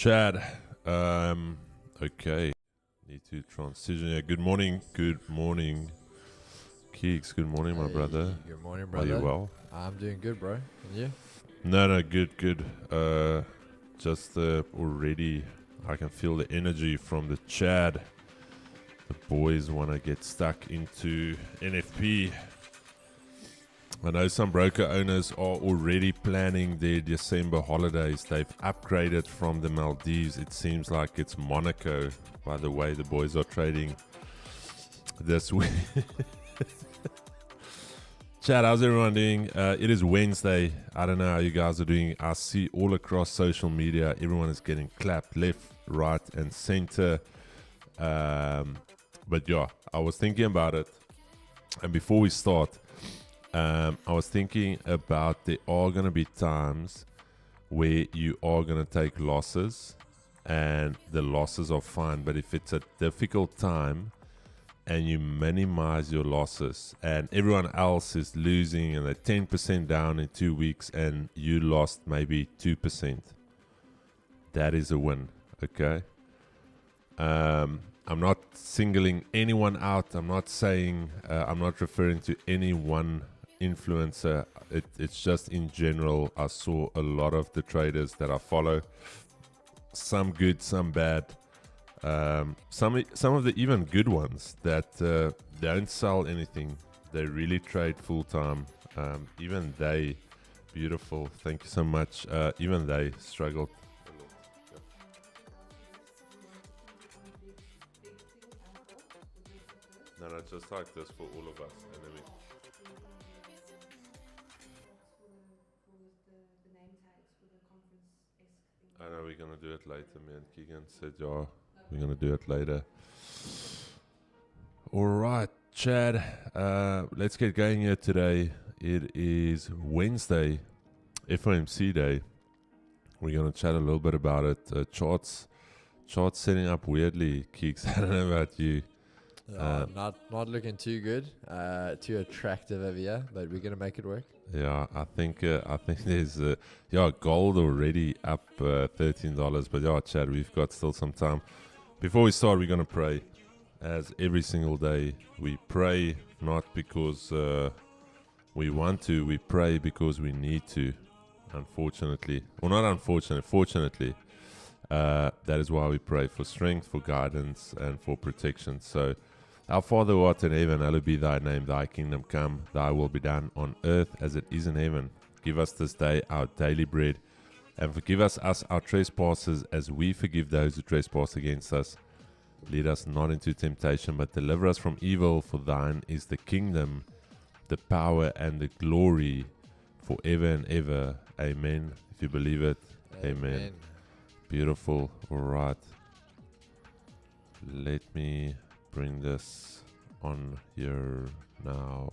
Chad. Okay. Need to transition. Yeah, good morning. Good morning. Keeks, good morning, my brother. Good morning, brother. Are you well? I'm doing good, bro. And you? No, good. Just already, I can feel the energy from the Chad. The boys want to get stuck into NFP. I know some broker owners are already planning their December holidays. They've upgraded from the Maldives. It seems like it's Monaco, by the way the boys are trading this week. Chad, how's everyone doing? It is Wednesday. I don't know how you guys are doing. I see all across social media, everyone is getting clapped left, right, and center. But yeah, I was thinking about it. And before we start, I was thinking about there are going to be times where you are going to take losses and the losses are fine. But if it's a difficult time and you minimize your losses and everyone else is losing and they're 10% down in 2 weeks and you lost maybe 2%, that is a win, okay? I'm not singling anyone out. I'm not saying, I'm not referring to any one influencer. It's just in general. I saw a lot of the traders that I follow, some good, some bad, some of the even good ones that don't sell anything. They really trade full time. Even they, beautiful, thank you so much. Even they struggled. No, just like this for all of us. And then I know we're going to do it later, man. Keegan said, yeah, we're going to do it later. All right, Chad, let's get going here today. It is Wednesday, FOMC day. We're going to chat a little bit about it. Charts setting up weirdly, Keeks. I don't know about you. Not looking too good, too attractive over here, but we're gonna make it work. Yeah, I think there's gold already up $13, but yeah, Chad, we've got still some time. Before we start, we're gonna pray, as every single day we pray, not because we want to, we pray because we need to. Unfortunately, or not unfortunately, fortunately, that is why we pray for strength, for guidance, and for protection. So, our Father who art in heaven, hallowed be thy name, thy kingdom come, thy will be done on earth as it is in heaven. Give us this day our daily bread, and forgive us our trespasses as we forgive those who trespass against us. Lead us not into temptation, but deliver us from evil, for thine is the kingdom, the power, and the glory forever and ever. Amen. If you believe it, amen. Beautiful. All right. Let me bring this on here now.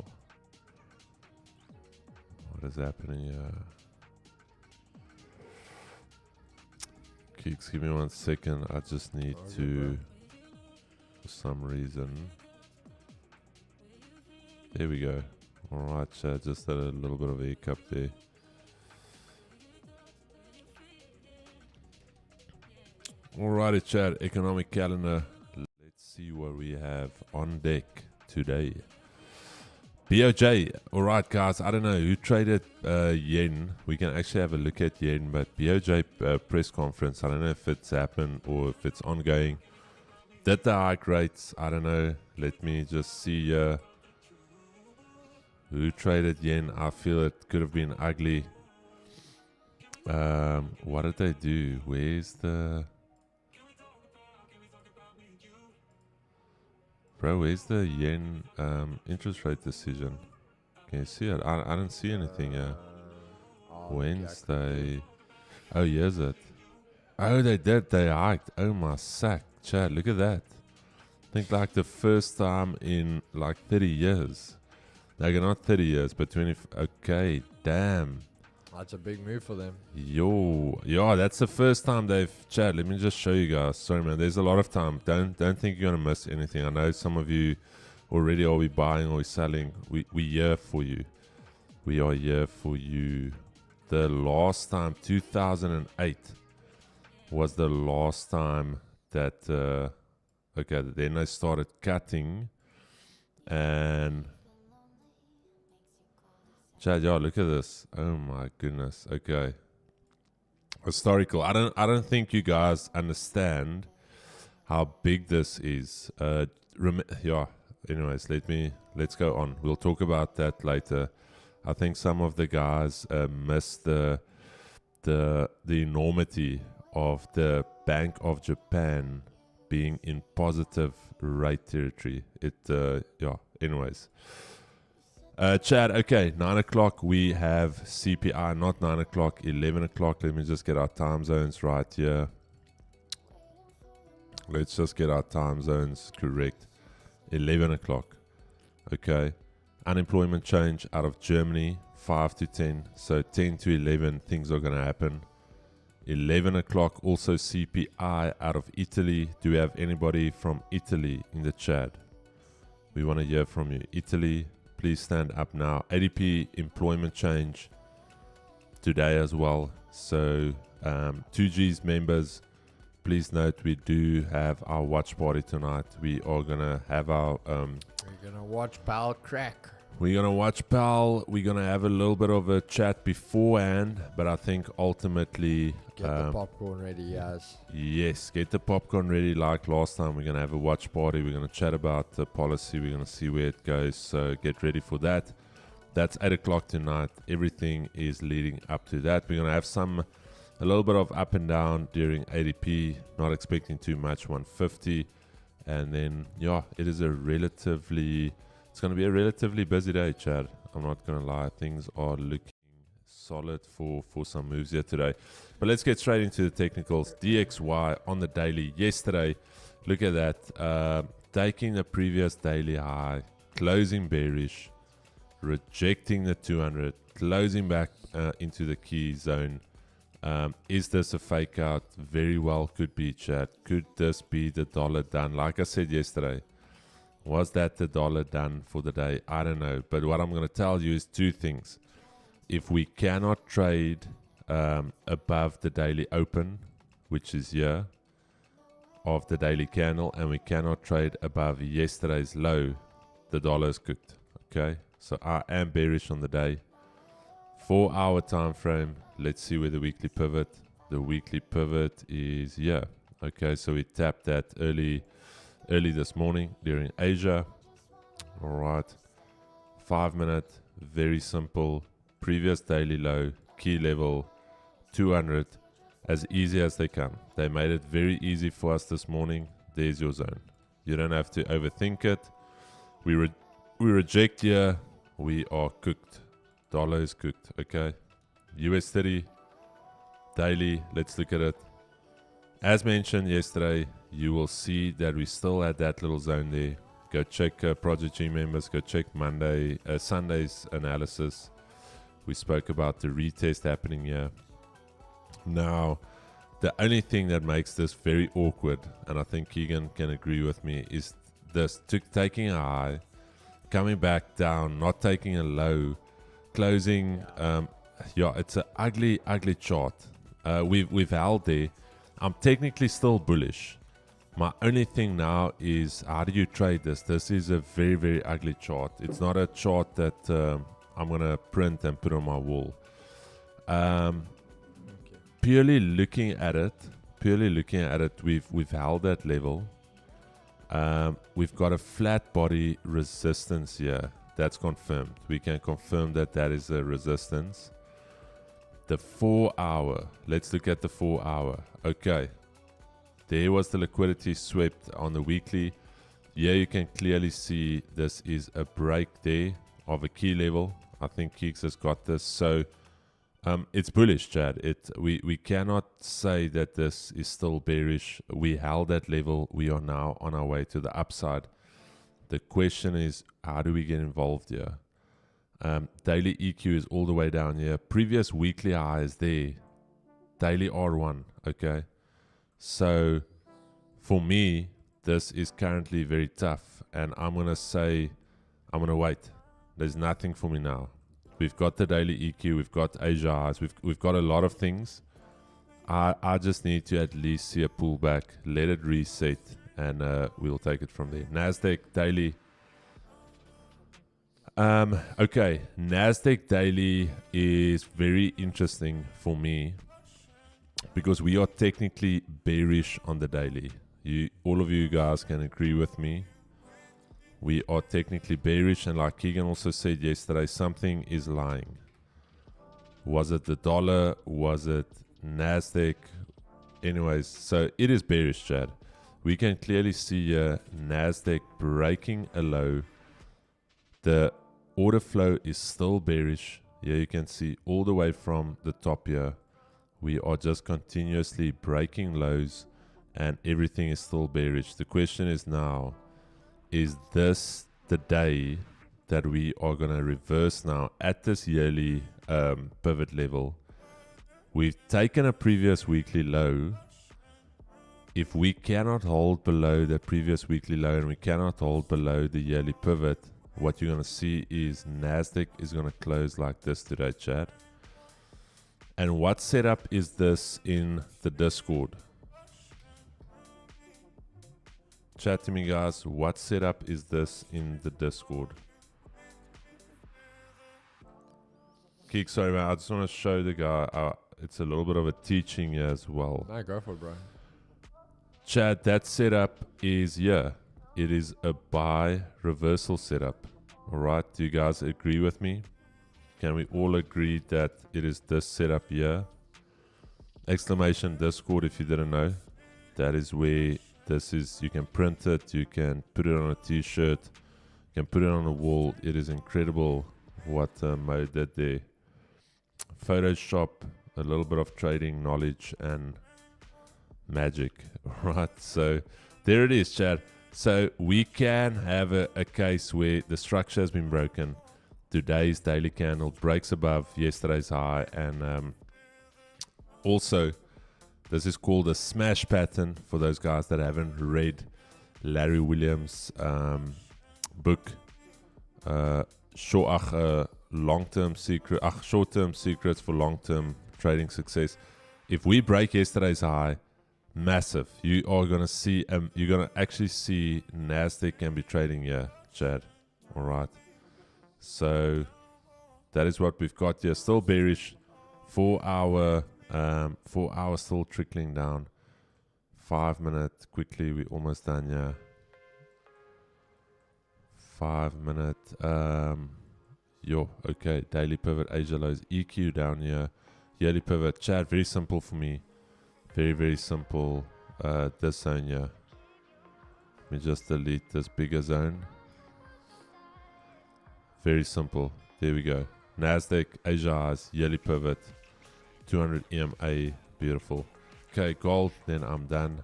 What is happening here? Keeks, give me 1 second. I just need to, for some reason. There we go. All right, Chad. Just had a little bit of a hiccup there. Alrighty, Chad, economic calendar. Let's see what we have on deck today. BOJ. Alright, guys, I don't know who traded yen. We can actually have a look at yen, but BOJ press conference, I don't know if it's happened or if it's ongoing. Did the hike rates? I don't know. Let me just see who traded yen. I feel it could have been ugly. What did they do? Where's the... Bro, where's the yen interest rate decision? Can you see it? I don't see anything here. Wednesday. Oh, here's it. Oh, they did. They hiked. Oh, my sack. Chad, look at that. I think like the first time in like 30 years. Like not 30 years, but 20. Okay, damn. That's a big move for them. Yo, that's the first time they've... Chad, let me just show you guys. Sorry, man, there's a lot of time. Don't think you're going to miss anything. I know some of you already are buying or selling. We here for you. We are here for you. The last time, 2008. was the last time that okay, then I started cutting, and Chad, yeah, look at this. Oh my goodness. Okay, historical. I don't think you guys understand how big this is. Yeah. Anyways, let's go on. We'll talk about that later. I think some of the guys missed the enormity of the Bank of Japan being in positive rate territory. Yeah. Anyways, Chad. Okay, 9 o'clock. We have CPI. Not 9 o'clock. 11 o'clock. Let me just get our time zones right here. Let's just get our time zones correct. 11 o'clock. Okay. Unemployment change out of Germany, 5 to 10. So 10 to 11, things are going to happen. 11 o'clock, also CPI out of Italy. Do we have anybody from Italy in the chat? We want to hear from you. Italy, please stand up now. ADP employment change today as well. So 2G's members, please note we do have our watch party tonight. We are going to have our... We're going to watch Pal crack. We're going to watch Pal. We're going to have a little bit of a chat beforehand, but I think ultimately... Get the popcorn ready, guys. Yes, get the popcorn ready like last time. We're going to have a watch party. We're going to chat about the policy. We're going to see where it goes. So get ready for that. That's 8 o'clock tonight. Everything is leading up to that. We're going to have a little bit of up and down during ADP. Not expecting too much, 150. And then, yeah, it's going to be a relatively busy day, Chad. I'm not going to lie. Things are looking solid for some moves here today. But let's get straight into the technicals. DXY on the daily yesterday. Look at that. Taking the previous daily high, closing bearish, rejecting the 200, closing back into the key zone. Is this a fake out? Very well could be, Chad. Could this be the dollar done? Like I said yesterday, was that the dollar done for the day? I don't know. But what I'm going to tell you is two things. If we cannot trade above the daily open, which is here, of the daily candle, and we cannot trade above yesterday's low, the dollar is cooked. Okay? So I am bearish on the day. 4-hour time frame. Let's see where the weekly pivot. The weekly pivot is here. Okay, so we tapped that early this morning during Asia. All right. 5 minute, very simple. Previous daily low, key level, 200. As easy as they come. They made it very easy for us this morning. There's your zone. You don't have to overthink it. We reject here. We are cooked. Dollar is cooked. Okay. US30 daily. Let's look at it. As mentioned yesterday, you will see that we still had that little zone there. Go check Project G members. Go check Sunday's analysis. We spoke about the retest happening here. Now, the only thing that makes this very awkward, and I think Keegan can agree with me, is this taking a high, coming back down, not taking a low, closing. Yeah, it's an ugly chart. We've held there. I'm technically still bullish. My only thing now is, how do you trade this? This is a very, very ugly chart. It's not a chart that I'm going to print and put on my wall. Purely looking at it, we've held that level. We've got a flat body resistance here. That's confirmed. We can confirm that is a resistance. The 4-hour. Let's look at the 4-hour. Okay. There was the liquidity swept on the weekly. Here you can clearly see this is a break there of a key level. I think Keeks has got this. So it's bullish, Chad. We cannot say that this is still bearish. We held that level. We are now on our way to the upside. The question is, how do we get involved here? Daily EQ is all the way down here. Previous weekly high is there. Daily R1, okay? So for me, this is currently very tough. And I'm going to say, I'm going to wait. There's nothing for me now. We've got the daily EQ. We've got Asia highs. We've got a lot of things. I just need to at least see a pullback, let it reset, and we'll take it from there. NASDAQ daily. Okay, NASDAQ daily is very interesting for me because we are technically bearish on the daily. All of you guys can agree with me. We are technically bearish, and like Keegan also said yesterday, something is lying. Was it the dollar? Was it NASDAQ? Anyways, so it is bearish, Chad. We can clearly see NASDAQ breaking a low. The order flow is still bearish. Here you can see all the way from the top here. We are just continuously breaking lows and everything is still bearish. The question is now, is this the day that we are going to reverse now at this yearly pivot level? We've taken a previous weekly low. If we cannot hold below the previous weekly low and we cannot hold below the yearly pivot, what you're going to see is NASDAQ is going to close like this today, Chad. And what setup is this in the Discord? Chat to me, guys. What setup is this in the Discord? Keek, sorry, man. I just want to show the guy. It's a little bit of a teaching here as well. No, go for it, bro. Chat, that setup is, yeah, it is a buy reversal setup. All right. Do you guys agree with me? Can we all agree that it is this setup here? Exclamation Discord if you didn't know. That is where this is. You can print it. You can put it on a t-shirt. You can put it on a wall. It is incredible what Mo did there. Photoshop, a little bit of trading knowledge and magic. Right. So there it is, Chad. So we can have a case where the structure has been broken. Today's daily candle breaks above yesterday's high, and also this is called a smash pattern for those guys that haven't read Larry Williams' book, short-term secrets for long-term trading success. If we break yesterday's high, massive. You are gonna see, you're gonna actually see NASDAQ can be trading here, Chad. All right. So that is what we've got here. Still bearish. 4 hour still trickling down. 5 minute quickly. We're almost done here. 5 minute. Okay. Daily pivot. Asia lows. EQ down here. Yearly pivot. Chat. Very simple for me. Very, very simple. This zone here. Let me just delete this bigger zone. Very simple. There we go. NASDAQ, Asia highs, yearly pivot, 200 EMA. Beautiful. Okay, gold. Then I'm done.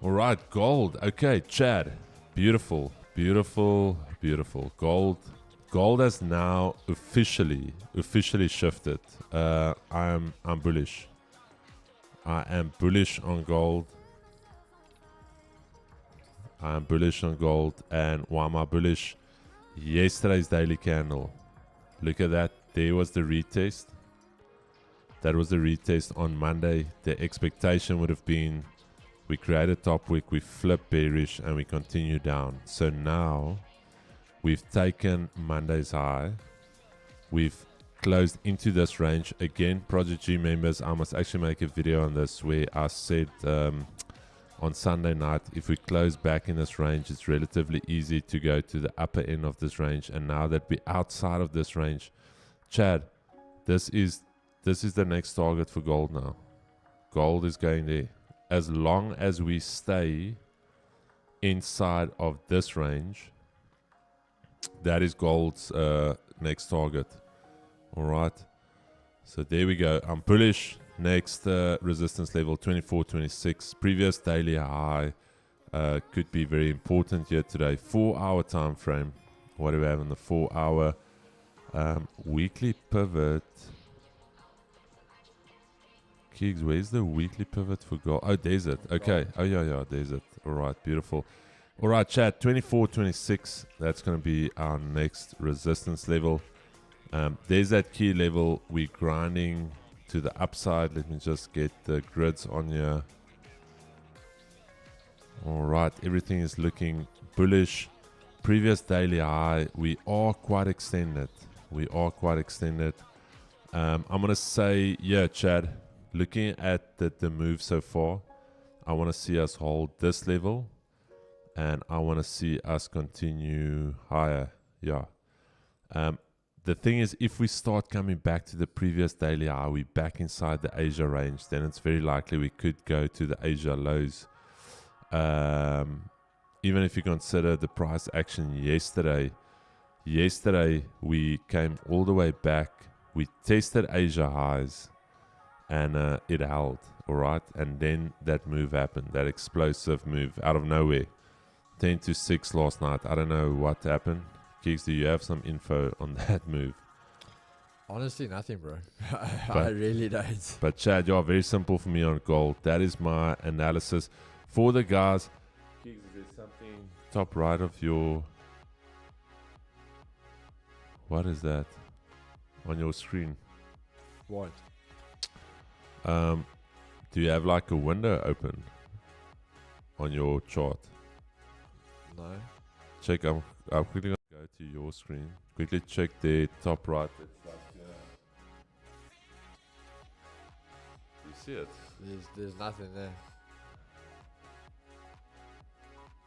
All right, gold. Okay, Chad. Beautiful, beautiful, beautiful. Gold has now officially shifted. I'm bullish. I am bullish on gold. I'm bullish on gold. And why am I bullish? Yesterday's daily candle. Look at that. There was the retest. That was the retest on Monday. The expectation would have been we create a top wick, we flip bearish, and we continue down. So now we've taken Monday's high. We've closed into this range. Again, Project G members, I must actually make a video on this where I said on Sunday night, if we close back in this range, it's relatively easy to go to the upper end of this range. And now that we're outside of this range, Chad, this is the next target for gold now. Gold is going there. As long as we stay inside of this range, that is gold's next target. All right. So there we go. I'm bullish. Next resistance level 24.26. Previous daily high could be very important here today. 4 hour time frame. What do we have in the 4 hour weekly pivot? Keegs, where's the weekly pivot for gold? Oh, there's it. Okay. Oh yeah, there's it. All right, beautiful. All right, chat. 24.26. That's going to be our next resistance level. There's that key level. We're grinding to the upside. Let me just get the grids on here. All right, everything is looking bullish. Previous daily high, we are quite extended. I'm gonna say, yeah, Chad, looking at the move so far, I want to see us hold this level, and I want to see us continue higher. Yeah. The thing is, if we start coming back to the previous daily high, we back inside the Asia range, then it's very likely we could go to the Asia lows. Even if you consider the price action yesterday we came all the way back. We tested Asia highs, and it held, all right? And then that move happened, that explosive move out of nowhere. 10 to 6 last night. I don't know what happened. Keeks, do you have some info on that move? Honestly, nothing, bro. I really don't. But Chad, you are very simple for me on gold. That is my analysis for the guys. Keeks, is there something top right of your... What is that on your screen? What? Do you have like a window open on your chart? No. Check. I'm quickly gonna go to your screen. Quickly check the top right. It's like, you see it? There's nothing there.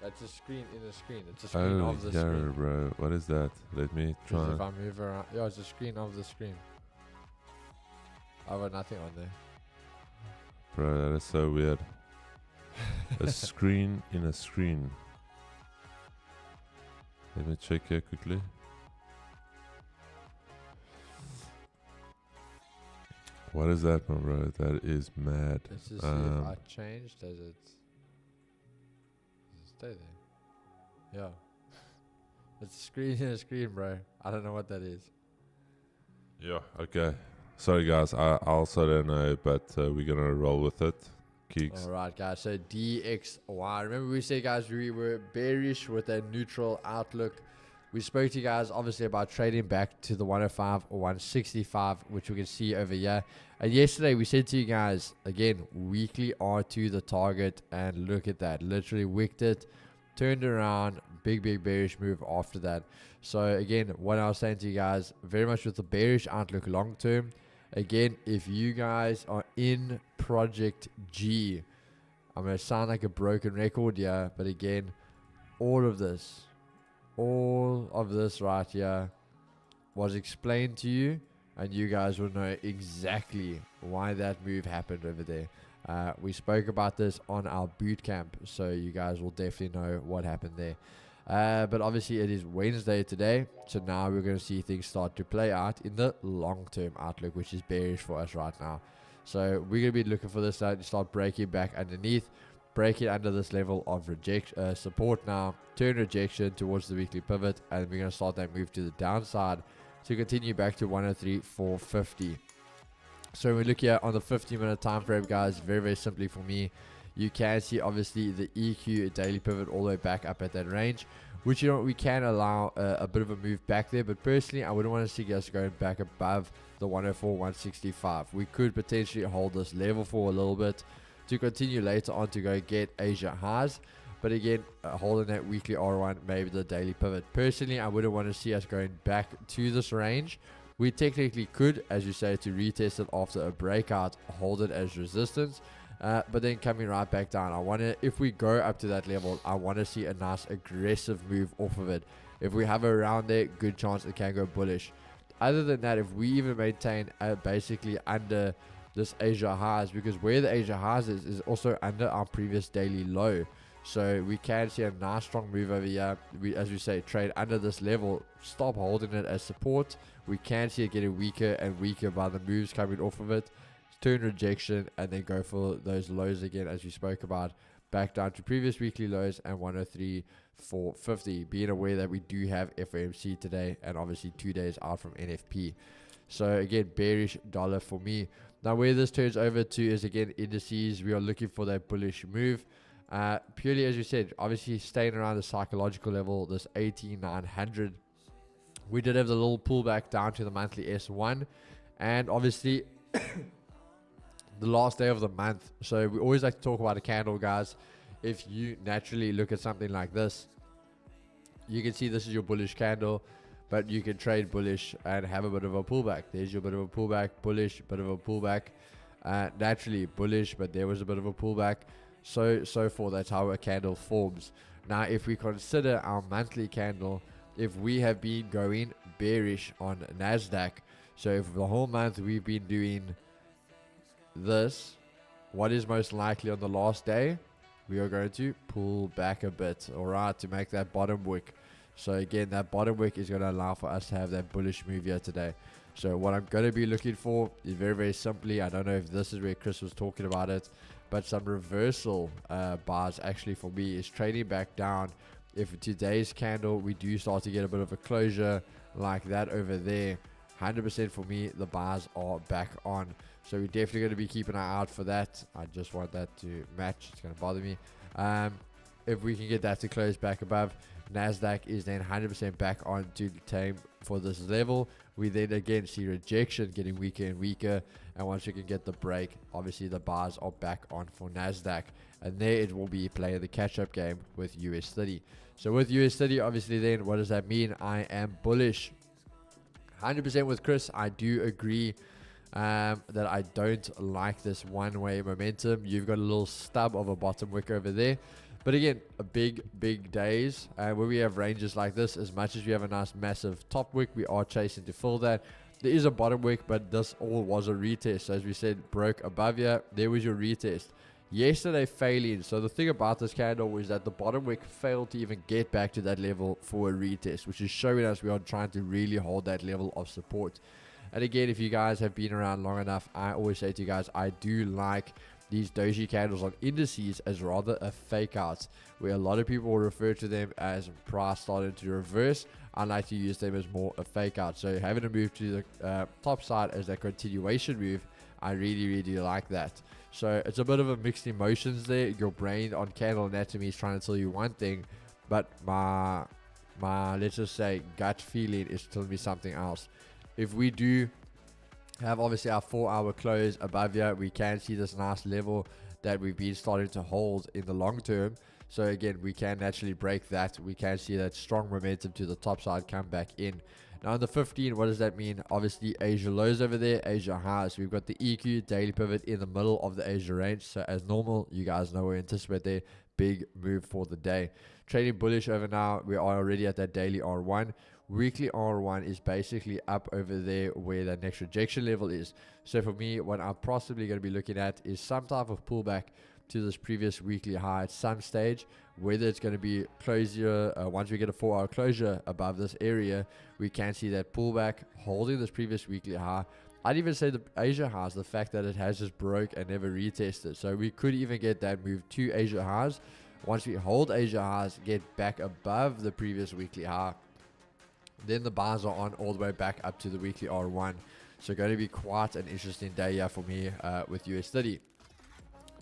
That's a screen in a screen. It's a screen of the screen. Bro. What is that? Let me try. If I move around, yeah, it's a screen of the screen. I've got nothing on there. Bro, that is so weird. A screen in a screen. Let me check here quickly. What is that, my bro? That is mad. Let's just see if I change. Does it stay there? Yeah. It's a screen in a screen, bro. I don't know what that is. Yeah, okay. Sorry, guys. I also don't know, but we're going to roll with it. Keeks. All right, guys. So DXY. Remember we said, guys, we were bearish with a neutral outlook. We spoke to you guys, obviously, about trading back to the 105 or 165, which we can see over here. And yesterday, we said to you guys, again, weekly R to the target. And look at that. Literally wicked it. Turned around. Big bearish move after that. So, again, what I was saying to you guys, very much with the bearish outlook long term. Again, if you guys are in Project G, I'm going to sound like a broken record here, but again, all of this right here was explained to you, and you guys will know exactly why that move happened over there. We spoke about this on our boot camp, so you guys will definitely know what happened there. But obviously it is Wednesday today, so now we're going to see things start to play out in the long-term outlook, which is bearish for us right now. So we're going to be looking for this to start breaking back underneath, breaking under this level of support now, turn rejection towards the weekly pivot, and we're going to start that move to the downside to continue back to 103.450. So we look here on the 50-minute time frame, guys. Very, very simply for me, you can see obviously the EQ daily pivot all the way back up at that range, which we can allow a bit of a move back there. But personally, I wouldn't want to see us going back above the 104, 165. We could potentially hold this level for a little bit to continue later on to go get Asia highs. But again, holding that weekly R1, maybe the daily pivot. Personally, I wouldn't want to see us going back to this range. We technically could, as you say, to retest it after a breakout, hold it as resistance. But then coming right back down, if we go up to that level, I want to see a nice aggressive move off of it. If we have it around there, good chance it can go bullish. Other than that, if we even maintain basically under this Asia highs, because where the Asia highs is also under our previous daily low. So we can see a nice strong move over here. As we say, trade under this level, stop holding it as support. We can see it getting weaker and weaker by the moves coming off of it. Turn rejection and then go for those lows again, as we spoke about, back down to previous weekly lows and 103.450. Being aware that we do have FOMC today and obviously 2 days out from NFP. So again, bearish dollar for me. Now where this turns over to is again indices. We are looking for that bullish move. Purely as you said, obviously staying around the psychological level, this 18,900 we did have the little pullback down to the monthly S1, and obviously the last day of the month. So we always like to talk about a candle, guys. If you naturally look at something like this, you can see this is your bullish candle, but you can trade bullish and have a bit of a pullback. There's your bit of a pullback, bullish, bit of a pullback, naturally bullish, but there was a bit of a pullback, so forth. That's how a candle forms. Now if we consider our monthly candle, if we have been going bearish on NASDAQ, so if the whole month we've been doing this, what is most likely on the last day? We are going to pull back a bit, alright, to make that bottom wick. So again, that bottom wick is going to allow for us to have that bullish move here today. So what I'm going to be looking for is very simply, I don't know if this is where Chris was talking about it, but some reversal bars actually for me is trading back down. If today's candle we do start to get a bit of a closure like that over there, 100% for me the bars are back on. So we're definitely going to be keeping an eye out for that. I just want that to match. It's going to bother me. If we can get that to close back above, NASDAQ is then 100% back on to tame for this level. We then again see rejection getting weaker and weaker. And once we can get the break, obviously the bars are back on for NASDAQ. And there it will be playing the catch-up game with US30. So with US30, obviously then, what does that mean? I am bullish. 100% with Chris. I do agree that I don't like this one-way momentum. You've got a little stub of a bottom wick over there. But again, a big days where we have ranges like this, as much as we have a nice massive top wick, we are chasing to fill that. There is a bottom wick, but this all was a retest. So as we said, broke above here. There was your retest. Yesterday failing. So the thing about this candle was that the bottom wick failed to even get back to that level for a retest, which is showing us we are trying to really hold that level of support. And again, if you guys have been around long enough, I always say to you guys, I do like these doji candles on indices as rather a fake out, where a lot of people will refer to them as price starting to reverse. I like to use them as more a fake out. So having a move to the top side as a continuation move, I really like that. So it's a bit of a mixed emotions there. Your brain on candle anatomy is trying to tell you one thing, but my let's just say gut feeling is telling me something else. If we do have obviously our 4-hour close above here, we can see this nice level that we've been starting to hold in the long term. So again, we can naturally break that. We can see that strong momentum to the top side come back in. Now on the 15, what does that mean? Obviously Asia lows over there, Asia highs. We've got the EQ daily pivot in the middle of the Asia range. So as normal, you guys know we anticipate their big move for the day. Trading bullish over now. We are already at that daily R1. Weekly R1 is basically up over there where that next rejection level is. So for me, what I'm possibly going to be looking at is some type of pullback to this previous weekly high at some stage, whether it's going to be closure. Once we get a 4-hour closure above this area, we can see that pullback holding this previous weekly high. I'd even say the Asia highs, the fact that it has just broke and never retested. So we could even get that move to Asia highs. Once we hold Asia highs, get back above the previous weekly high, then the bars are on all the way back up to the weekly R1. So going to be quite an interesting day here for me with US30.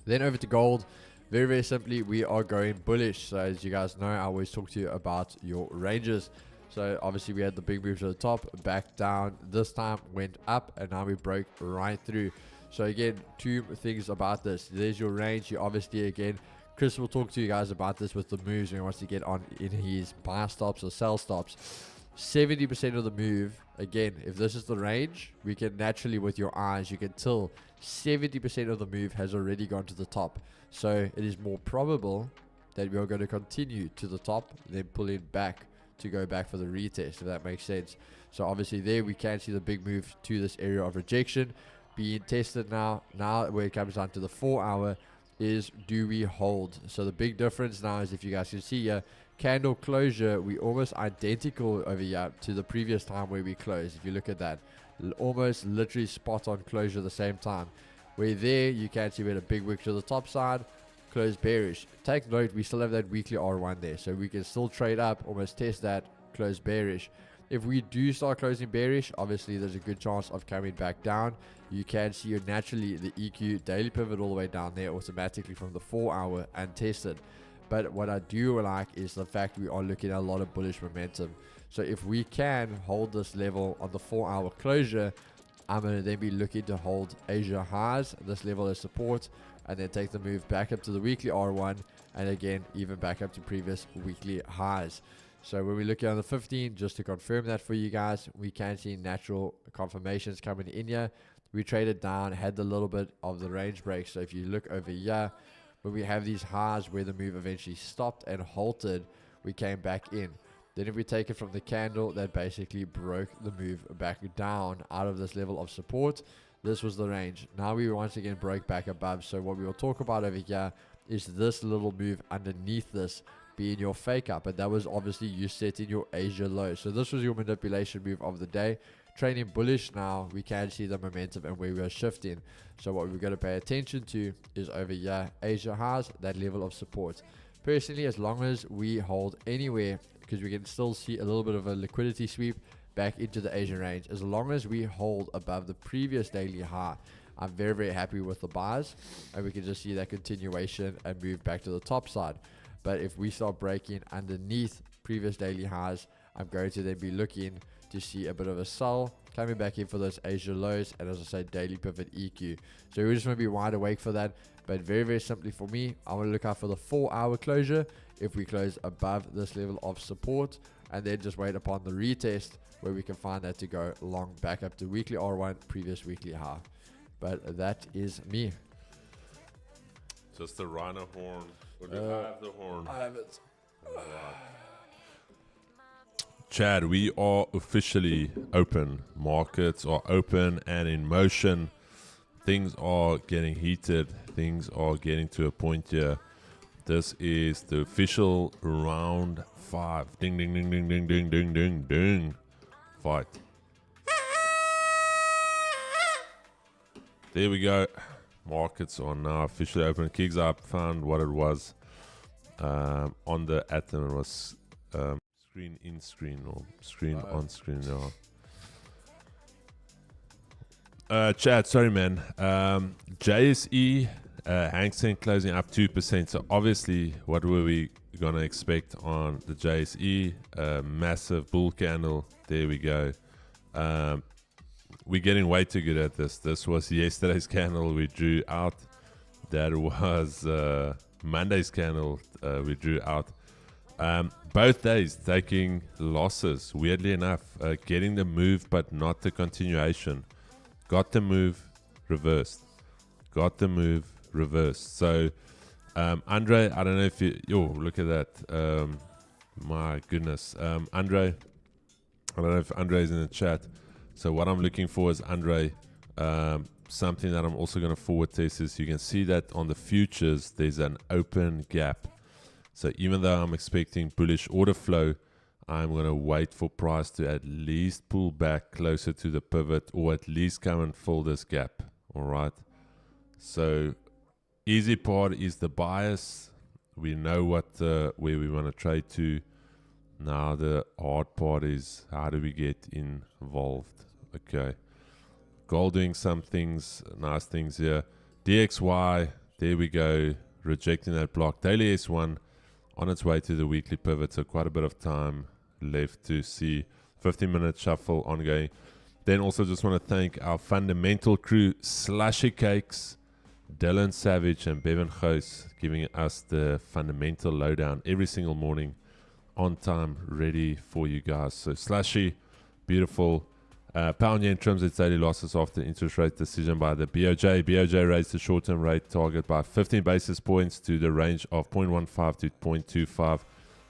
Then over to gold. Very simply, we are going bullish. So as you guys know, I always talk to you about your ranges. So obviously we had the big move to the top, back down. This time went up, and now we broke right through. So again, two things about this. There's your range. You obviously, again, Chris will talk to you guys about this with the moves when he wants to get on in his buy stops or sell stops. 70% of the move, again, if this is the range, we can naturally, with your eyes, you can tell 70% of the move has already gone to the top. So it is more probable that we are going to continue to the top, then pull it back to go back for the retest, if that makes sense. So obviously there we can see the big move to this area of rejection being tested now. Now where it comes down to the 4-hour is, do we hold? So the big difference now is, if you guys can see here, candle closure, we almost identical over here to the previous time where we closed. If you look at that, almost literally spot on closure at the same time, where there you can see we had a big wick to the top side, close bearish. Take note, we still have that weekly R1 there, so we can still trade up, almost test that, close bearish. If we do start closing bearish, obviously there's a good chance of coming back down. You can see naturally the EQ daily pivot all the way down there automatically from the 4-hour untested. But what I do like is the fact we are looking at a lot of bullish momentum. So if we can hold this level on the 4-hour closure, I'm going to then be looking to hold Asia highs, this level of support, and then take the move back up to the weekly R1, and again, even back up to previous weekly highs. So when we look at the 15, just to confirm that for you guys, we can see natural confirmations coming in here. We traded down, had a little bit of the range break. So if you look over here, when we have these highs where the move eventually stopped and halted, we came back in. Then if we take it from the candle that basically broke the move back down out of this level of support, this was the range. Now we once again broke back above. So what we will talk about over here is this little move underneath this being your fake up. And that was obviously you setting your Asia low. So this was your manipulation move of the day. Trading bullish now, we can see the momentum and where we are shifting. So what we're going to pay attention to is over here, Asia highs, that level of support. Personally, as long as we hold anywhere, because we can still see a little bit of a liquidity sweep back into the Asian range, as long as we hold above the previous daily high, I'm very, very happy with the buys, and we can just see that continuation and move back to the top side. But if we start breaking underneath previous daily highs, I'm going to then be looking to see a bit of a sell coming back in for those Asia lows, and as I say, daily pivot EQ. So we just want to be wide awake for that. But very, very simply for me, I want to look out for the 4-hour closure if we close above this level of support, and then just wait upon the retest where we can find that to go long back up to weekly R1, previous weekly high. But that is me. Just the rhino horn. Or do I have the horn? I have it. Chad, we are officially open. Markets are open and in motion. Things are getting heated. Things are getting to a point here. This is the official round 5. Ding, ding, ding, ding, ding, ding, ding, ding, ding. Fight. There we go. Markets are now officially open. Kicks up, found what it was on the atom. It was screen in screen or screen on screen. Yeah. Chad, sorry man. JSE, Hang Seng closing up 2%. So obviously, what were we gonna expect on the JSE? Massive bull candle. There we go. We're getting way too good at this. This was yesterday's candle we drew out. That was Monday's candle we drew out. Both days taking losses. Weirdly enough, getting the move but not the continuation. Got the move, reversed. Got the move, reversed. So, Andre, I don't know if you... Yo, look at that. My goodness. Andre, I don't know if Andre is in the chat. So what I'm looking for is Andre. Something that I'm also going to forward test is you can see that on the futures, there's an open gap. So even though I'm expecting bullish order flow, I'm going to wait for price to at least pull back closer to the pivot or at least come and fill this gap. All right. So easy part is the bias. We know what where we want to trade to. Now the hard part is how do we get involved? Okay. Gold doing some things, nice things here. DXY, there we go. Rejecting that block. Daily S1 on its way to the weekly pivot. So quite a bit of time left to see. 15-minute shuffle ongoing. Then also just want to thank our fundamental crew, Slushy Cakes, Dylan Savage and Bevan Goos, giving us the fundamental lowdown every single morning on time, ready for you guys. So Slushy, beautiful. Pound yen trims its daily losses after interest rate decision by the BOJ. BOJ raised the short-term rate target by 15 basis points to the range of 0.15 to 0.25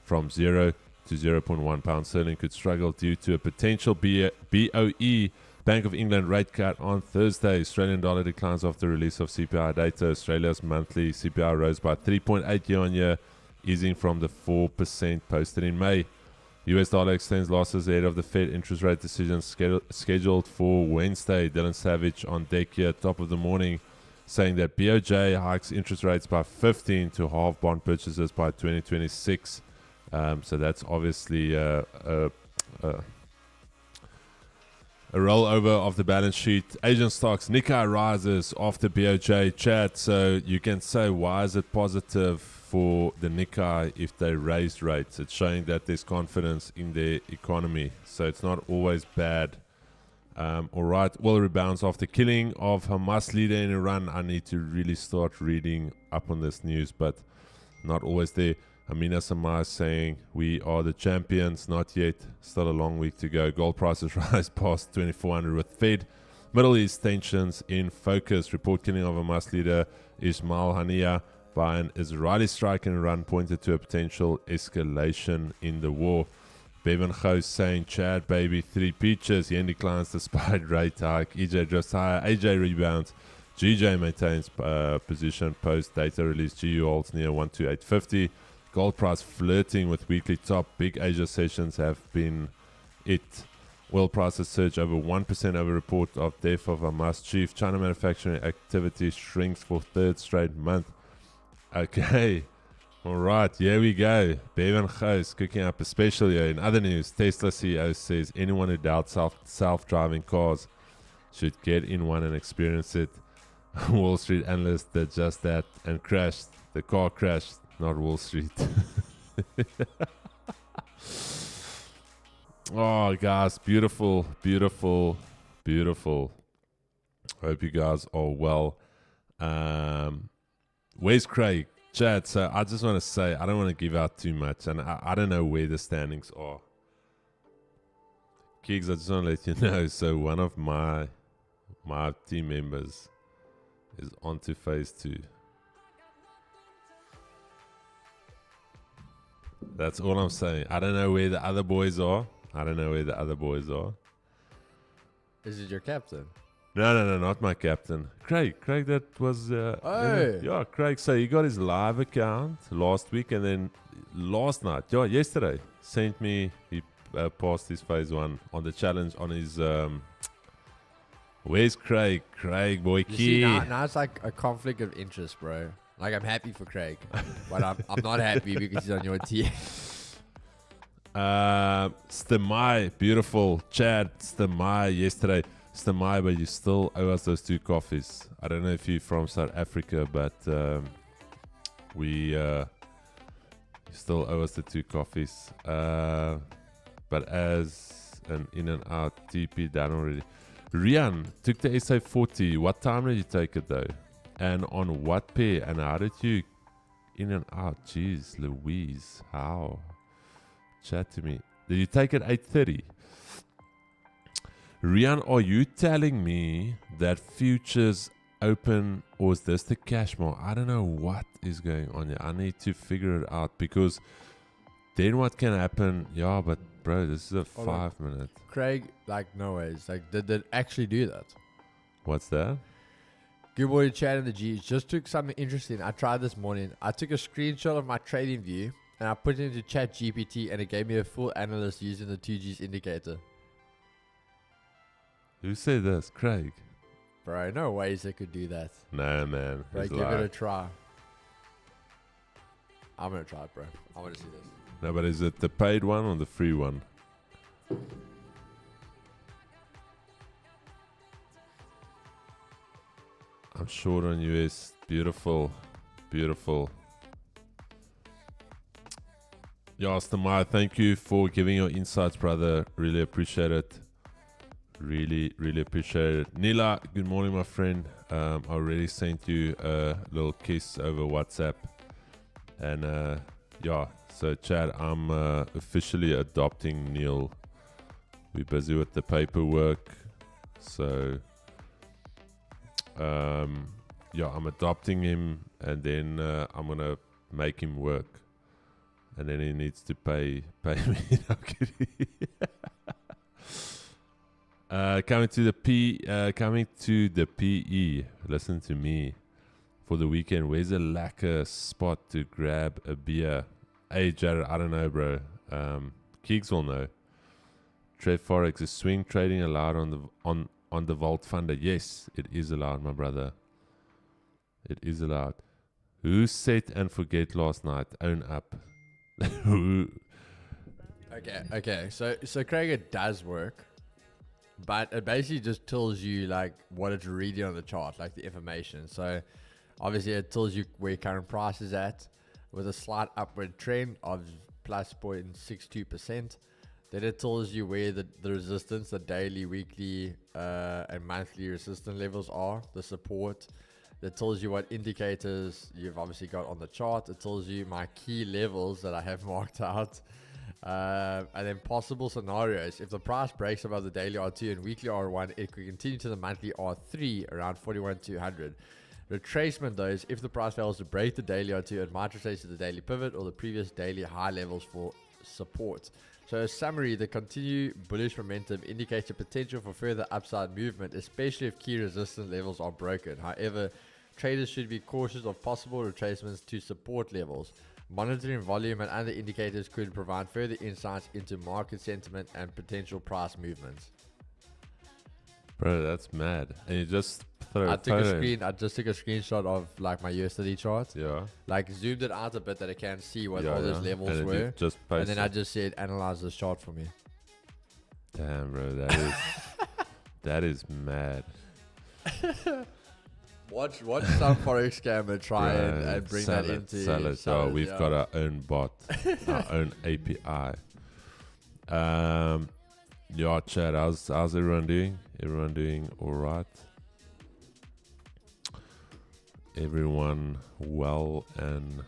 from 0 to 0.1. Pound sterling could struggle due to a potential BOE, Bank of England rate cut on Thursday. Australian dollar declines after release of CPI data. Australia's monthly CPI rose by 3.8 year on year, easing from the 4% posted in May. US dollar extends losses ahead of the Fed interest rate decision scheduled for Wednesday. Dylan Savage on deck here, top of the morning, saying that BOJ hikes interest rates by 15 to halve bond purchases by 2026. So that's obviously a rollover of the balance sheet. Asian stocks, Nikkei rises after BOJ chat. So you can say, why is it positive for the Nikkei if they raised rates. It's showing that there's confidence in their economy. So it's not always bad. All right, oil rebounds after killing of Hamas leader in Iran. I need to really start reading up on this news, but not always there. Amina Samar saying, we are the champions. Not yet. Still a long week to go. Gold prices rise past 2,400 with Fed. Middle East tensions in focus. Report killing of Hamas leader Ismail Haniyeh by an Israeli strike in Iran pointed to a potential escalation in the war. Bevan Ghost saying, Chad, baby, 3 peaches. Yen declines despite rate hike. EJ drifts higher. AJ rebounds. GJ maintains position post data release. GU holds near 12850. Gold price flirting with weekly top. Big Asia sessions have been it. Oil prices surge over 1% over report of death of Hamas chief. China manufacturing activity shrinks for 3rd straight month. Okay. All right, here we go. Bevan Ghost cooking up a special here. In other news, Tesla CEO says anyone who doubts self-driving cars should get in one and experience it. Wall Street analyst did just that and crashed. The car crashed, not Wall Street. Oh, guys, beautiful, beautiful, beautiful. Hope you guys are well. Where's Craig? Chad, so I just want to say, I don't want to give out too much, and I don't know where the standings are. Kiggs, I just want to let you know, so one of my team members is on to phase 2. That's all I'm saying. I don't know where the other boys are. Is it your captain? No, not my captain. Craig, that was... Craig. So he got his live account last week, and then last night, yesterday, sent me, he passed his phase 1 on the challenge on his... where's Craig? Craig, boy, key. Now it's like a conflict of interest, bro. Like, I'm happy for Craig, but I'm not happy because he's on your team. Stemai, beautiful. Chad, Stemai yesterday. Stemai, but you still owe us those 2 coffees. I don't know if you're from South Africa, but you still owe us the 2 coffees. But as an in and out TP done already. Rian took the SA40. What time did you take it though? And on what pair? And how did you in and out? Jeez, Louise, how? Chat to me. Did you take it 8:30? Rian, are you telling me that futures open, or is this the cash mark? I don't know what is going on here. I need to figure it out, because then what can happen? Yeah, but bro, this is a 5 minute. Craig, like, no ways. Like, did it actually do that? What's that? Good morning, Chad and the G's. Just took something interesting. I tried this morning. I took a screenshot of my trading view and I put it into Chat GPT, and it gave me a full analyst using the 2G's indicator. Who said this? Craig? Bro, no ways they could do that. No, man. Bro, give it a try. I'm going to try it, bro. I want to see this. No, but is it the paid one or the free one? I'm short on US. Beautiful. Beautiful. Yastamai, thank you for giving your insights, brother. Really appreciate it. Really appreciate it. Nila, good morning, my friend. I already sent you a little kiss over WhatsApp. And so Chad, I'm officially adopting Neil. We're busy with the paperwork. So I'm adopting him, and then I'm gonna make him work. And then he needs to pay me. Coming to the PE. Listen to me. For the weekend, where's a lacquer spot to grab a beer? Hey Jared, I don't know, bro. Keeks will know. Trade Forex, is swing trading allowed on the Vault Funder? Yes, it is allowed, my brother. It is allowed. Who set and forget last night? Own up. Okay. So Craig, it does work, but it basically just tells you like what it's reading on the chart, like the information. So obviously it tells you where current price is at, with a slight upward trend of plus 0.62%. Then it tells you where the resistance, the daily, weekly, and monthly resistance levels are, the support. It tells you what indicators you've obviously got on the chart. It tells you my key levels that I have marked out. And then possible scenarios. If the price breaks above the daily R2 and weekly R1, it could continue to the monthly R3 around 41,200. Retracement, though, is if the price fails to break the daily R2, it might retrace to the daily pivot or the previous daily high levels for support. So, a summary, the continued bullish momentum indicates a potential for further upside movement, especially if key resistance levels are broken. However, traders should be cautious of possible retracements to support levels. Monitoring volume and other indicators could provide further insights into market sentiment and potential price movements. Bro, that's mad. And you just throw I took a screenshot of like my US30 chart. Yeah. Like zoomed it out a bit that I can see what Yeah, all those yeah. levels And then you were. just And then I posted. just said, analyze this chart for me. Damn, bro, that is that is mad. Watch some forex scammer try Bro, and bring sell that it, into. sell it. sell Oh, it, we've yeah. got our own bot, our own API. Yeah, Chad, how's everyone doing? Everyone doing all right? Everyone well? And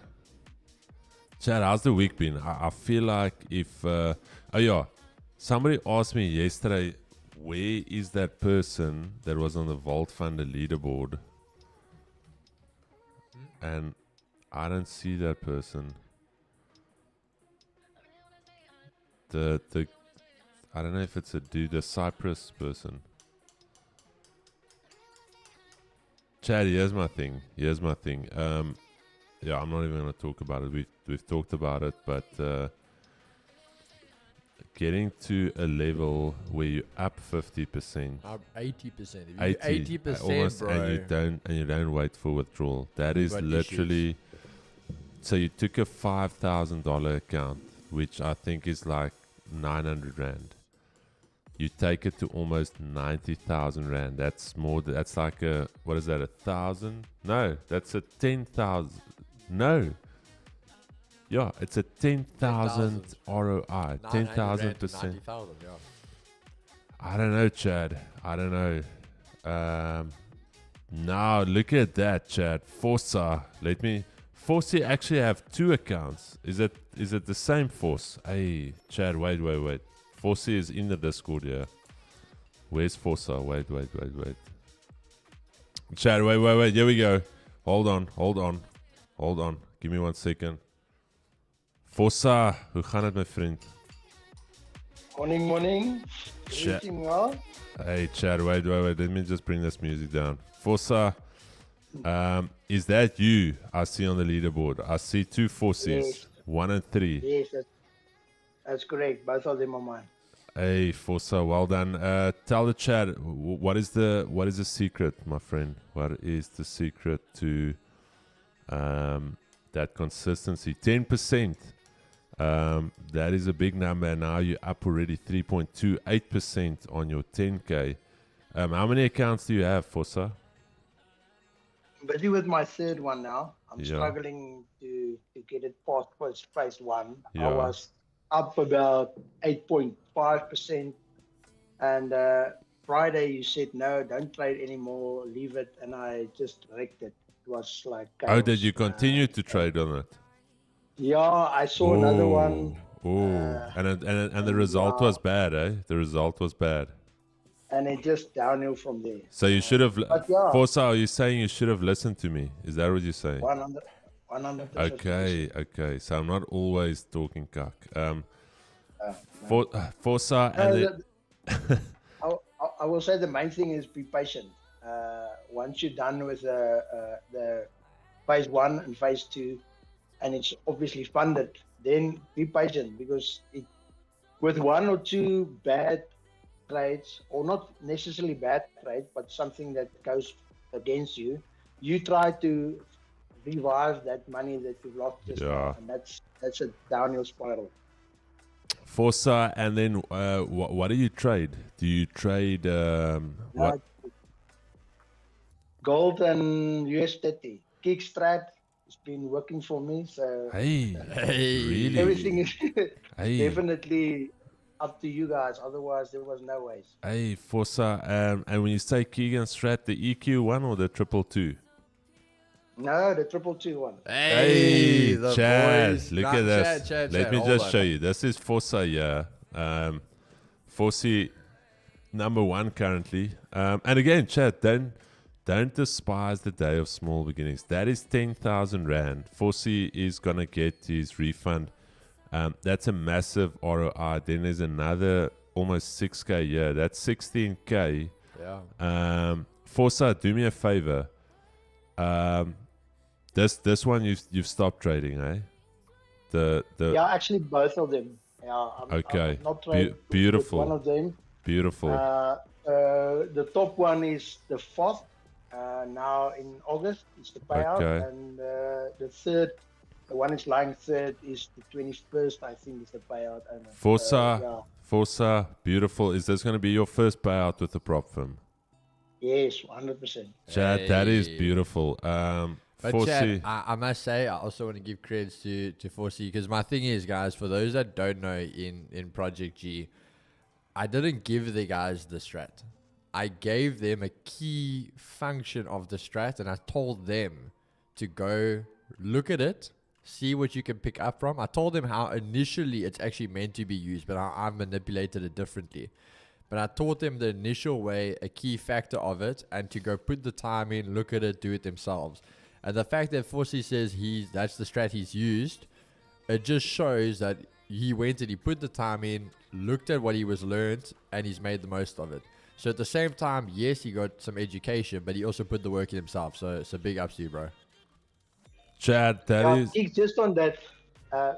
Chad, how's the week been? I feel like if somebody asked me yesterday, where is that person that was on the Vault Funder leaderboard? And I don't see that person. The I don't know if it's a dude, the Cyprus person. Chad, here's my thing. Yeah, I'm not even gonna talk about it. We've talked about it, but getting to a level where you're up 50%. 80%. 80%, almost, bro. and you don't wait for withdrawal. That is Got literally. So you took a $5,000 account, which I think is like 900 rand. You take it to almost 90,000 rand. That's more. That's like a, what is that? 1,000? No, that's a 10,000. No. Yeah, it's a 10,000 ROI. 10,000%. 90,000, yeah. I don't know, Chad. I don't know. Now look at that, Chad. Forza. Forza actually have two accounts. Is it the same Force? Hey, Chad, wait. Forza is in the Discord here. Where's Forza? Wait. Chad, wait. Here we go. Hold on. Give me 1 second. Forza, hoe gaan het, my friend? Morning. Everything well? Hey, Chad, wait. Let me just bring this music down. Forza, is that you I see on the leaderboard? I see two Forces, Yes. 1 and 3. Yes, that's correct. Both of them are mine. Hey, Forza, well done. Tell the chat, what is the secret, my friend? What is the secret to that consistency? 10%. That is a big number, and now you're up already 3.28% on your 10K. How many accounts do you have, Forza? I'm busy with my third one now. I'm Yeah. struggling to get it past phase one. Yeah. I was up about 8.5%. And Friday you said, no, don't trade anymore, leave it. And I just wrecked it. It was like chaos. Oh, did you continue to trade on it? Yeah, I saw another one. And the result was bad, eh? The result was bad. And it just downhill from there. So you should have. But yeah. Forza, are you saying you should have listened to me? Is that what you're saying? 100%. Okay. So I'm not always talking cock. Forza, and I will say the main thing is be patient. Once you're done with the phase one and phase two, and it's obviously funded, then be patient, because with one or two bad trades, or not necessarily bad trade, but something that goes against you, you try to revive that money that you've lost just now, and that's a downhill spiral. Forza, and then what do you trade? Do you trade what? Gold and US30, kick strat, it's been working for me. So Hey, Hey. really? everything is Hey, definitely up to you guys. Otherwise, there was no ways. hey, Forza. And when you say Keegan Strat, the EQ one or the 222? No, the 222 one. Hey, the Chad, boys. look Nah, at this. Chad, Let me hold just on. show you. This is Forza, yeah. Forza number one currently. And again, Chad, don't despise the day of small beginnings. That is 10,000 Rand. Forza is going to get his refund. That's a massive ROI. Then there's another almost 6K a year. That's 16K. Yeah. Forza, do me a favor. This one you've stopped trading, eh? The Yeah, actually, both of them. Yeah, okay. I'm not trying Beautiful. with one of them. Beautiful. The top one is the 4th. Now in August, it's the payout, Okay. and the third, the one is lying third, is the 21st. I think is the payout. And Forza, yeah. Forza, beautiful. Is this going to be your first payout with the prop firm? Yes, 100%. Chad, that is Hey. beautiful. But Forza, Chad, I must say, I also want to give credits to Forsey, because my thing is, guys, for those that don't know, in Project G, I didn't give the guys the strat. I gave them a key function of the strat, and I told them to go look at it, see what you can pick up from. I told them how initially it's actually meant to be used, but I manipulated it differently. But I taught them the initial way, a key factor of it, and to go put the time in, look at it, do it themselves. And the fact that Forsey says that's the strat he's used, it just shows that he went and he put the time in, looked at what he was learned, and he's made the most of it. So at the same time, yes, he got some education, but he also put the work in himself. So big ups to you, bro. Chad, that Yeah, is. just on that.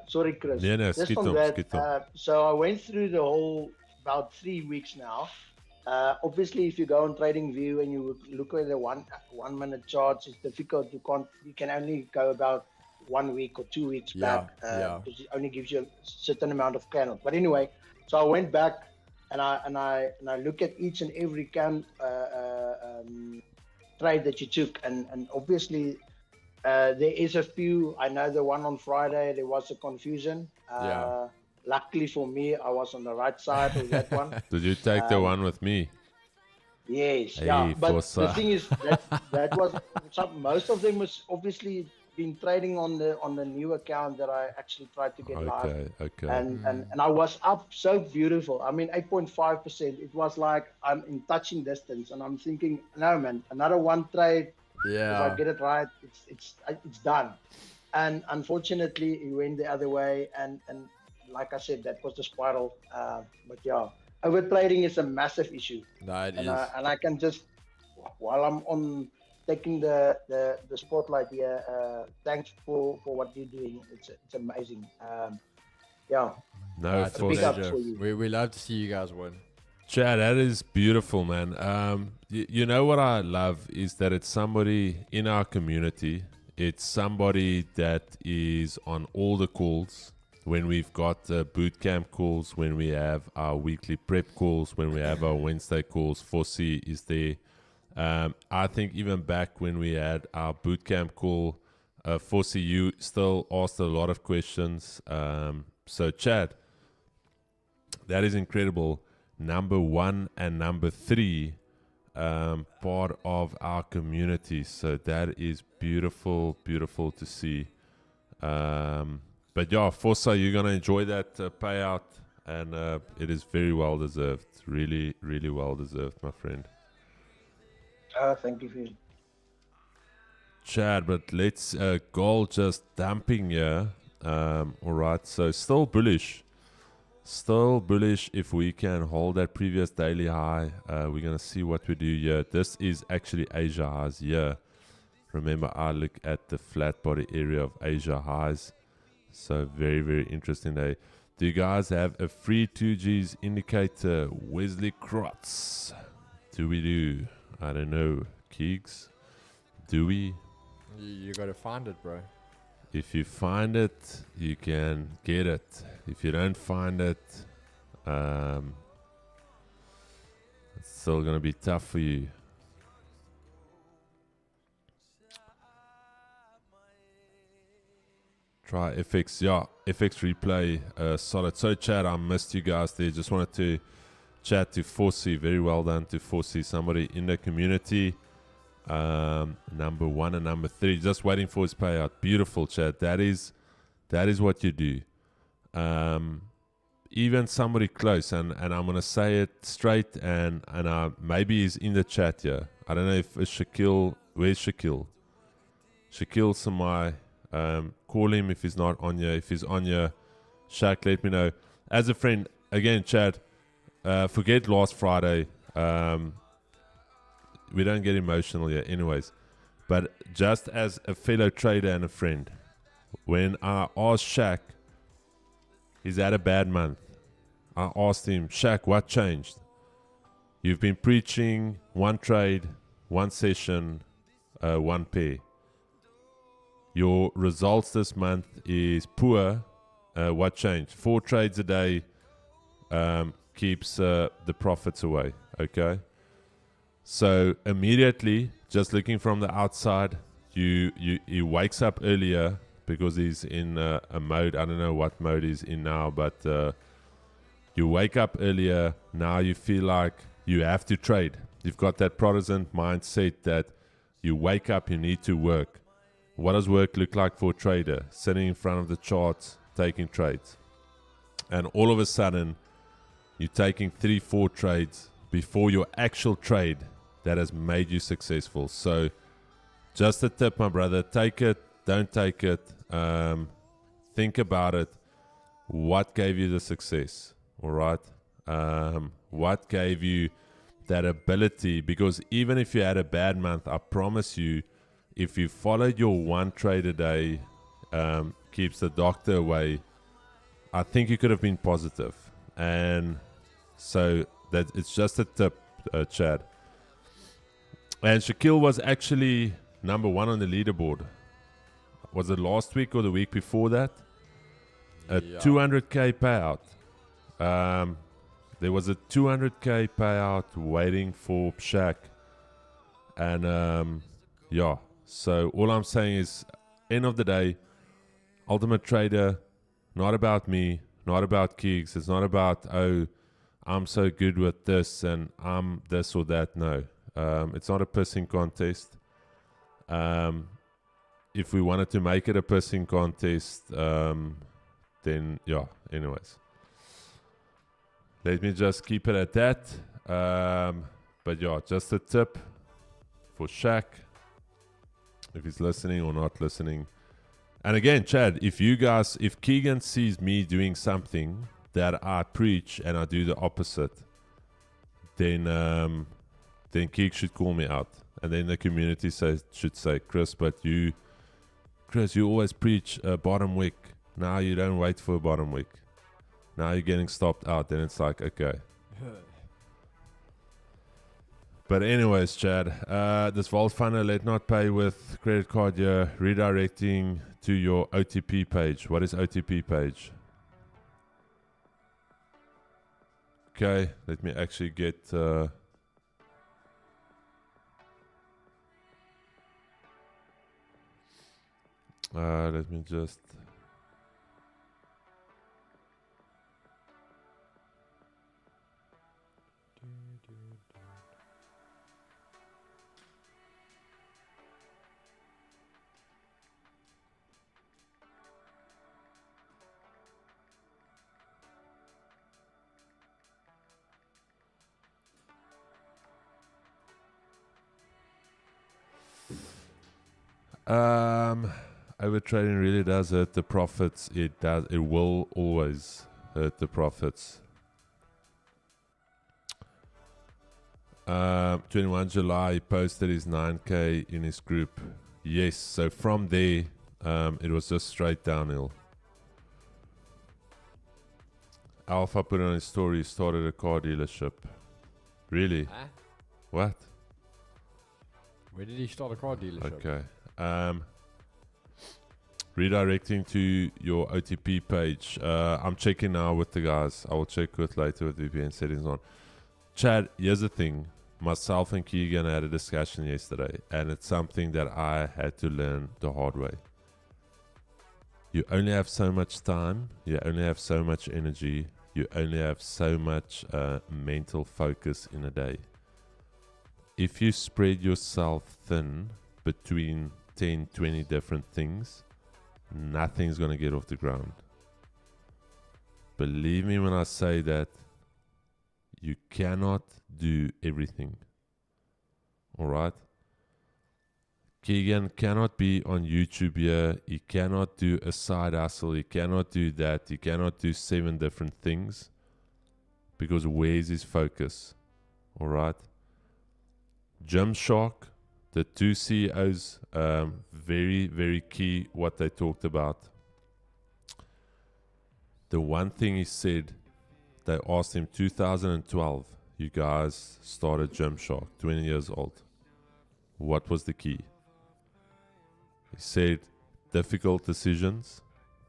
Sorry, Chris. Yeah, no, Just skit on on, that. skit on. So I went through the whole about 3 weeks now. Obviously, if you go on TradingView and you look at the one minute charts, it's difficult. You can only go about 1 week or 2 weeks back because it only gives you a certain amount of candles. But anyway, so I went back and I look at each and every trade that you took, and obviously there is a few. I know the one on Friday there was a confusion. Luckily for me, I was on the right side of that one. Did you take the one with me? Yes, Hey, yeah. But Forza. the thing is that was most of them was obviously been trading on the new account that I actually tried to get live. Okay. And I was up so beautiful. I mean, 8.5%. It was like I'm in touching distance, and I'm thinking, no man, another one trade. Yeah. If I get it right, it's done. And unfortunately, it went the other way, and like I said, that was the spiral. But yeah, overtrading is a massive issue. No, it is. And I can just, while I'm on taking the spotlight here, thanks for what you're doing. It's amazing. Yeah. No, it's a big up pleasure. for you. We love to see you guys win. Chad, that is beautiful, man. You know what I love is that it's somebody in our community. It's somebody that is on all the calls. When we've got bootcamp calls, when we have our weekly prep calls, when we have our Wednesday calls, Forsey is there. I think even back when we had our bootcamp call, Forsey, you still asked a lot of questions. So, Chad, that is incredible. Number 1 and number 3 part of our community. So that is beautiful to see. But yeah, Forza, you're going to enjoy that payout, and it is very well deserved. Really, really well deserved, my friend. Thank you, Phil. Chad, but let's gold just dumping here. All right, so still bullish. Still bullish if we can hold that previous daily high. We're going to see what we do here. This is actually Asia highs here. Remember, I look at the flat body area of Asia highs. So very, very interesting day. Do you guys have a free 2Gs indicator? Wesley Crotts. Do we do? I don't know. Keegs? Do we? You got to find it, bro. If you find it, you can get it. If you don't find it, it's still going to be tough for you. Try FX. Yeah, FX replay. Solid. So, Chad, I missed you guys there. Just wanted to chat to Foresee. Very well done to Foresee. Somebody in the community. Number 1 and number 3. Just waiting for his payout. Beautiful, Chad. That is what you do. Even somebody close, and I'm going to say it straight, and maybe he's in the chat here. I don't know if it's Shaquille. Where's Shaquille? Shaquille Samai. Call him if he's not on here. If he's on here, Shaq, let me know. As a friend, again, Chad, forget last Friday. We don't get emotional here anyways. But just as a fellow trader and a friend, when I asked Shaq, he's had a bad month. I asked him, Shaq, what changed? You've been preaching one trade, one session, one pair. Your results this month is poor. What changed? 4 trades a day keeps the profits away. Okay. So immediately, just looking from the outside, he wakes up earlier because he's in a mode. I don't know what mode he's in now, but you wake up earlier. Now you feel like you have to trade. You've got that Protestant mindset that you wake up, you need to work. What does work look like for a trader? Sitting in front of the charts, taking trades. And all of a sudden, you're taking 3-4 trades before your actual trade that has made you successful. So just a tip, my brother, take it, don't take it. Think about it. What gave you the success? All right. What gave you that ability? Because even if you had a bad month, I promise you, if you followed your one trade a day, keeps the doctor away, I think you could have been positive. And so that it's just a tip, Chad. And Shaquille was actually number 1 on the leaderboard. Was it last week or the week before that? A 200K payout. There was a 200K payout waiting for Shaq. And yeah. So all I'm saying is, end of the day, Ultimate Trader, not about me, not about Keegs. It's not about, oh, I'm so good with this and I'm this or that. No. It's not a pissing contest. If we wanted to make it a pissing contest, then yeah, anyways. Let me just keep it at that. But yeah, just a tip for Shaq, if he's listening or not listening. And again, Chad, if Keegan sees me doing something that I preach and I do the opposite, then Keeg should call me out. And then the community should say, Chris, you always preach a bottom wick. Now you don't wait for a bottom wick. Now you're getting stopped out. Then it's like, okay. But anyways, Chad, this Vault Funder, let not pay with credit card here, redirecting to your OTP page. What is OTP page? Okay, let me actually get... let me just... Overtrading really does hurt the profits. It will always hurt the profits. 21 July, he posted his 9K in his group. Yes, so from there, it was just straight downhill. Alpha put on his story, started a car dealership. Really? Huh? What? Where did he start a car dealership? Okay. Redirecting to your OTP page. I'm checking now with the guys. I will check with later with VPN settings on. Chad, here's the thing. Myself and Keegan had a discussion yesterday, and it's something that I had to learn the hard way. You only have so much time. You only have so much energy. You only have so much mental focus in a day. If you spread yourself thin between 10, 20 different things, nothing's going to get off the ground. Believe me when I say that you cannot do everything. Alright? Keegan cannot be on YouTube here. He cannot do a side hustle. He cannot do that. He cannot do 7 different things. Because where's his focus? Alright? Gymshark, the 2 CEOs, very, very key what they talked about. The one thing he said, they asked him 2012, you guys started Gymshark, 20 years old. What was the key? He said difficult decisions,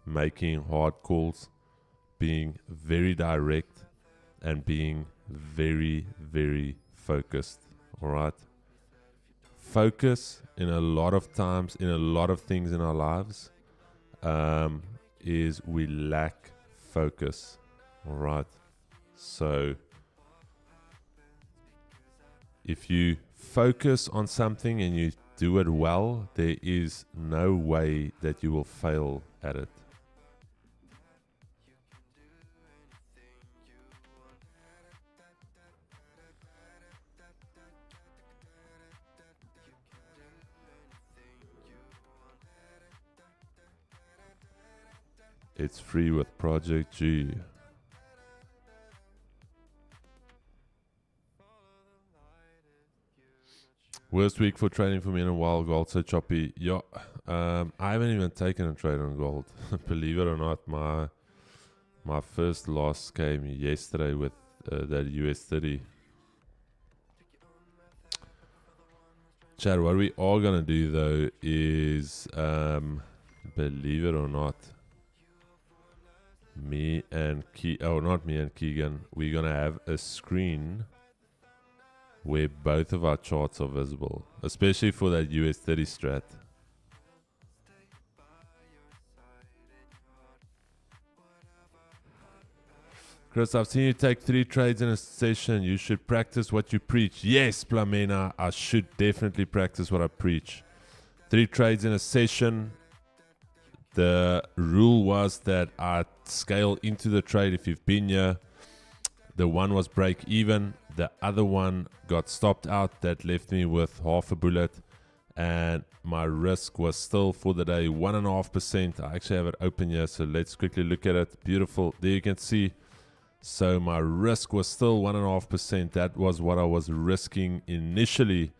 making hard calls, being very direct, and being very, very focused. Alright? Focus in a lot of times, in a lot of things in our lives, is we lack focus. Alright? So, if you focus on something and you do it well, there is no way that you will fail at it. It's free with Project G. Worst week for trading for me in a while. Gold so choppy. Yeah, I haven't even taken a trade on gold. Believe it or not, my first loss came yesterday with that US30. Chad, what we are gonna do though is, believe it or not, not me and Keegan, we're gonna have a screen where both of our charts are visible, especially for that US30 strat. Chris, I've seen you take 3 trades in a session. You should practice what you preach. Yes, Plamena, I should definitely practice what I preach. 3 trades in a session. The rule was that I scale into the trade if you've been here. The one was break even. The other one got stopped out. That left me with half a bullet. And my risk was still for the day 1.5%. I actually have it open here. So let's quickly look at it. Beautiful. There you can see. So my risk was still 1.5%. That was what I was risking initially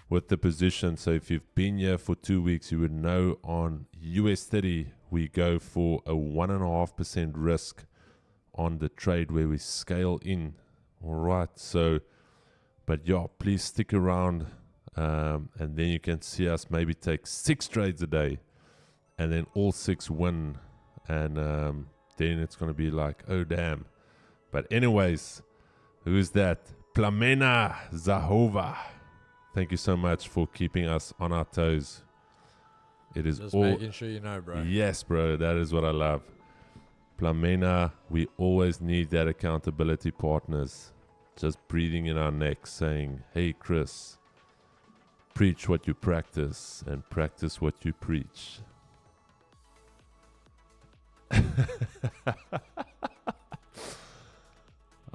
with the position. So if you've been here for 2 weeks, you would know on US30, we go for a 1.5% risk on the trade where we scale in. All right. So, but yeah, please stick around. And then you can see us maybe take 6 trades a day and then all 6 win. And then it's going to be like, oh, damn. But anyways, who's that? Plamena Zahova. Thank you so much for keeping us on our toes. It is Just all making sure you know, bro. Yes, bro. That is what I love. Plamena, we always need that accountability partners. Just breathing in our necks saying, hey, Chris, preach what you practice and practice what you preach.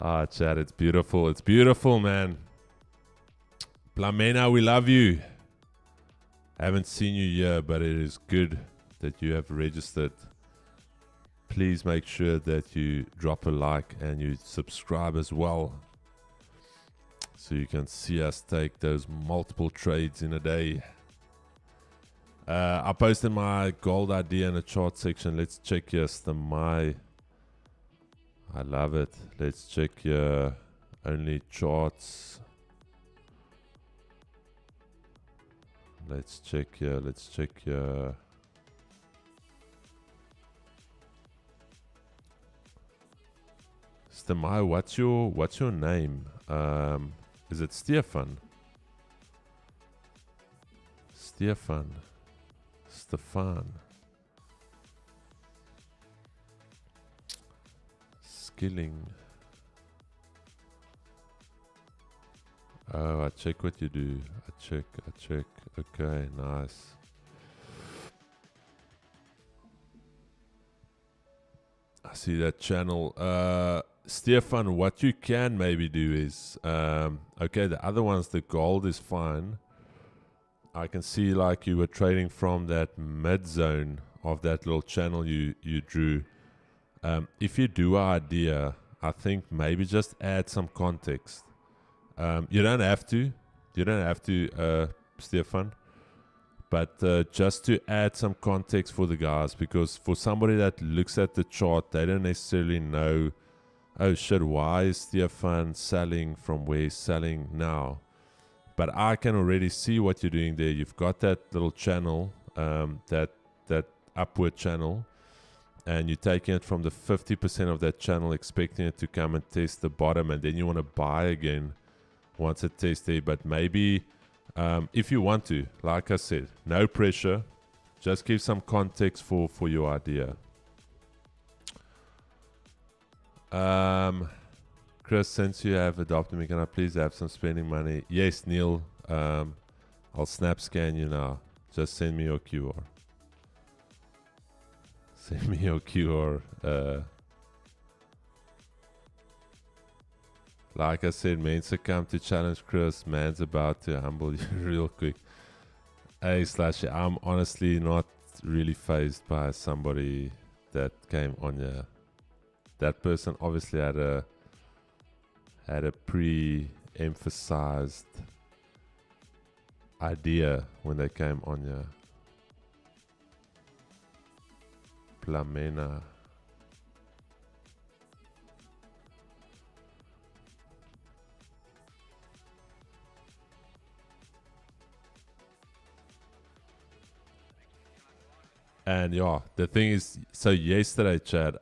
Ah, Chad, it's beautiful. It's beautiful, man. Plamena, we love you. Haven't seen you here, but it is good that you have registered. Please make sure that you drop a like and you subscribe as well, so you can see us take those multiple trades in a day. I posted my gold idea in the chart section. Let's check yes, I love it. Let's check here. Only charts. Let's check here. Let's check here. Stemai, what's your name? Is it Stefan? Stefan. killing. Oh, I check what you do. I check. Okay, nice. I see that channel. Stefan, what you can maybe do is, okay, the other ones, the gold is fine. I can see like you were trading from that mid zone of that little channel you drew. If you do an idea, I think maybe just add some context. You don't have to, Stefan, but just to add some context for the guys, because for somebody that looks at the chart, they don't necessarily know, oh shit, why is Stefan selling from where he's selling now? But I can already see what you're doing there. You've got that little channel, that upward channel, and you're taking it from the 50% of that channel, expecting it to come and test the bottom, and then you want to buy again once it tests there. But maybe if you want to, like I said, no pressure, just give some context for your idea. Chris, since you have adopted me, can I please have some spending money? Yes, Neil. I'll snap scan you now. Just send me your QR. Send me your QR. Like I said, mense come to challenge Chris. Man's about to humble you real quick. Hey, Slash, I'm honestly not really fazed by somebody that came on here. That person obviously had a pre-emphasized idea when they came on here. Plamena. And yeah, the thing is, so yesterday, Chad,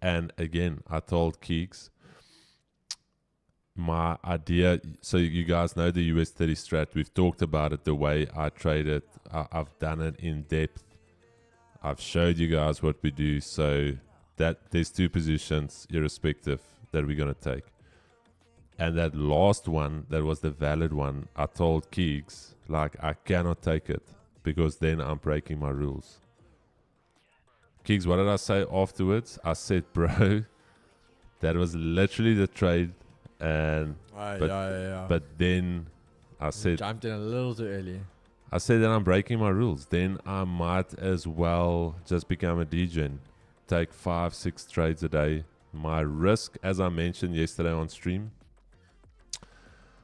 and again, I told Keeks, my idea, so you guys know the US30 strat, we've talked about it, the way I trade it, I've done it in depth, I've showed you guys what we do, so that there's two positions, irrespective, that we're going to take. And that last one, that was the valid one, I told Keeks, like, I cannot take it, because then I'm breaking my rules. Keeks, what did I say afterwards? I said, bro, that was literally the trade. And but then I said, jumped in a little too early. I said that I'm breaking my rules. Then I might as well just become a DJ, take 5-6 trades a day. My risk, as I mentioned yesterday on stream,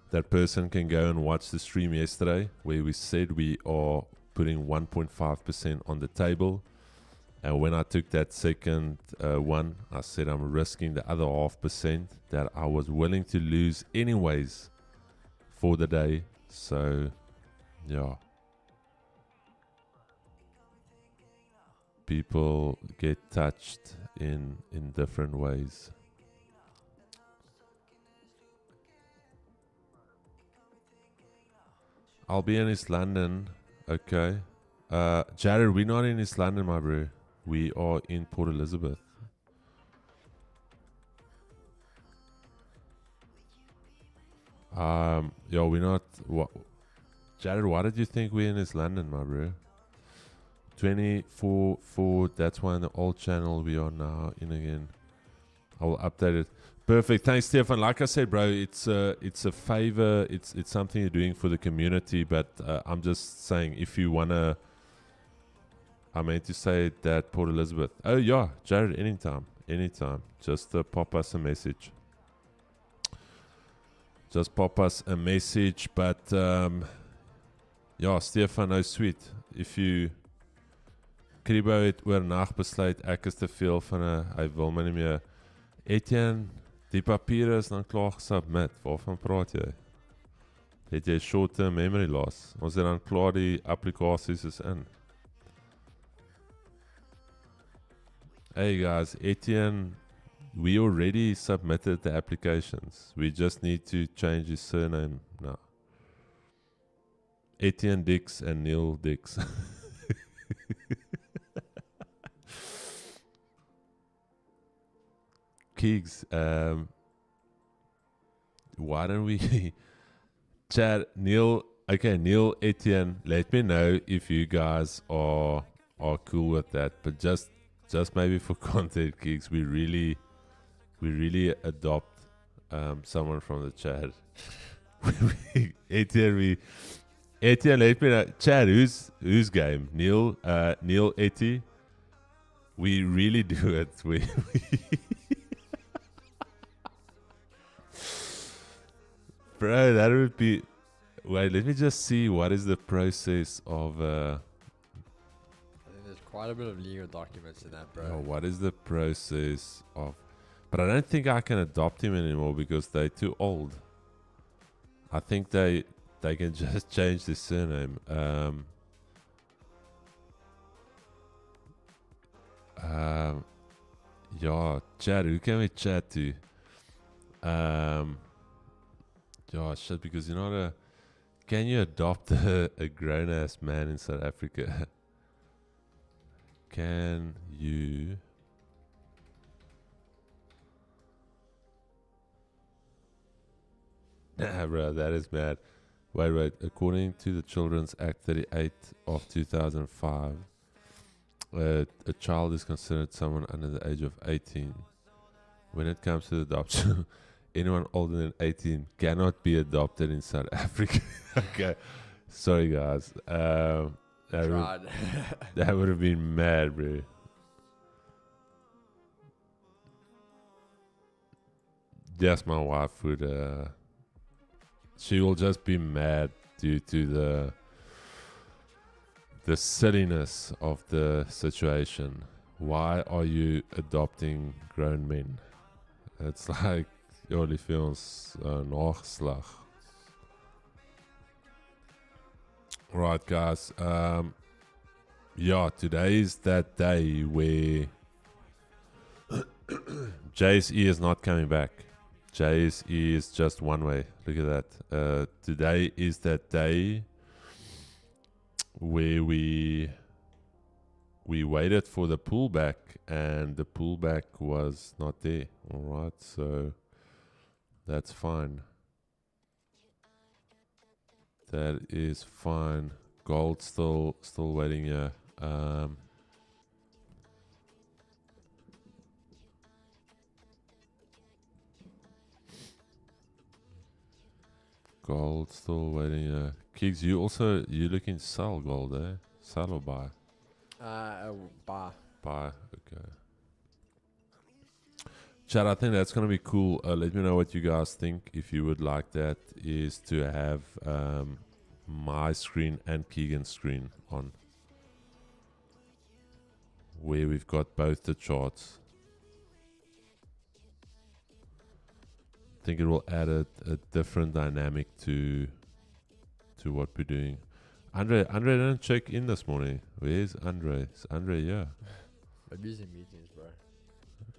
that person can go and watch the stream yesterday where we said we are putting 1.5% on the table. And when I took that second one, I said I'm risking the other 0.5% that I was willing to lose anyways for the day. So, yeah. People get touched in different ways. I'll be in East London. Okay. Jared, we're not in East London, my bro. We are in Port Elizabeth. Yeah, we're not. What, Jared? Why did you think we're in East London, my bro? 24. That's why in the old channel we are now in again. I will update it. Perfect. Thanks, Stefan. Like I said, bro, it's a favor. It's something you're doing for the community. But I'm just saying, if you wanna. I meant to say that Port Elizabeth. Oh, yeah, Jared, anytime. Just pop us a message. But, ja, Stefan, nou sweet. If you... Kribo het oornag besluit, ek is te veel van hy wil my nie meer... Etienne, die papiere is dan klaar gesubmit. Waarvan praat jy? Het jy short-term memory loss? Ons het dan klaar die applikasies is in. Hey guys, Etienne, we already submitted the applications. We just need to change his surname now. Etienne Dix and Neil Dix. Keegs, why don't we chat Neil? Okay, Neil, Etienne, let me know if you guys are cool with that. But just maybe for content, Keegs, we really adopt someone from the chat. Etienne, let me know. Chad, who's game? Neil, Eti. We really do it. Bro, that would be. Wait, let me just see what is the process of. I think there's quite a bit of legal documents in that, bro. What is the process of? But I don't think I can adopt him anymore because they're too old. I think they can just change the surname. Yeah, chat. Who can we chat to? Yeah, shit. Because you're not a. Can you adopt a grown ass man in South Africa? Can you? Nah, bro, that is mad. Wait. According to the Children's Act 38 of 2005, a child is considered someone under the age of 18. When it comes to adoption, anyone older than 18 cannot be adopted in South Africa. Okay, sorry guys. That would have been mad, bro. Yes, my wife would. She will just be mad due to the silliness of the situation. Why are you adopting grown men? It's like Olifants nageslag. Right, guys. Yeah, today is that day where JSE is not coming back. JSE is just one way. Look at that. Today is that day where we waited for the pullback and the pullback was not there. All right, so that's fine. That is fine. Gold still waiting here. Gold still waiting here. Kigs, you looking to sell gold, eh? Sell or buy? Buy. Buy, okay. Chad, I think that's gonna be cool. Let me know what you guys think. If you would like that, is to have my screen and Keegan's screen on, where we've got both the charts. I think it will add a different dynamic to what we're doing. Andre didn't check in this morning. Where's Andre? Is Andre here? Maybe he's in meetings, bro.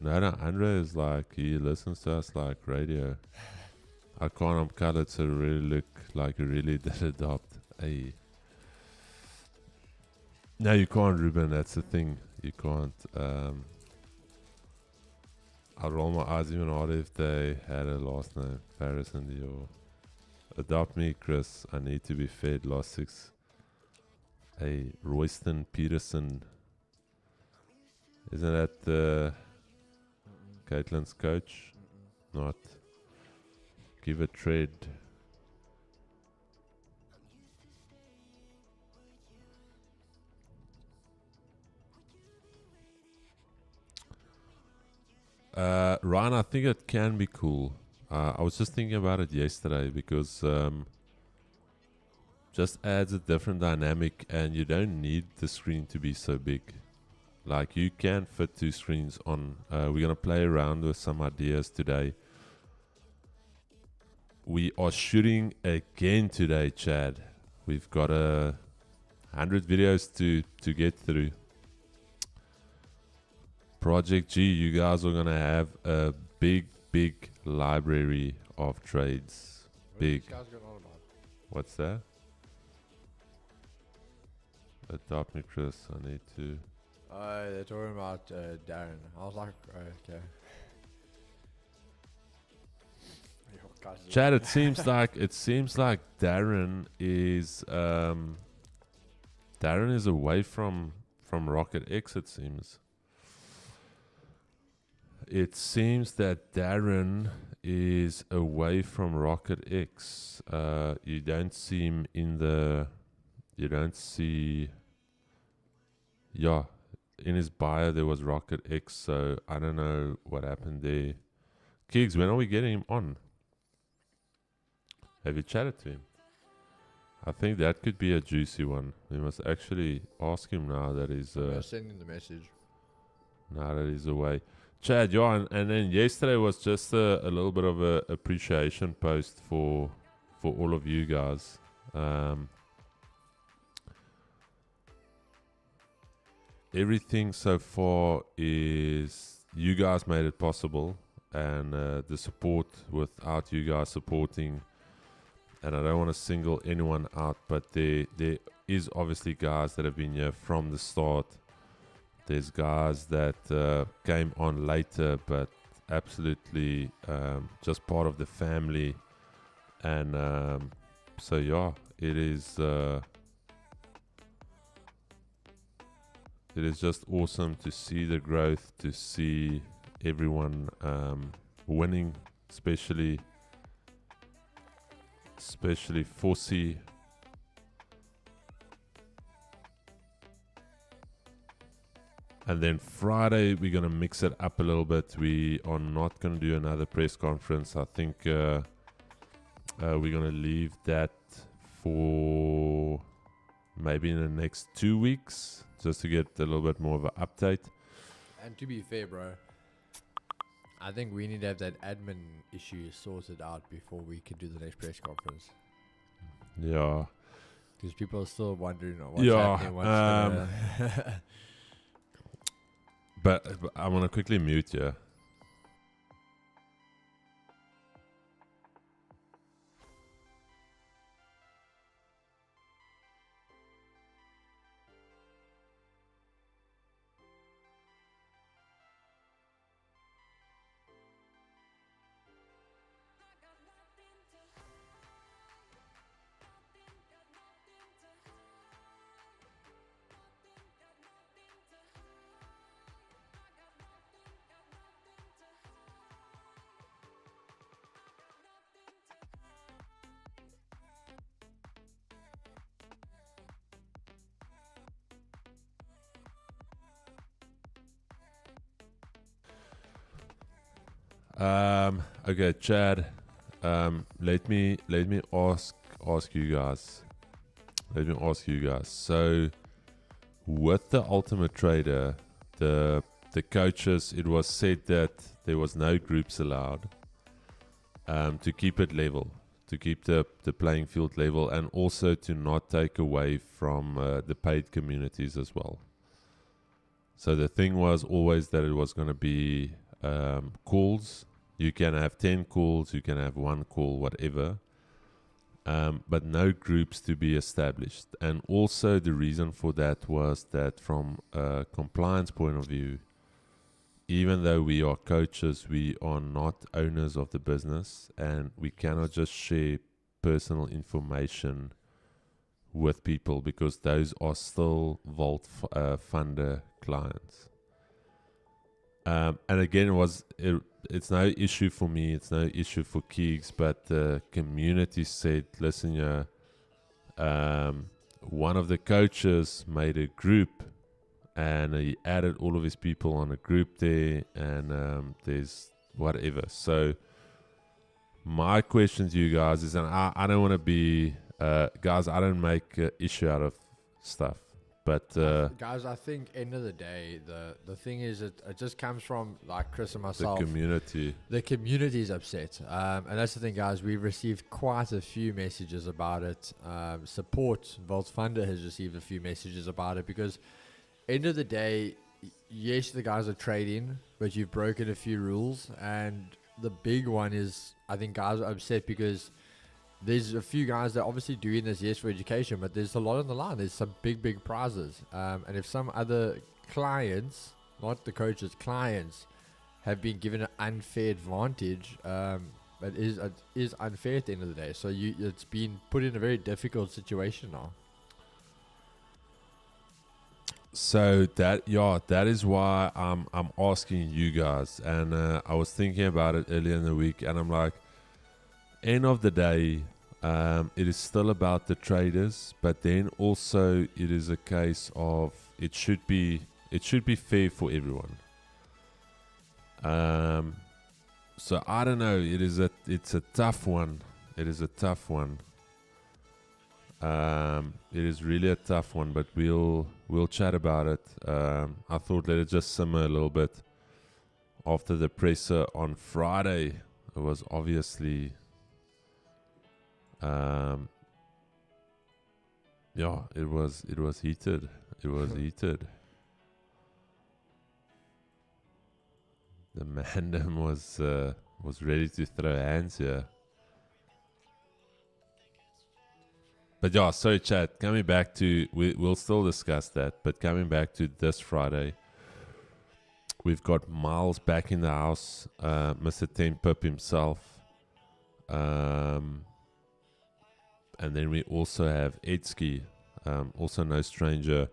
No, Andre is like, he listens to us like radio. I can't color to really look like he really did adopt. Hey. No, you can't, Ruben. That's the thing. You can't. I'd roll my eyes even harder if they had a last name. Paris and Dior. Adopt me, Chris. I need to be fed. Last 6. Hey, Royston Peterson. Isn't that Caitlin's coach? Not. Give a trade. Ryan, I think it can be cool. I was just thinking about it yesterday because just adds a different dynamic and you don't need the screen to be so big. Like you can fit 2 screens on. We're going to play around with some ideas today. We are shooting again today, Chad. We've got 100 videos to get through. Project G, you guys are going to have a big library of trades. Big. What's that? Adopt me, Chris. I need to. They're talking about Darren. I was like, okay. Chad, it seems like Darren is away from Rocket X. It seems. It seems that Darren is away from Rocket X. You don't see him in the. You don't see. Yeah, in his bio there was Rocket X. So I don't know what happened there. Kiggs, when are we getting him on? Have you chatted to him? I think that could be a juicy one. We must actually ask him now that he's sending the message. now that he's away. Chad, yeah, and then yesterday was just a little bit of a appreciation post for all of you guys. Everything so far is you guys made it possible, and the support without you guys supporting. And I don't want to single anyone out, but there is obviously guys that have been here from the start. There's guys that came on later, but absolutely just part of the family. And so yeah, it is just awesome to see the growth, to see everyone winning, especially Fossey. And then Friday, we're going to mix it up a little bit. We are not going to do another press conference. I think we're going to leave that for maybe in the next 2 weeks, just to get a little bit more of an update. And to be fair, bro, I think we need to have that admin issue sorted out before we can do the next press conference. Yeah. Because people are still wondering what's happening. But I want to quickly mute you. Okay, Chad. Let me ask you guys. So, with the Ultimate Trader, the coaches, it was said that there was no groups allowed. To keep it level, to keep the playing field level, and also to not take away from the paid communities as well. So the thing was always that it was going to be calls. You can have 10 calls, you can have 1 call, whatever. But no groups to be established. And also the reason for that was that from a compliance point of view, even though we are coaches, we are not owners of the business, and we cannot just share personal information with people because those are still Vault funder clients. And again, it's no issue for me, it's no issue for Keegs, but the community said, listen, one of the coaches made a group and he added all of his people on a group there, and there's whatever. So my question to you guys is, and I don't want to be, guys, I don't make an issue out of stuff. But guys, I think end of the day, the thing is, it just comes from like Chris and myself. The community. The community is upset, and that's the thing, guys. We've received quite a few messages about it. Support Vault Funder has received a few messages about it because, end of the day, yes, the guys are trading, but you've broken a few rules, and the big one is, I think guys are upset because there's a few guys that are obviously doing this, yes, for education, but there's a lot on the line. There's some big prizes. And if some other clients, not the coaches, clients, have been given an unfair advantage, But it is unfair at the end of the day. So it's been put in a very difficult situation now. So that is why I'm asking you guys, and I was thinking about it earlier in the week, and I'm like, end of the day, it is still about the traders, but then also it is a case of it should be fair for everyone. So I don't know. It's a tough one. It is a tough one. It is really a tough one, but we'll chat about it. I thought let it just simmer a little bit after the presser on Friday. It was obviously, it was heated. It was heated. The Mandem was ready to throw hands here. But yeah, sorry, chat. Coming back to, we'll still discuss that. But coming back to this Friday, we've got Miles back in the house, Mr. 10 Pip himself. And then we also have Edski, also no stranger.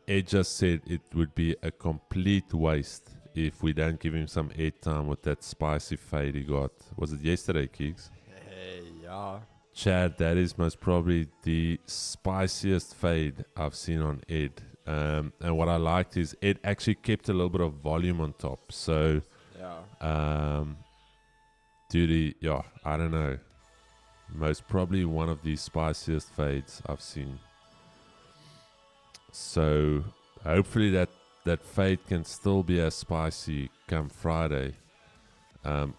Ed just said it would be a complete waste if we don't give him some airtime with that spicy fade he got. Was it yesterday, Keeks? Hey, yeah. Chad, that is most probably the spiciest fade I've seen on Ed. And what I liked is Ed actually kept a little bit of volume on top. So, yeah. I don't know. Most probably one of the spiciest fades I've seen. So, hopefully that fade can still be as spicy come Friday.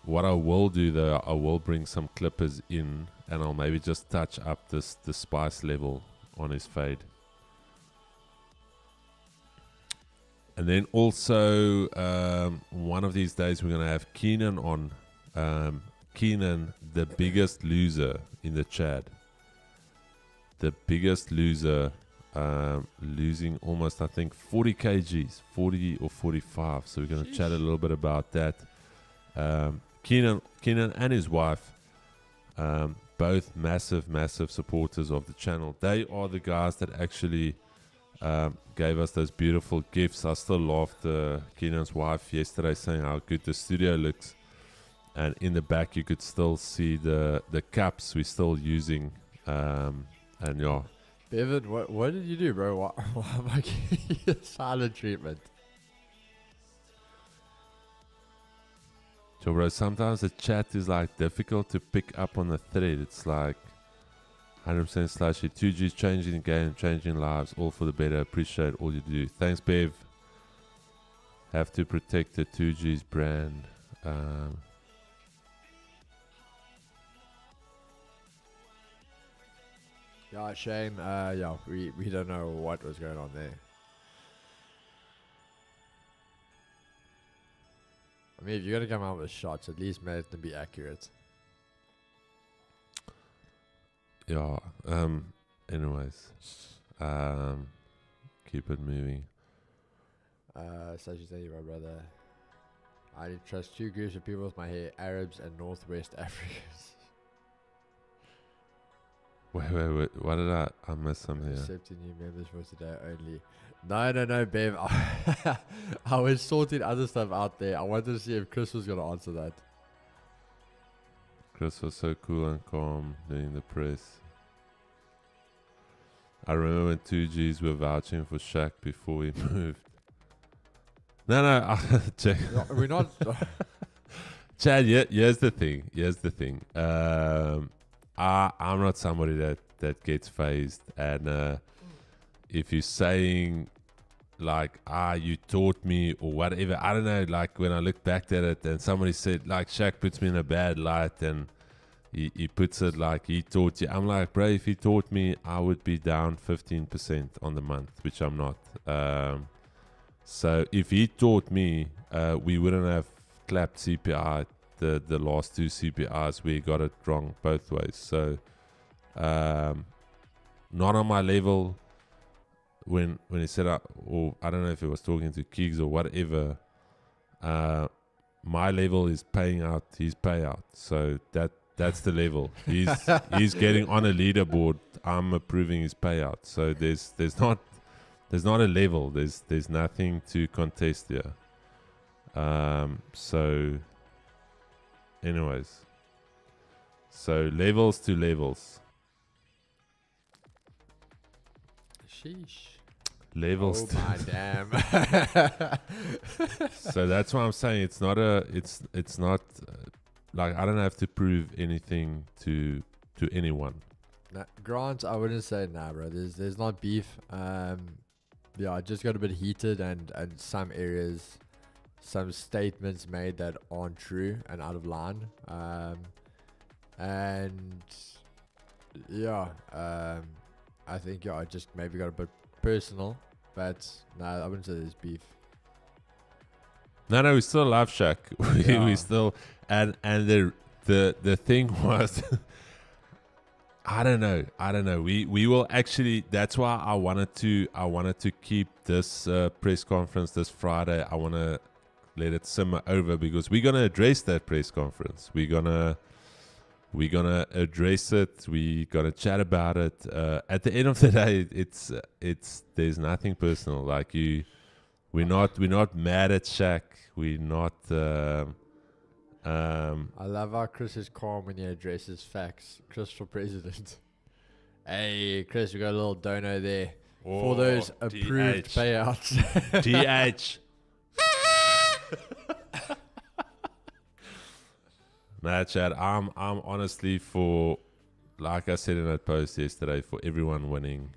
What I will do though, I will bring some clippers in and I'll maybe just touch up the spice level on his fade. And then also, one of these days we're going to have Keenan on. Keenan, the biggest loser in the chat. The biggest loser, losing almost, I think, 40 kgs, 40 or 45. So we're going to chat a little bit about that. Keenan and his wife, both massive supporters of the channel. They are the guys that actually gave us those beautiful gifts. I still laughed Keenan's wife yesterday saying how good the studio looks, and in the back you could still see the cups we're still using. And yeah, Bevan, what did you do, bro? Why am I giving you silent treatment? So bro, sometimes the chat is like difficult to pick up on the thread. It's like 100% slushy. 2G's changing the game, changing lives, all for the better. Appreciate all you do. Thanks, Bev. Have to protect the 2G's brand. Yeah, Shane. We don't know what was going on there. I mean, if you're gonna come out with shots, at least make them be accurate. Yeah. Anyways, keep it moving. Such as my brother. I need to trust two groups of people with my hair: Arabs and Northwest Africans. Wait. What did I miss something here? Accepting new members for today only. No, Bev. I was sorting other stuff out there. I wanted to see if Chris was going to answer that. Chris was so cool and calm during the press. I remember when 2Gs were vouching for Shaq before he moved. No, check. No, we're not. Chad, here's the thing. I'm not somebody that gets phased, and if you're saying like you taught me or whatever, I don't know, like when I look back at it and somebody said like Shaq puts me in a bad light and he puts it like he taught you, I'm like, bro, if he taught me I would be down 15% on the month, which I'm not. So if he taught me, we wouldn't have clapped CPI the last two CPIs where he got it wrong both ways. So not on my level. When he said, or I don't know if he was talking to Keegs or whatever, my level is paying out his payout. So that's the level. He's getting on a leaderboard. I'm approving his payout. So there's not a level. There's nothing to contest here. So anyways, so levels to levels. Sheesh. Levels. Oh my damn. So that's why I'm saying it's not like I don't have to prove anything to anyone. Nah, Grant, I wouldn't say nah, bro. There's not beef. Yeah, I just got a bit heated and some areas, some statements made that aren't true and out of line. And yeah, I think I just maybe got a bit personal, but no, I wouldn't say there's beef. No, we still love Shaq. We still and the thing was, I don't know. We will actually. That's why I wanted to keep this press conference this Friday. I want to let it simmer over because we're gonna address that press conference. We're gonna address it. We're gonna chat about it. At the end of the day, it's there's nothing personal. Like we're not mad at Shaq. We're not. I love how Chris is calm when he addresses facts. Chris for president. Hey, Chris, we got a little dono there for those approved payouts. DH. Nah, Chad, I'm honestly for, like I said in that post yesterday, for everyone winning.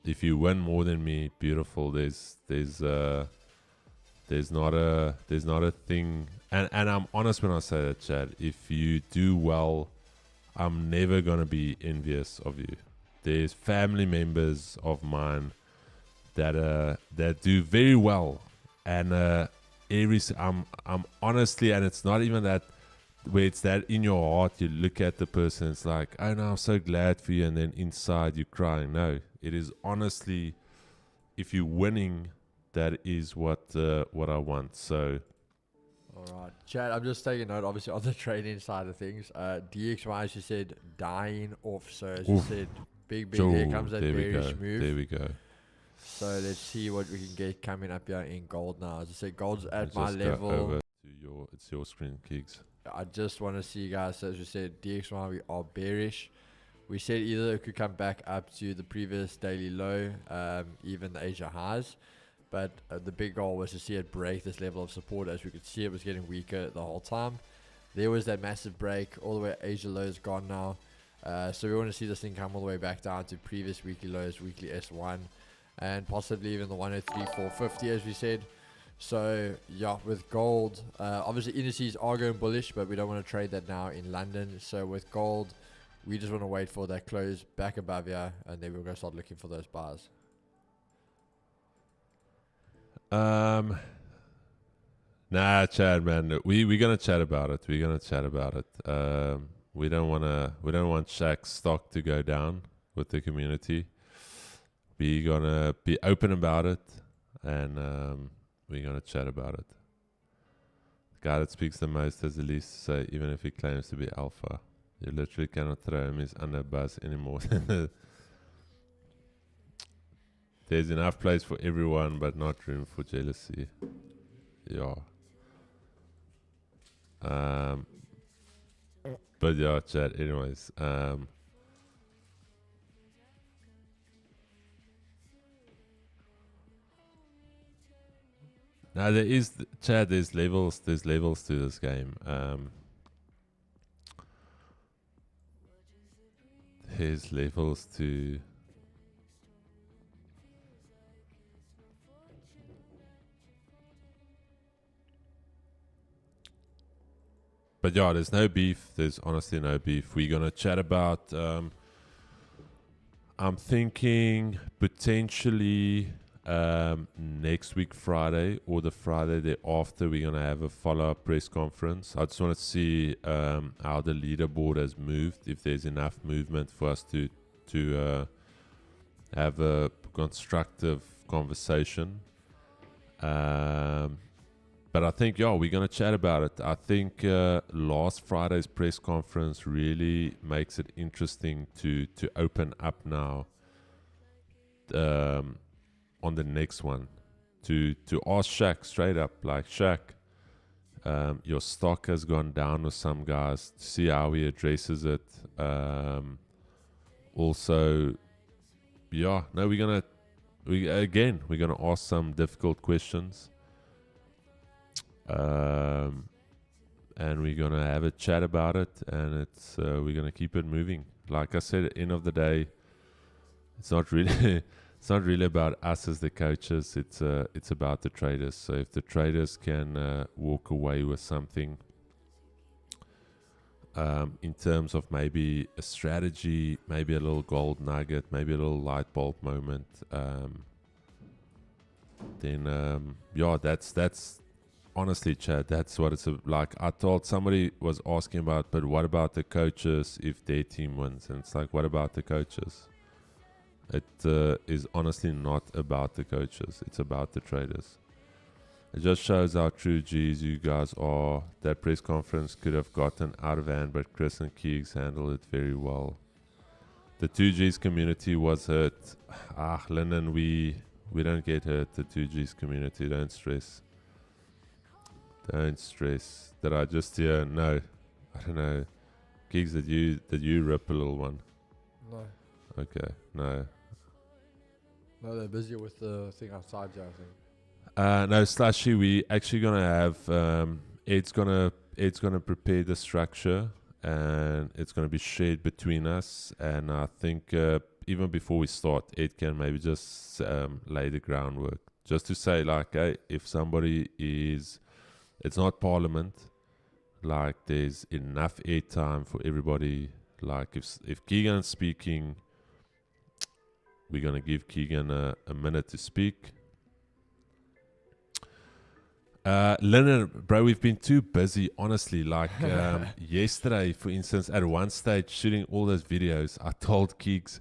If you win more than me, beautiful. There's not a thing, and I'm honest when I say that, Chad. If you do well, I'm never gonna be envious of you. There's family members of mine that do very well, and I'm honestly, and it's not even that where it's that in your heart you look at the person, it's like, oh no, I'm so glad for you, and then inside you're crying. No, it is honestly, if you're winning, that is what I want. So alright, Chad, I'm just taking note obviously on the trading side of things. DXY, as you said, dying off, so as you said, big here comes that bearish move. There we go. So let's see what we can get coming up here in gold now. As I said, gold's at my Just level. go over to it's your screen, Keeks. I just want to see you guys. So as we said, DXY, we are bearish. We said either it could come back up to the previous daily low, even the Asia highs. But the big goal was to see it break this level of support. As we could see, it was getting weaker the whole time. There was that massive break. All the way Asia low is gone now. So we want to see this thing come all the way back down to previous weekly lows, weekly S1. And possibly even the 103.450 as we said. So yeah, with gold, obviously indices are going bullish, but we don't want to trade that now in London. So with gold, we just want to wait for that close back above here, and then we're going to start looking for those bars. Nah, Chad, man, we're gonna chat about it. We don't want Shaq's stock to go down with the community. We're gonna be open about it, and we're gonna chat about it. The guy that speaks the most has the least to say, even if he claims to be alpha. You literally cannot throw him his underbuzz anymore. There's enough place for everyone, but not room for jealousy. Yeah. But yeah, chat. Anyways, now there is, Chad, there's levels to this game. There's levels to. But yeah, there's no beef. There's honestly no beef. We're gonna chat about. I'm thinking potentially next week Friday or the Friday thereafter, we're gonna have a follow-up press conference. I just want to see how the leaderboard has moved. If there's enough movement for us to have a constructive conversation. but I think, yeah, we're going to chat about it. I think last Friday's press conference really makes it interesting to open up now on the next one. To ask Shaq straight up, like, Shaq, your stock has gone down with some guys, to see how he addresses it. Also, yeah, no, we're gonna ask some difficult questions. And we're gonna have a chat about it, and it's we're gonna keep it moving. Like I said, at the end of the day, it's not really it's not really about us as the coaches. It's about the traders. So if the traders can walk away with something in terms of maybe a strategy, maybe a little gold nugget, maybe a little light bulb moment, then yeah, that's honestly, Chad, that's what it's like. I thought somebody was asking about, but what about the coaches if their team wins? And it's like, what about the coaches? It is honestly not about the coaches. It's about the traders. It just shows how true G's you guys are. That press conference could have gotten out of hand, but Chris and Keegs handled it very well. The 2Gs community was hurt. Lennon, we don't get hurt. The 2Gs community, don't stress. Don't stress. Did I just hear? No, I don't know. Keegs, did you rip a little one? No. Okay, no. No, they're busy with the thing outside there, I think. No, Slushy, we actually gonna have Ed's gonna prepare the structure, and it's gonna be shared between us. And I think even before we start, Ed can maybe just lay the groundwork, just to say, like, hey, if somebody is, it's not Parliament, like there's enough airtime for everybody. Like if Keegan's speaking, we're gonna give Keegan a minute to speak. Leonard, bro, we've been too busy, honestly. Like yesterday, for instance, at one stage shooting all those videos, I told Keegs,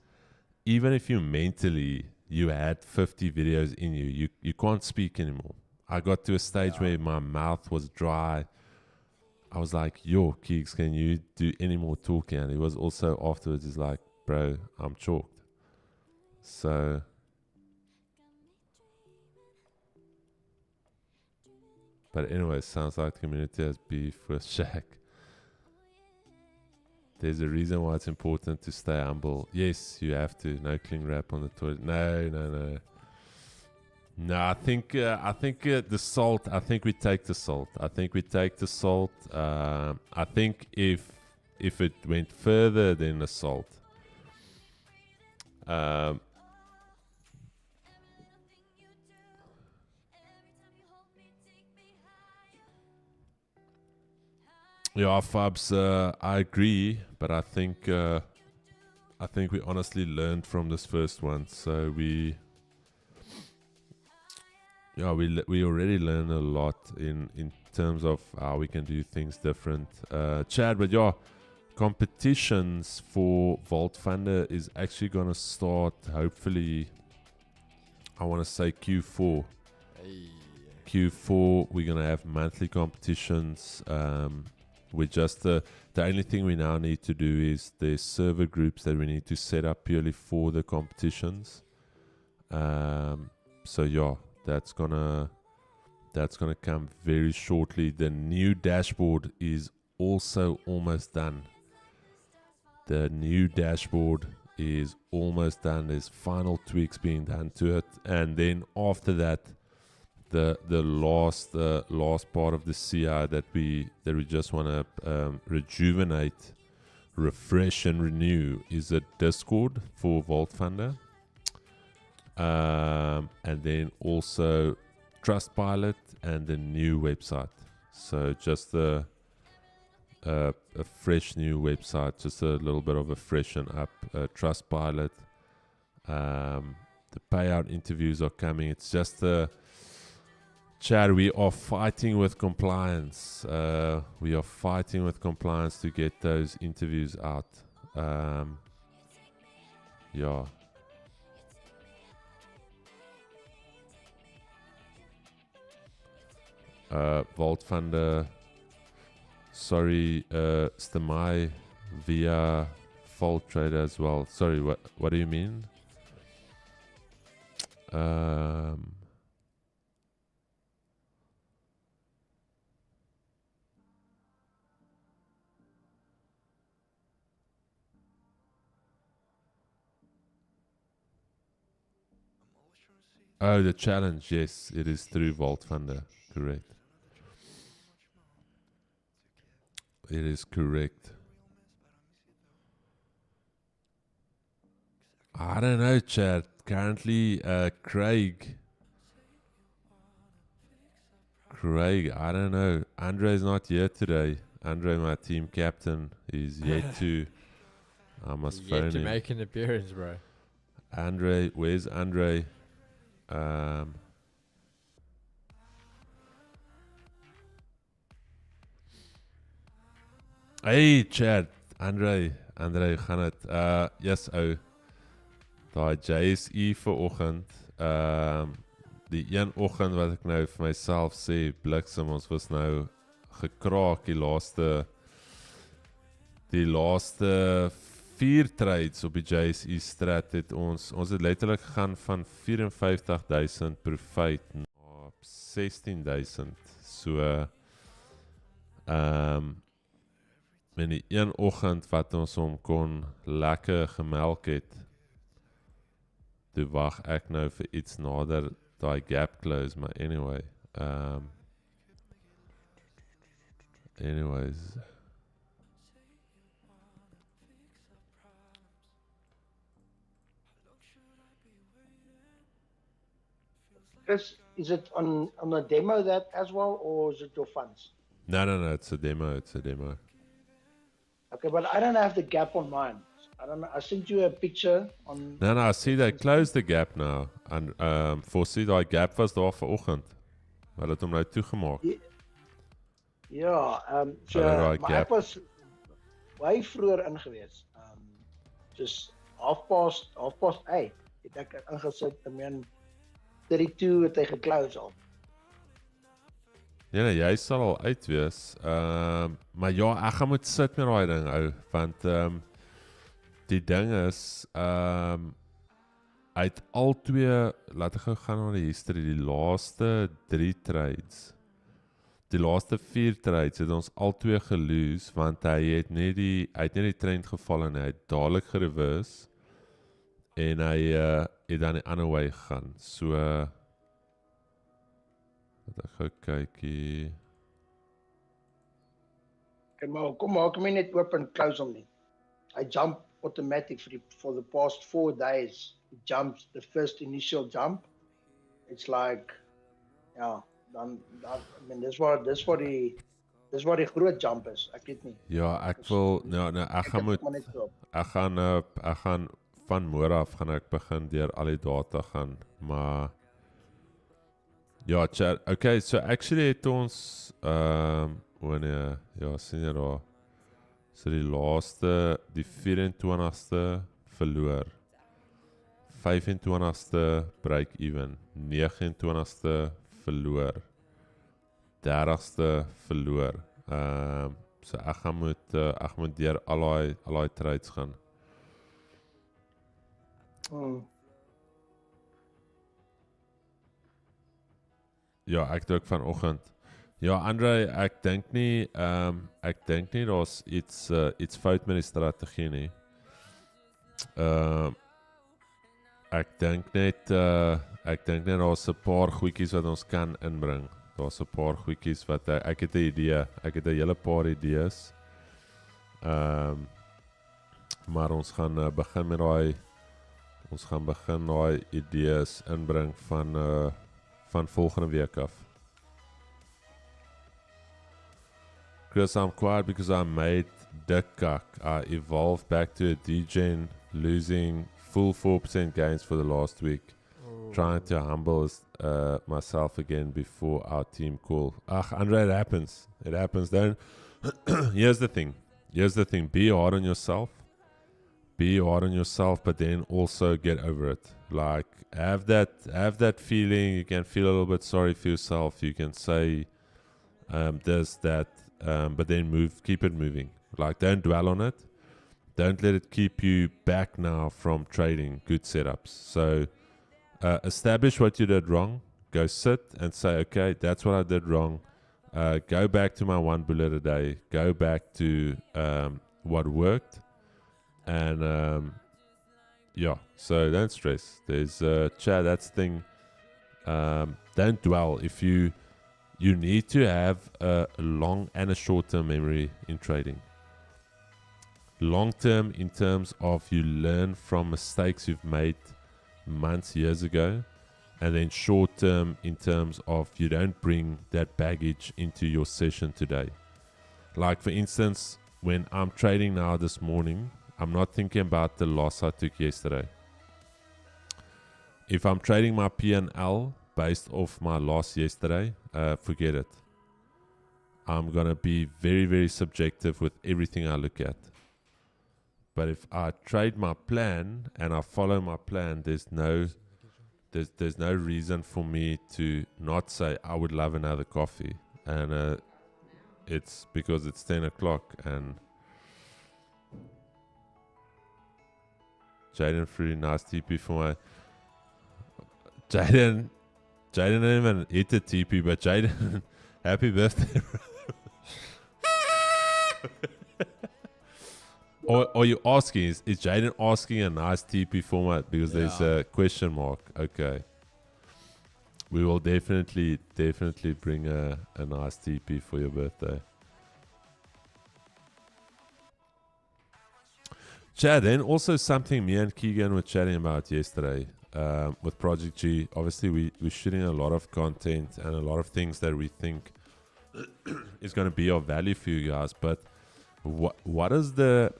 even if you mentally you had 50 videos in you can't speak anymore. I got to a stage where my mouth was dry. I was like, yo, Keegs, can you do any more talking? And he was also afterwards, he's like, bro, I'm chalked. So but anyway, sounds like the community has beef with Shaq. There's a reason why it's important to stay humble. Yes, you have to. No cling wrap on the toilet. No. No, I think the salt. I think we take the salt. I think if it went further than the salt, yeah, Fabs, I agree, but I think we honestly learned from this first one. So we already learned a lot in terms of how we can do things different. Chad, but yeah, competitions for Vault Funder is actually gonna start. Hopefully, I want to say Q4. Q4, we're gonna have monthly competitions. We just the only thing we now need to do is there's server groups that we need to set up purely for the competitions. So yeah, that's gonna come very shortly. The new dashboard is also almost done. The new dashboard is almost done. There's final tweaks being done to it, and then after that, the last part of the CI that we just want to rejuvenate, refresh, and renew is a Discord for Vault Funder, and then also Trustpilot and a new website. So just a fresh new website, just a little bit of a freshen up. Trustpilot, the payout interviews are coming. It's just Chad, we are fighting with compliance. We are fighting with compliance to get those interviews out. Yeah. Vault Funder. Sorry, Stemai via Fault Trader as well. Sorry, what do you mean? Oh, the challenge, yes, it is through Vault Funder, correct. It is correct. I don't know, Chad. Currently, Craig, I don't know. Andre's not here today. Andre, my team captain, is yet to. I must phone Yet to him. make an appearance, bro. Andre, where's Andre? Hey, Chad. Andre, gaan het? Yes, ou. Daai JSE vanoggend. Die een oggend wat ek nou vir myself sê, bliksem, ons was nou gekraak die laaste 4 trades op die JSE strat het ons het letterlik gegaan van 54,000 profit na 16,000. So in die een oggend wat ons hom kon lekker gemelk het, toe wag ek nou vir iets nader daai gap close, maar anyway. Anyways. Chris, is it on a demo that as well, or is it your funds? No, it's a demo. Okay, but I don't have the gap on mine. I don't know. I sent you a picture on. No, I see they closed the gap now. En voorsien daai gap was daar vanoggend. Hulle het hom nou toegemaak. Ja, so my app was baie vroeër ingewees. Just half past 8 het ek ingesit. I mean 32 het hy geclose al. Ja, nee, jy sal al uit wees. Maar ja, ek gaan moet sit met daai ding, ou, want die ding is uit al twee, laat ek gou gaan na die history, die laaste 3 trades. Die laaste 4 trades het ons al twee geloose, want hy het net die trend geval en hy het dadelik gereverse en hy het dan die ander way gegaan. So wat ek gou kykie. Kom maak my net oop en close hom nie. I jump automatic for the past 4 days. It jumps the first initial jump. It's like, ja, dan I mean dis waar die groot jump is. Ek weet nie. Ja, ek wil ek gaan van môre af gaan ek begin deur al die data gaan, maar ja, chat. Okay, so actually het ons wanneer ja, sien jy daar. So die laaste, die 24ste verloor. 25ste break even, 29ste verloor, 30ste verloor. So ek gaan moet deur al daai trades gaan. Ja, ek het ook vanoggend. Ja, Andre, ek dink nie daar's iets fout met die strategie nie. Ek dink net daar's 'n paar goedjies wat ons kan inbring. Daar's 'n paar goedjies wat ek het 'n idee. Ek het 'n hele paar idees. Maar ons gaan begin met daai idees inbring van volgende week af. Chris, I'm quiet because I made dikkak. I evolved back to a degen, losing full 4% gains for the last week. Trying to humble myself again before our team call. Andre, it happens. It happens. Don't. Here's the thing. Be hard on yourself. But then also get over it. Like have that feeling. You can feel a little bit sorry for yourself. You can say, does that, but then keep it moving. Like, don't dwell on it. Don't let it keep you back now from trading good setups. So establish what you did wrong. Go sit and say, okay, that's what I did wrong. Go back to my one bullet a day. Go back to what worked. And yeah, so don't stress. There's Chad, that's the thing. Don't dwell. If you need to have a long and a short-term memory in trading. Long-term in terms of you learn from mistakes you've made months, years ago. And then short-term in terms of you don't bring that baggage into your session today. Like, for instance, when I'm trading now this morning, I'm not thinking about the loss I took yesterday. If I'm trading my P&L based off my loss yesterday, forget it. I'm going to be very, very subjective with everything I look at. But if I trade my plan and I follow my plan, there's no reason for me to not say I would love another coffee. And it's because it's 10 o'clock and Jaden Free, nice TP for my Jaden didn't even hit the TP, but Jaden, happy birthday. Or you asking, is Jaden asking a nice TP format because there's a question mark? Okay. We will definitely bring a nice TP for your birthday. Chad, then also something me and Keegan were chatting about yesterday with Project G. Obviously, we're shooting a lot of content and a lot of things that we think is going to be of value for you guys. But what is the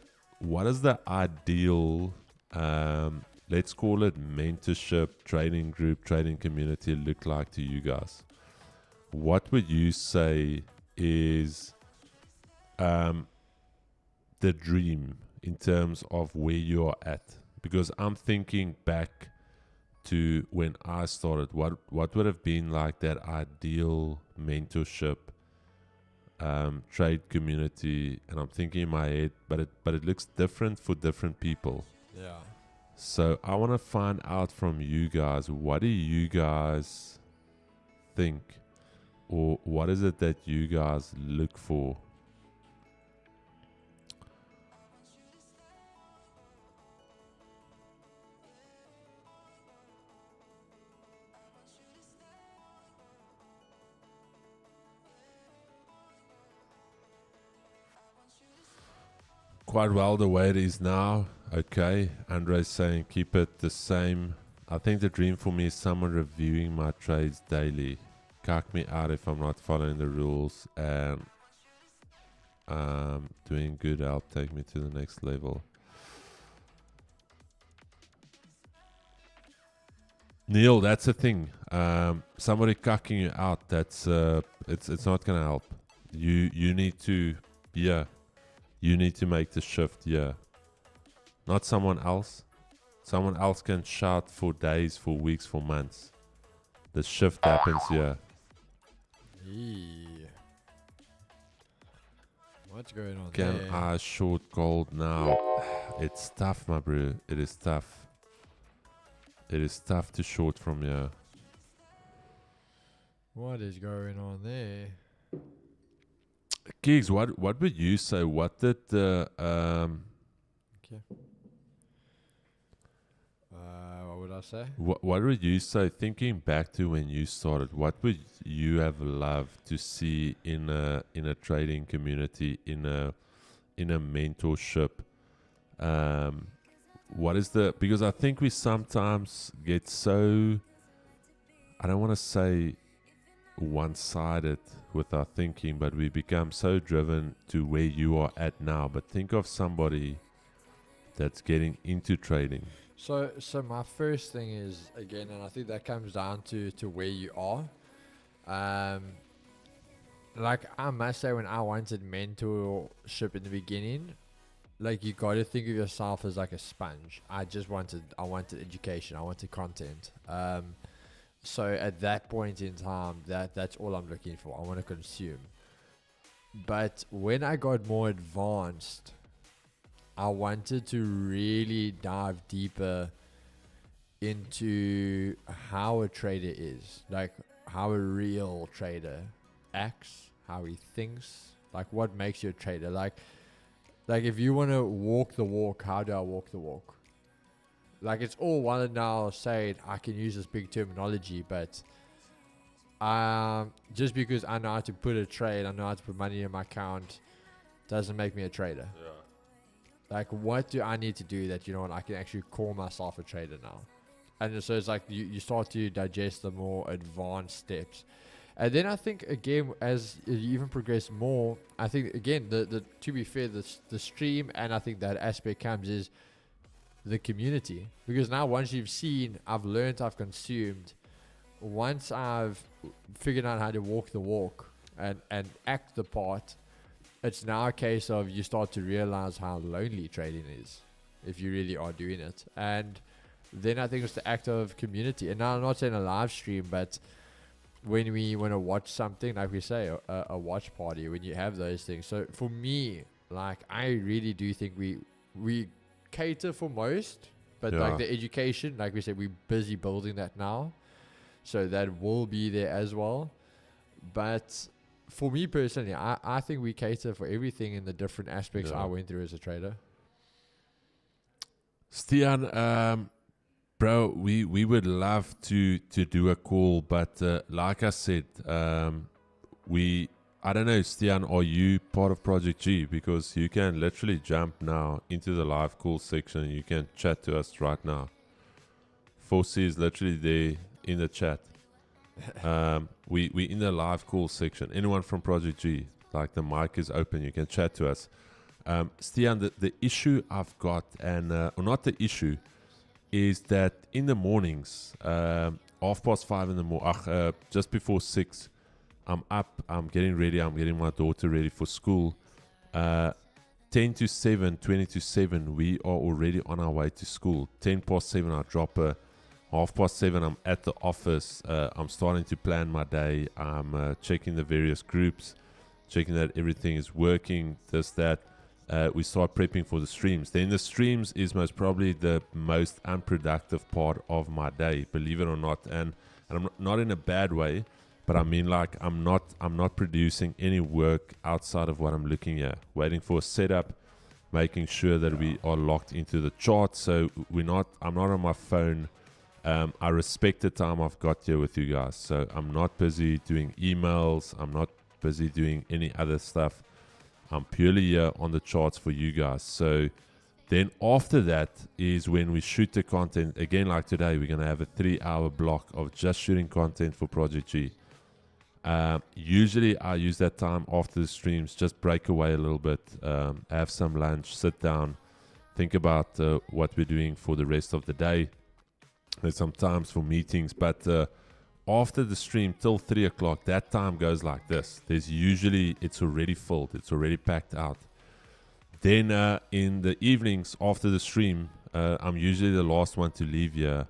ideal, let's call it mentorship, trading group, trading community look like to you guys? What would you say is the dream in terms of where you are at? Because I'm thinking back to when I started, what would have been like that ideal mentorship trade community, and I'm thinking in my head, but it looks different for different people. Yeah. So I want to find out from you guys, what do you guys think, or what is it that you guys look for? Quite well the way it is now. Okay, Andre's saying keep it the same. I think the dream for me is someone reviewing my trades daily. Cuck me out if I'm not following the rules, and doing good help take me to the next level. Neil, that's the thing. Somebody cucking you out, that's it's not gonna help. You need to, you need to make the shift, not someone else. Someone else can shout for days, for weeks, for months. The shift happens here. What's going on Can there? I short gold now? It's tough, my bro. It is tough. It is tough to short from here. What is going on there? Gigs, what would you say? What did the Okay. What would I say? what would you say, thinking back to when you started, what would you have loved to see in a trading community, in a mentorship? What is because I think we sometimes get so, I don't want to say one-sided with our thinking, but we become so driven to where you are at now. But think of somebody that's getting into trading. So my first thing is, again, and I think that comes down to where you are. Like, I must say, when I wanted mentorship in the beginning, like, you got to think of yourself as like a sponge. I wanted education. I wanted content. So at that point in time, that's all I'm looking for. I want to consume. But when I got more advanced, I wanted to really dive deeper into how a trader is, like how a real trader acts, how he thinks, like what makes you a trader. Like if you want to walk the walk, how do I walk the walk? Like it's all well and now saying I can use this big terminology, but just because I know how to put a trade, I know how to put money in my account, doesn't make me a trader. Yeah. Like, what do I need to do that, you know what, I can actually call myself a trader now? And so it's like you start to digest the more advanced steps. And then I think, again, as you even progress more, I think, again, the to be fair, the stream, and I think that aspect comes is the community. Because now once you've seen, I've learned, I've consumed, once I've figured out how to walk the walk and act the part, it's now a case of you start to realize how lonely trading is if you really are doing it. And then I think it's the act of community. And now I'm not saying a live stream, but when we want to watch something, like we say, a watch party, when you have those things. So for me, like, I really do think we cater for most, but like the education, like we said, we're busy building that now. So that will be there as well. But for me personally, I think we cater for everything in the different aspects I went through as a trader. Stian, bro, we would love to do a call, but like I said, I don't know, Stian, are you part of Project G? Because you can literally jump now into the live call section and you can chat to us right now. 4C is literally there in the chat. We in the live call section. Anyone from Project G, like, the mic is open, you can chat to us. Stian, the issue I've got, and or not the issue, is that in the mornings, 5:30 in the morning, just before 6, I'm up, I'm getting ready, I'm getting my daughter ready for school. 10 to 7, 20 to 7, we are already on our way to school. 10 past 7, I drop her. 7:30, I'm at the office. I'm starting to plan my day. I'm checking the various groups, checking that everything is working, this, that. We start prepping for the streams. Then the streams is most probably the most unproductive part of my day, believe it or not. And I'm not in a bad way, but I mean, like, I'm not producing any work outside of what I'm looking at. Waiting for a setup, making sure that we are locked into the chart. So I'm not on my phone. I respect the time I've got here with you guys. So I'm not busy doing emails. I'm not busy doing any other stuff. I'm purely here on the charts for you guys. So then after that is when we shoot the content. Again, like today, we're going to have a 3-hour block of just shooting content for Project G. Usually I use that time after the streams, just break away a little bit, have some lunch, sit down, think about what we're doing for the rest of the day. There's some times for meetings, but after the stream till 3 o'clock, that time goes like this. There's usually, it's already filled, it's already packed out. Then in the evenings after the stream, I'm usually the last one to leave here,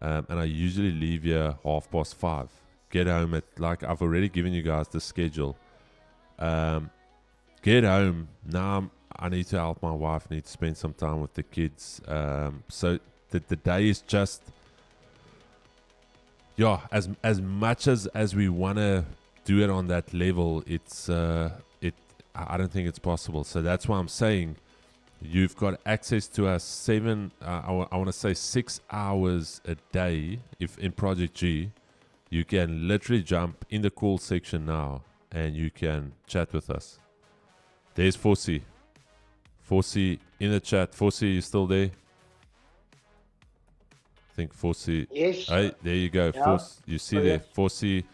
and I usually leave here 5:30. Get home at, like, I've already given you guys the schedule. Get home, now I need to help my wife, need to spend some time with the kids. So the day is just, as much as we want to do it on that level, I don't think it's possible. So that's why I'm saying you've got access to us I want to say 6 hours a day. If in Project G, you can literally jump in the call section now and you can chat with us. There's 4C. 4C in the chat. 4C, you still there? I think 4C. Yes. Hey, there you go. Yeah. 4C, you see there. 4C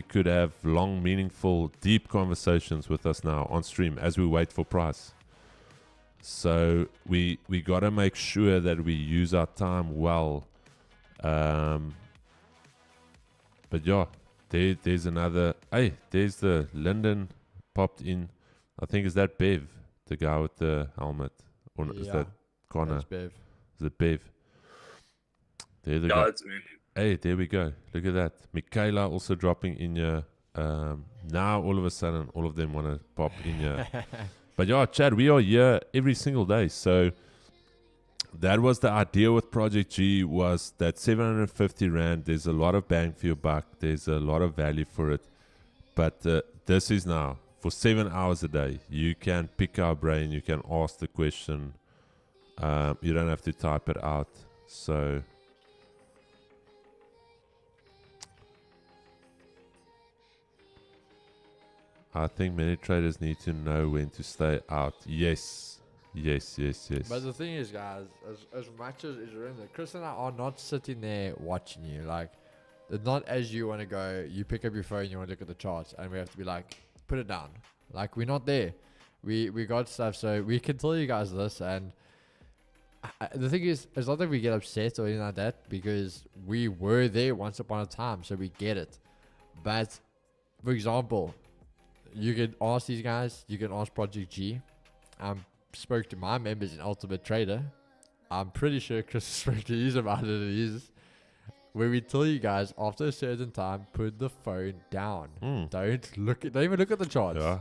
could have long, meaningful, deep conversations with us now on stream as we wait for price. So we got to make sure that we use our time well. But yeah, there's another. Hey, there's the Linden popped in. I think is that Bev, the guy with the helmet, or is that Connor? That's Bev. Is it Bev? There they Yeah, go. that's me. Hey, there we go. Look at that. Michaela also dropping in here. Now all of a sudden, all of them want to pop in here. But yeah, Chad, we are here every single day. So that was the idea with Project G, was that 750 Rand, there's a lot of bang for your buck. There's a lot of value for it. But this is now for 7 hours a day. You can pick our brain. You can ask the question. You don't have to type it out. So I think many traders need to know when to stay out. Yes. But the thing is, guys, as much as remember, Chris and I are not sitting there watching you. Like, it's not as you want to go, you pick up your phone, you want to look at the charts, and we have to be like, put it down. Like, we're not there. We got stuff, so we can tell you guys this. And the thing is, it's not that we get upset or anything like that, because we were there once upon a time, so we get it. But, for example, you can ask these guys, you can ask Project G. Spoke to my members in Ultimate Trader. I'm pretty sure Chris spoke to you about it. Where we tell you guys, after a certain time, put the phone down. Don't even look at the charts. Yeah.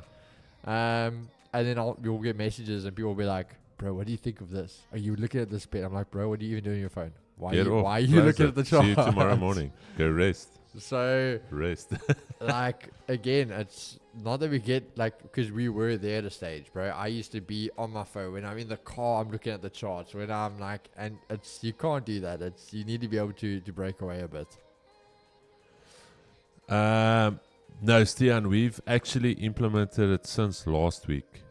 And then you'll get messages and people will be like, bro, what do you think of this? Are you looking at this bit? I'm like, bro, what are you even doing on your phone? Why are you looking at the charts? See you tomorrow morning. Go rest. So Rest. like, again, it's not that we get, like, because we were there at a stage, bro. I used to be on my phone. When I'm in the car, I'm looking at the charts. When I'm like, and it's, you can't do that. You need to be able to break away a bit. No, Stian, we've actually implemented it since last week.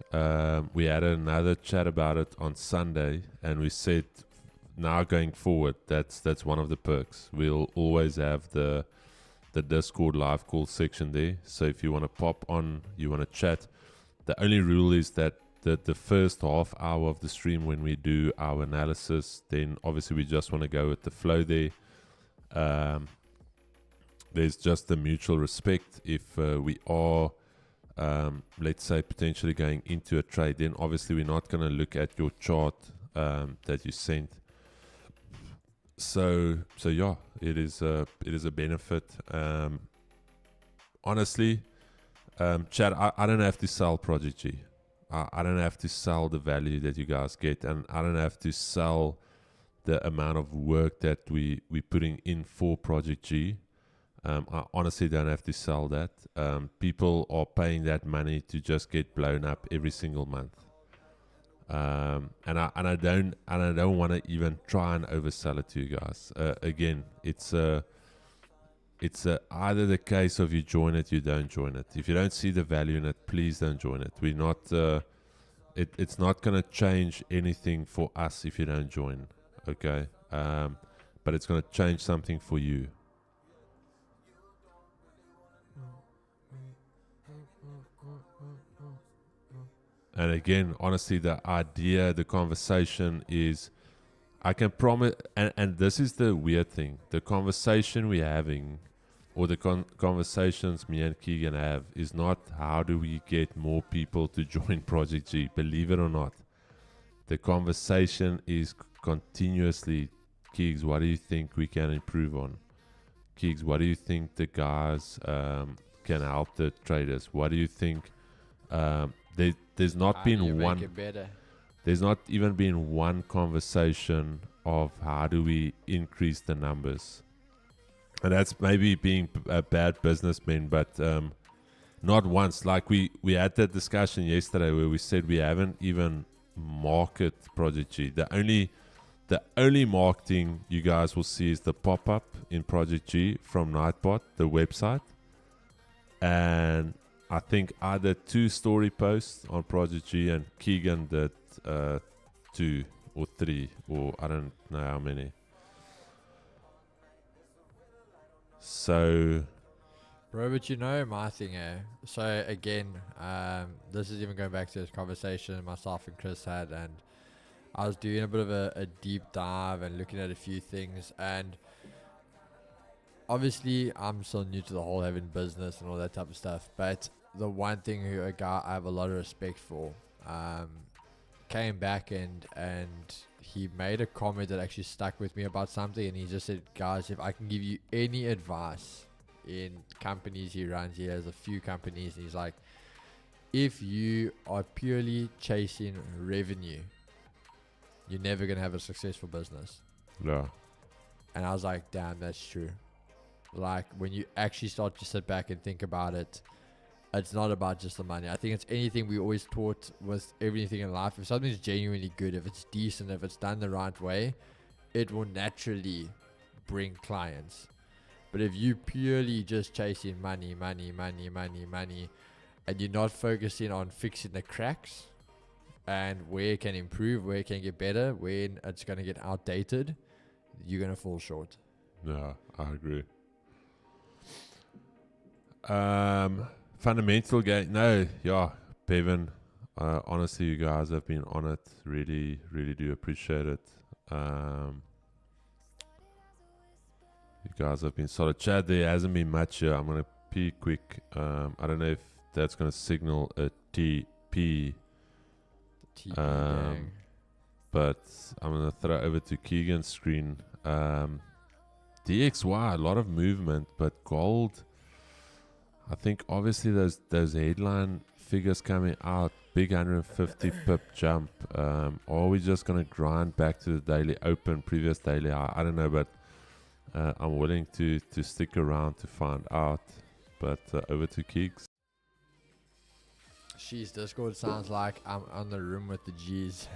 We had another chat about it on Sunday, and we said now going forward, that's one of the perks. We'll always have the Discord live call section there. So if you want to pop on, you want to chat, the only rule is that the first half hour of the stream, when we do our analysis, then obviously we just want to go with the flow there. There's just the mutual respect. If we are, let's say, potentially going into a trade, then obviously we're not going to look at your chart that you sent. So yeah, it is a benefit. Honestly, Chad, I don't have to sell Project G. I don't have to sell the value that you guys get, and I don't have to sell the amount of work that we're putting in for Project G. I honestly don't have to sell that. People are paying that money to just get blown up every single month. And I don't want to even try and oversell it to you guys. Again, it's either the case of you join it, you don't join it. If you don't see the value in it, please don't join it. We're not. It's not going to change anything for us if you don't join. Okay, but it's going to change something for you. And again, honestly, the idea, the conversation is, I can promise, and this is the weird thing, the conversation we're having, or the conversations me and Keegan have, is not how do we get more people to join Project G. Believe it or not, the conversation is continuously, Keegs, what do you think we can improve on? Keegs, what do you think the guys can help the traders? What do you think? There's not been one. There's not even been one conversation of how do we increase the numbers, and that's maybe being a bad businessman, but not once. Like we had that discussion yesterday where we said we haven't even market Project G. The only marketing you guys will see is the pop up in Project G from Nightbot, the website, and I think either 2 story posts on Project G, and Keegan did 2 or 3, or I don't know how many. So, bro, but you know my thing, so again, this is even going back to this conversation myself and Chris had, and I was doing a bit of a deep dive and looking at a few things, and obviously I'm still new to the whole having business and all that type of stuff, but the one thing a guy I have a lot of respect for came back and he made a comment that actually stuck with me about something, and he just said, guys, if I can give you any advice in companies he runs. He has a few companies, and he's like, if you are purely chasing revenue, you're never going to have a successful business. Yeah. And I was like, damn, that's true. Like, when you actually start to sit back and think about it, it's not about just the money. I think it's anything we always taught with everything in life. If something's genuinely good, if it's decent, if it's done the right way, it will naturally bring clients. But if you purely just chasing money, and you're not focusing on fixing the cracks and where it can improve, where it can get better, when it's going to get outdated, you're going to fall short. Yeah, I agree. Fundamental game. No, yeah, Bevan. Honestly, you guys have been on it. Really, really do appreciate it. You guys have been solid. Chad, there hasn't been much here. I'm gonna pee quick. I don't know if that's gonna signal a TP. TP gang. But I'm gonna throw over to Keegan's screen. DXY, a lot of movement, but gold. I think obviously those headline figures coming out, big 150 pip jump. Are we just gonna grind back to the daily open, previous daily high? I don't know, but I'm willing to stick around to find out. But over to Keeks. Sheesh, Discord sounds like I'm on the room with the G's.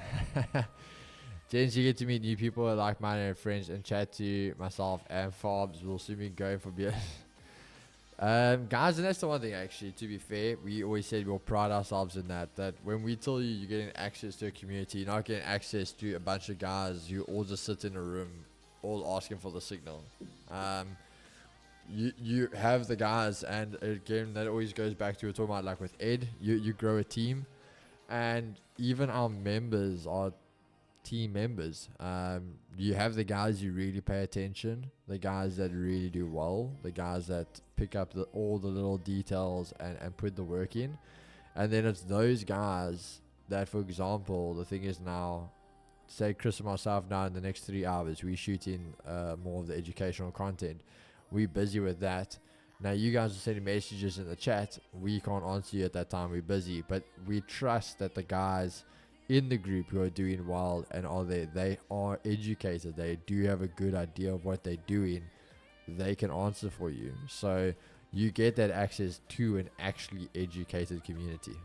Gents, you get to meet new people, like-minded friends, and chat to myself and Fobs. We'll soon be going for beer. Guys, and that's the one thing, actually, to be fair, we always said we'll pride ourselves in that when we tell you you're getting access to a community, you're not getting access to a bunch of guys who all just sit in a room, all asking for the signal. You have the guys, and again, that always goes back to what we're talking about, like with Ed, you grow a team, and even our members are team members. You have the guys who really pay attention, the guys that really do well, the guys that pick up all the little details and put the work in, and then it's those guys that, for example, the thing is now, say Chris and myself now in the next 3 hours, we're shooting more of the educational content. We're busy with that. Now you guys are sending messages in the chat. We can't answer you at that time. We're busy, but we trust that the guys in the group who are doing well and they are educated. They do have a good idea of what they're doing. They can answer for you. So you get that access to an actually educated community.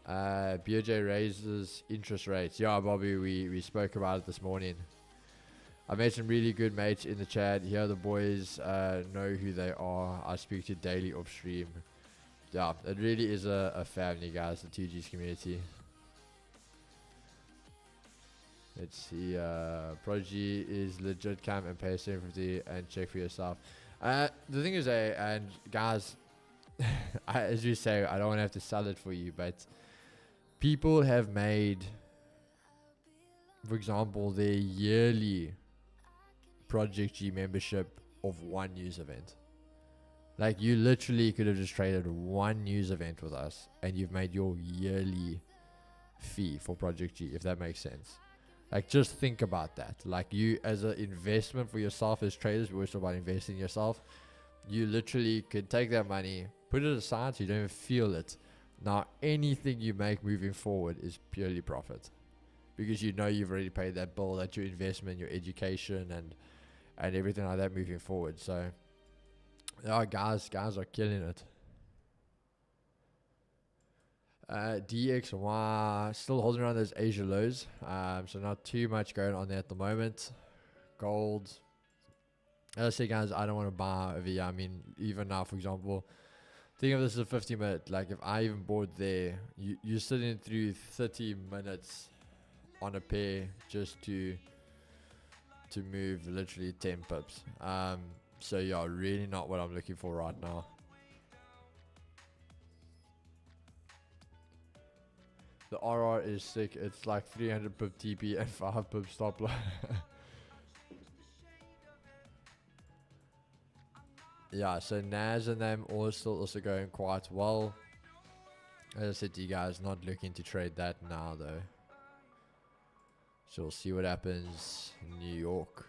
BOJ raises interest rates. Yeah, Bobby, we spoke about it this morning. I made some really good mates in the chat. Here the boys know who they are. I speak to daily off stream. Yeah, it really is a family, guys, the 2G's community. Let's see. Prodigy is legit. Come and pay 750 and check for yourself. The thing is, and guys, as you say, I don't want to have to sell it for you, but people have made, for example, their yearly Project G membership of one news event. Like, you literally could have just traded one news event with us and you've made your yearly fee for Project G, if that makes sense. Like, just think about that. Like, you as an investment for yourself as traders, we're also about investing in yourself. You literally could take that money, put it aside so you don't even feel it. Now, anything you make moving forward is purely profit, because you know you've already paid that bill, that's your investment, your education, and everything like that moving forward. So, yeah, guys are killing it. DXY still holding around those Asia lows, so not too much going on there at the moment. Gold, as I say, guys, I don't want to buy over here. I mean, even now, for example, think of this as a 50-minute. Like, if I even bought there, you're sitting through 30 minutes on a pair just to move literally 10 pips. So yeah, really not what I'm looking for right now. The RR is sick. It's like 300 pip TP and 5 pip stop loss. Yeah, so NAS and them also going quite well. As I said to you guys, not looking to trade that now though. So we'll see what happens in New York.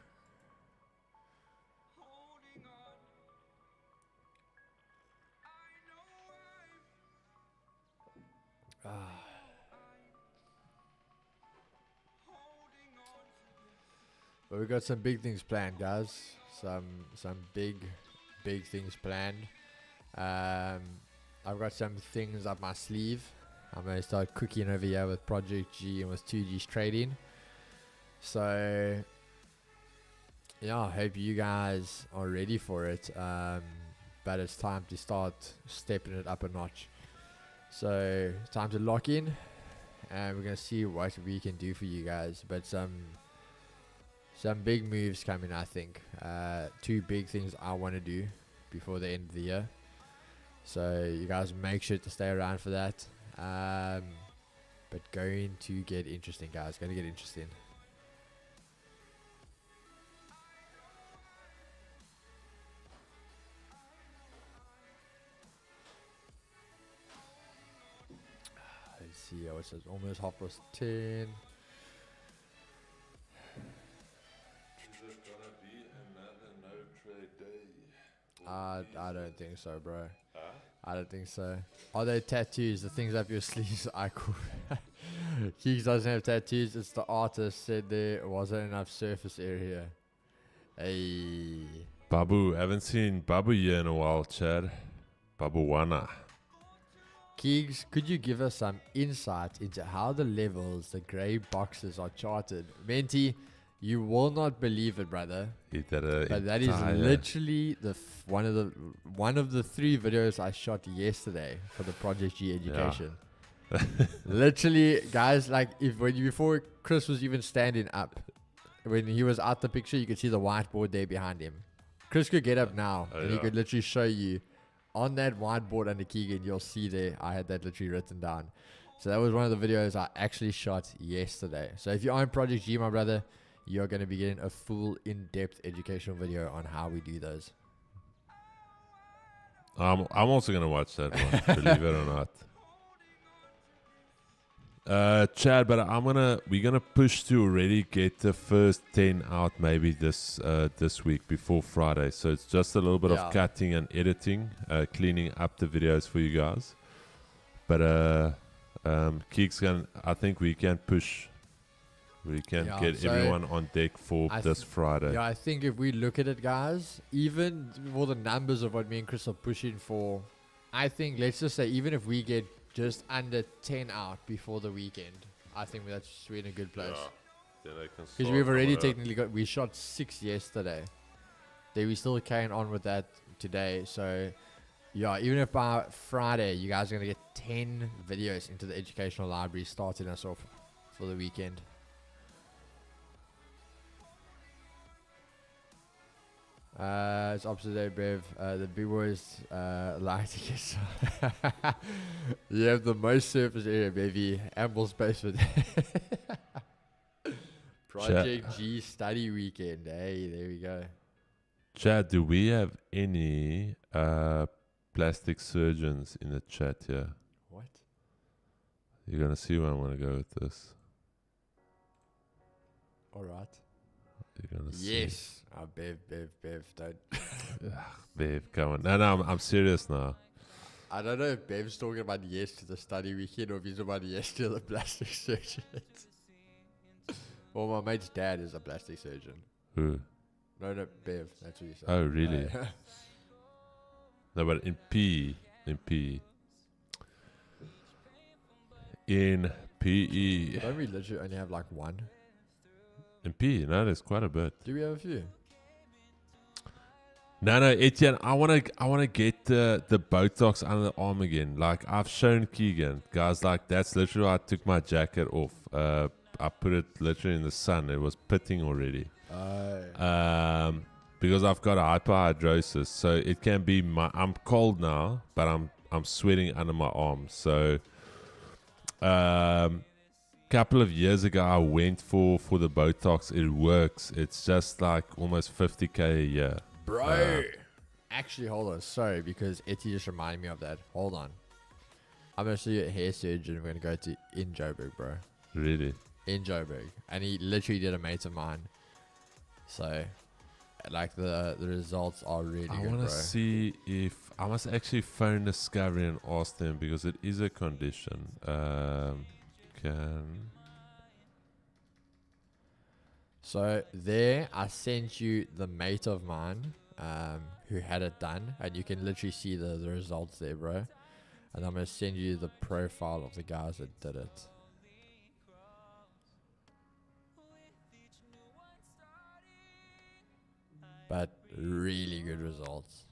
But we got some big things planned, guys. Some big things planned. I've got some things up my sleeve. I'm gonna start cooking over here with Project G and with 2G's trading. So yeah, I hope you guys are ready for it. But it's time to start stepping it up a notch. So time to lock in, and we're gonna see what we can do for you guys. But some big moves coming, I think. 2 big things I want to do before the end of the year. So you guys make sure to stay around for that. But going to get interesting, guys. Going to get interesting. Let's see. What's it? Almost 10:30. Is it gonna be another no trade day? I don't think so, bro. I don't think so. Are they tattoos? The things up your sleeves? I cool. Keeks doesn't have tattoos. It's the artist said there wasn't enough surface area. Hey. Babu, haven't seen Babu here in a while, Chad. Babu Wana. Keeks, could you give us some insight into how the levels, the grey boxes are charted? Menti, you will not believe it, brother. But that is literally one of the 3 videos I shot yesterday for the Project G education. Yeah. Literally, guys, like before Chris was even standing up, when he was out the picture, you could see the whiteboard there behind him. Chris could get up now, and he could literally show you on that whiteboard under Keegan. You'll see there, I had that literally written down. So that was one of the videos I actually shot yesterday. So if you're on Project G, my brother, you're going to be getting a full in-depth educational video on how we do those. I'm also going to watch that one, believe it or not. Chad, but we're gonna push to already get the first 10 out maybe this week before Friday. So it's just a little bit of cutting and editing, cleaning up the videos for you guys. But Keeks I think we can push. We can get everyone on deck for this Friday. Yeah, I think if we look at it, guys, even for the numbers of what me and Chris are pushing for, I think, let's just say, even if we get just under 10 out before the weekend, I think we're in a good place. Because we've already technically we shot 6 yesterday. Then we still carrying on with that today. So, yeah, even if by Friday, you guys are going to get 10 videos into the educational library, starting us off for the weekend. It's opposite day, Bev. The big boys like to get you have the most surface area, baby. Ample space for that. Project G study weekend. Hey, there we go. Chad, do we have any plastic surgeons in the chat here? What? You're going to see where I want to go with this. All right. You're gonna see. Yes. Oh, Bev, don't. Bev, come on. No, I'm serious now. I don't know if Bev's talking about yes to the study weekend or if he's talking about yes to the plastic surgeon. Well, my mate's dad is a plastic surgeon. Who? No, Bev. That's what you said. Oh, really? No, but in PE. In PE. Don't we literally only have like one? In PE, no, there's quite a bit. Do we have a few? No, Etienne, I wanna get the Botox under the arm again. Like I've shown Keegan, guys. Like that's literally why I took my jacket off. I put it literally in the sun. It was pitting already. Because I've got a hyperhidrosis, so it can be I'm cold now, but I'm sweating under my arms. So, couple of years ago, I went for the Botox. It works. It's just like almost 50K a year. Bro. Actually, hold on. Sorry, because Etty just reminded me of that. Hold on. I'm going to see a hair surgeon. We're going to go to in Joburg, bro. Really? In Joburg. And he literally did a mate of mine. So, like the results are really I good, want bro. to see if I must actually phone Discovery and ask them because it is a condition. Can So there, I sent you the mate of mine who had it done, and you can literally see the results there, bro. And I'm gonna send you the profile of the guys that did it. But really good results.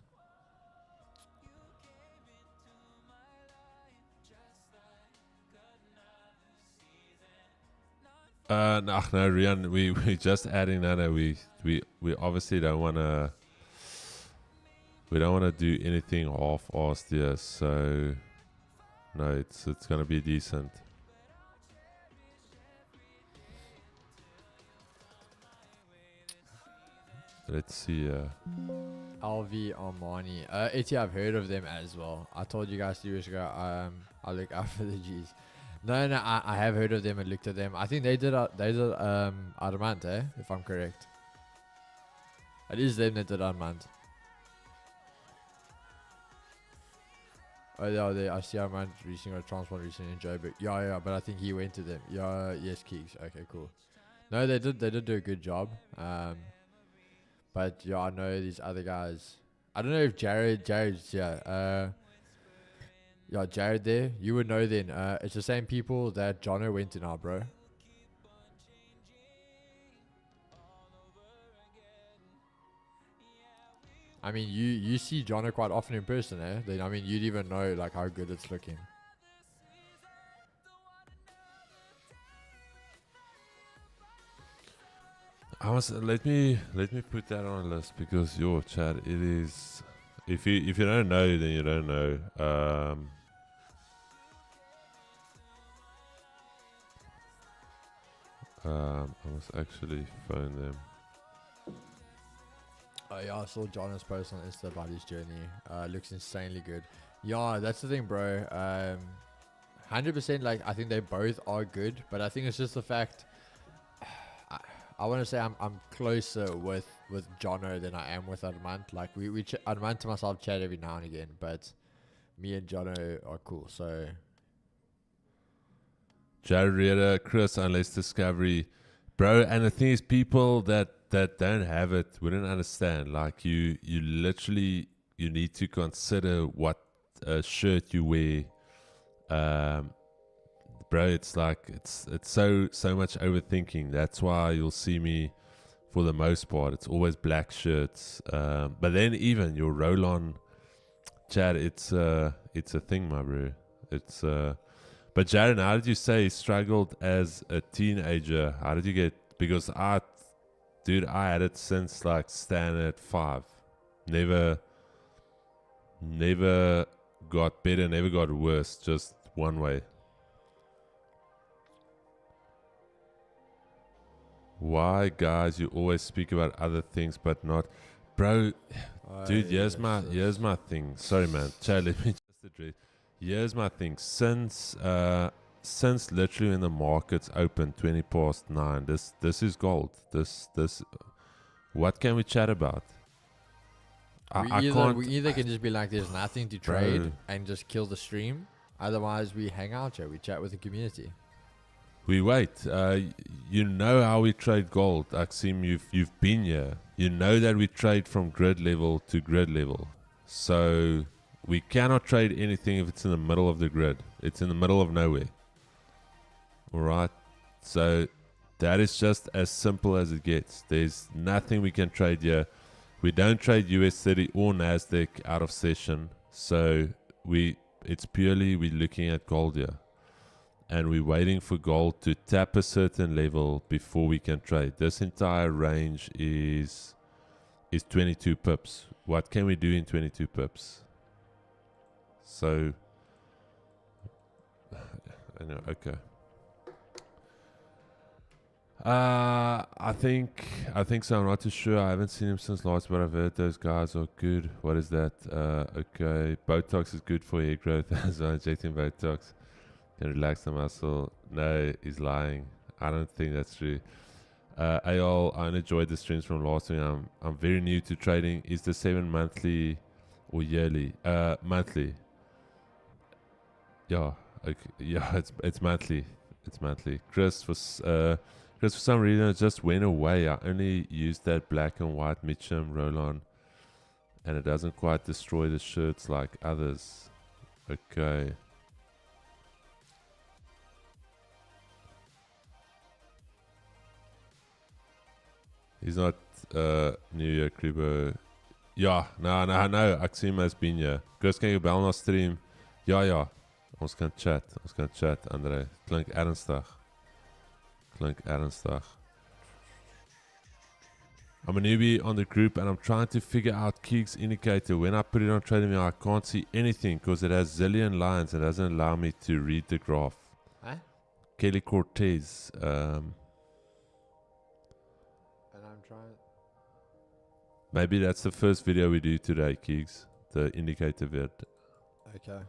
no, Rian, we just adding that. We obviously don't wanna. We don't want to do anything half-assed here, so no, it's gonna be decent. Let's see. LV Armani. Eti, I've heard of them as well. I told you guys 3 years ago. I look out for the G's. No, I have heard of them and looked at them. I think they did Armand, if I'm correct. It is them that did Armand. Oh yeah, I see Armand recently got a transplant recently in Joburg. Yeah, but I think he went to them. Yeah, yes, Keeks. Okay, cool. No, they did do a good job. But yeah, I know these other guys. I don't know if Jared's yeah. Yeah, Jared there. You would know then. It's the same people that Jono went to now, bro. I mean, you see Jono quite often in person, eh? Then I mean, you'd even know like how good it's looking. Let me put that on a list because your chat, it is. If you don't know, then you don't know. I must actually phone them. Oh yeah, I saw Jono's post on Insta about his journey. Looks insanely good. Yeah, that's the thing, bro. 100%. Like I think they both are good, but I think it's just the fact. I want to say I'm closer with Jono than I am with Armand. Like we Armand to myself chat every now and again, but me and Jono are cool. So Jared Rieder, Chris, unless Discovery, bro. And the thing is, people that don't have it wouldn't understand. Like you literally you need to consider what shirt you wear. Bro, it's like it's so much overthinking. That's why you'll see me, for the most part, it's always black shirts. But then even your roll-on, Chad, it's a thing, my bro. It's But Jaron, how did you say you struggled as a teenager? How did you get? Because I had it since like standard 5. Never got better, never got worse. Just one way. Why, guys, you always speak about other things but not, bro? Dude, here's my thing. Sorry, man. Chad, let me just address. Here's my thing. Since literally when the markets open 20 past 9, this is gold. This what can we chat about? we either can just be like, there's nothing to trade and just kill the stream. Otherwise, we hang out here. We chat with the community. We wait. You know how we trade gold, Axim. You've been here. You know that we trade from grid level to grid level. So we cannot trade anything if it's in the middle of the grid. It's in the middle of nowhere. All right. So that is just as simple as it gets. There's nothing we can trade here. We don't trade US30 or NASDAQ out of session. So it's purely we're looking at gold here. And we're waiting for gold to tap a certain level before we can trade. This entire range is 22 pips. What can we do in 22 pips? So, okay. I think so. I'm not too sure. I haven't seen him since last, but I've heard those guys are good. What is that? Okay, Botox is good for hair growth as well. Injecting Botox can relax the muscle. No, he's lying. I don't think that's true. AL, I only enjoyed the streams from last week. I'm very new to trading. Is the 7 monthly or yearly? Monthly. Yeah, okay. Yeah, it's monthly. It's monthly. Chris, for some reason, it just went away. I only used that black and white Mitchum roll-on, and it doesn't quite destroy the shirts like others. Okay. He's not New Year Kribo. Ja, nou, ek sien my has been here. Chris, kan jy bel na stream? Ja. Ons kan chat, André. Klink ernstig. I'm a newbie on the group and I'm trying to figure out Keeg's indicator. When I put it on TradingView, I can't see anything because it has zillion lines and doesn't allow me to read the graph. Huh? Kelly Cortez. And I'm trying. Maybe that's the first video we do today, Keegs. The indicator vid. Okay.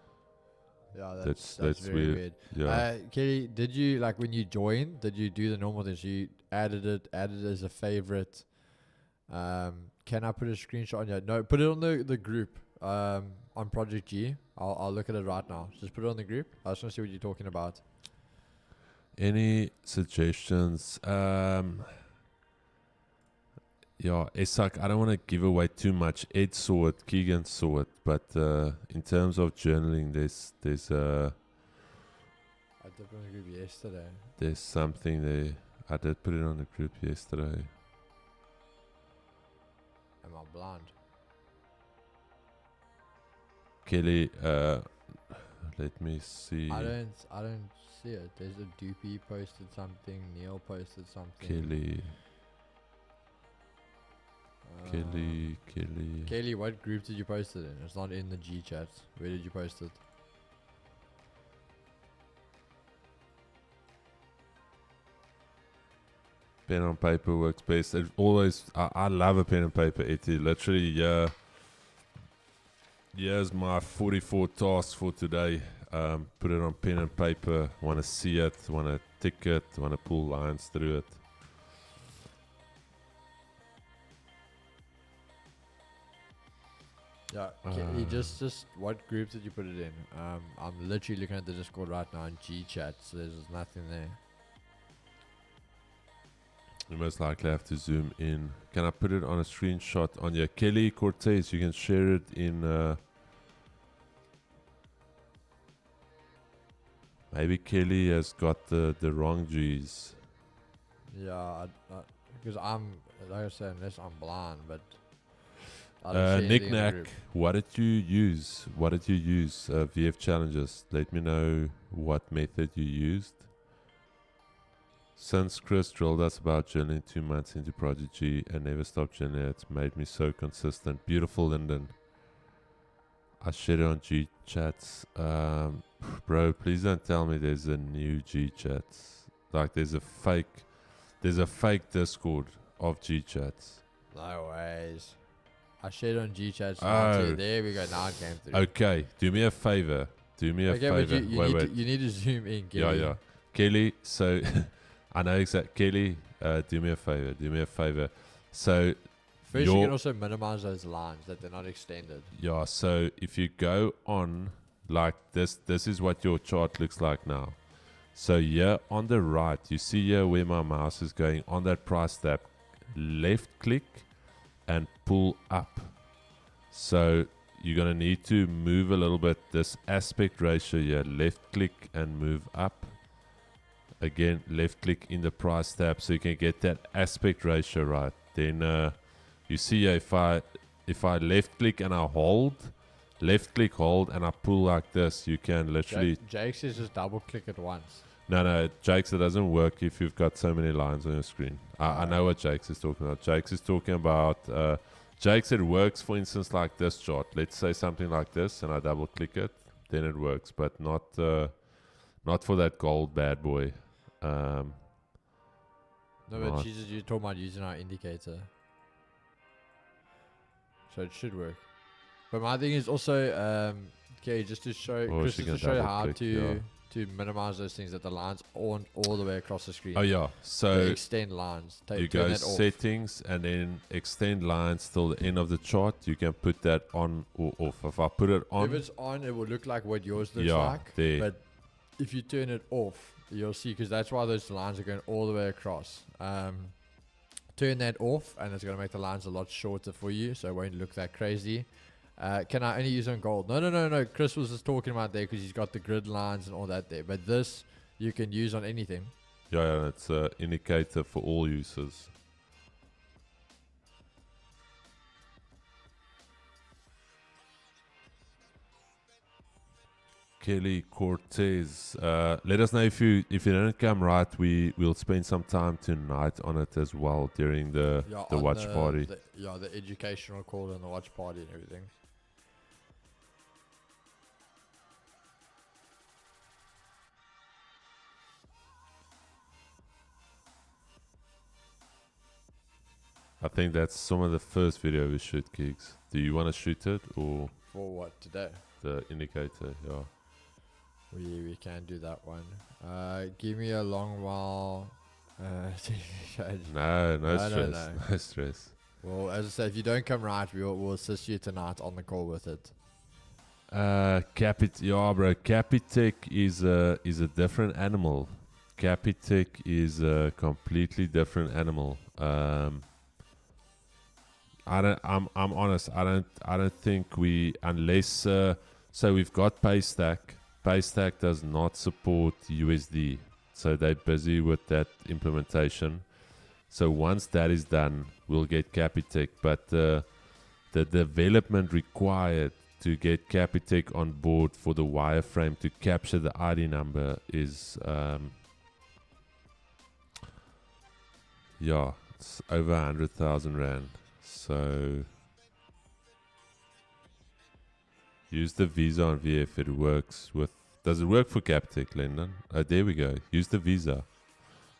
Yeah, that's very weird. Yeah. Kelly, did you, like, when you joined, did you do the normal things? You added it as a favorite. Can I put a screenshot on you? No, put it on the group on Project G. I'll look at it right now. Just put it on the group. I just want to see what you're talking about. Any suggestions? Yeah, Isak, I don't want to give away too much. Ed saw it, Keegan saw it, but in terms of journaling, there's I did on the group yesterday. There's something there. I did put it on the group yesterday. Am I blind? Kelly, let me see. I don't see it. There's a Doopy posted something. Neil posted something. Kelly, what group did you post it in? It's not in the G chat. Where did you post it? Pen on paper works best. It always, I love a pen and paper. It literally, here's my 44 tasks for today. Put it on pen and paper. Want to see it, want to tick it, want to pull lines through it. Yeah, you just what group did you put it in? I'm literally looking at the Discord right now in G chat, so there's nothing there. You most likely have to zoom in. Can I put it on a screenshot on your Kelly Cortez? You can share it in. Maybe Kelly has got the wrong G's. Yeah, because I'm, like I said, unless I'm blind, but. Nick Knack, what did you use? VF challenges. Let me know what method you used. Since Chris drilled us about journaling 2 months into Project G and never stopped journaling, it's made me so consistent. Beautiful, Lyndon. I shared it on G chats. Bro, please don't tell me there's a new G chats. Like there's a fake Discord of G chats. No ways. I shared on G chat. Oh. There we go. Now it came through. Okay, do me a favor. But you need to zoom in, Kelly. Yeah. Kelly, so I know exactly. Kelly, do me a favor. So first, you can also minimize those lines that they're not extended. Yeah. So if you go on like this is what your chart looks like now. So here on the right, you see here where my mouse is going on that price tab. Left click and pull up. So you're going to need to move a little bit this aspect ratio here. Left click and move up. Again, left click in the price tab so you can get that aspect ratio right. Then you see if I left click and I hold, and I pull like this, you can literally... Jake says just double click it once. No, Jakes, it doesn't work if you've got so many lines on your screen. I know what Jakes is talking about. Jakes is talking about... Jakes, it works, for instance, like this chart. Let's say something like this, and I double-click it, then it works. But not for that gold bad boy. No, but you're talking about using our indicator. So it should work. But my thing is also... okay, just to show... Chris, just to show you how to... to minimize those things that the lines aren't all the way across the screen. Oh yeah. The So extend lines. you Turn go that off. settings and then extend lines till the end of the chart. You can put that on or off. If I put it If on, it's on, it will look like what yours looks yeah, like. there. But if you turn it off, you'll see, because that's why those lines are going all the way across. Turn that off, and it's going to make the lines a lot shorter for you, so it won't look that crazy. Can I only use on gold? No. Chris was just talking about there because he's got the grid lines and all that there. But this you can use on anything. Yeah, it's an indicator for all users. Kelly Cortez, let us know if you don't come right. We'll spend some time tonight on it as well during the on watch party. The educational call and the watch party and everything. I think that's some of the first video we shoot, Gigs. Do you want to shoot it or For what, today? the indicator? Yeah. We can do that one. Give me a long while. No stress. no. No stress. Well, as I said, if you don't come right, we'll assist you tonight on the call with it. Bro. Capitec is a different animal. Capitec is a completely different animal. I'm honest. I don't think we, unless so we've got Paystack. Paystack does not support USD, so they're busy with that implementation. So once that is done, we'll get Capitec. But the development required to get Capitec on board for the wireframe to capture the ID number is it's over 100,000 rand. So use the Visa on VF. It works with. Does it work for Capitec, Lyndon? Oh, there we go. Use the Visa.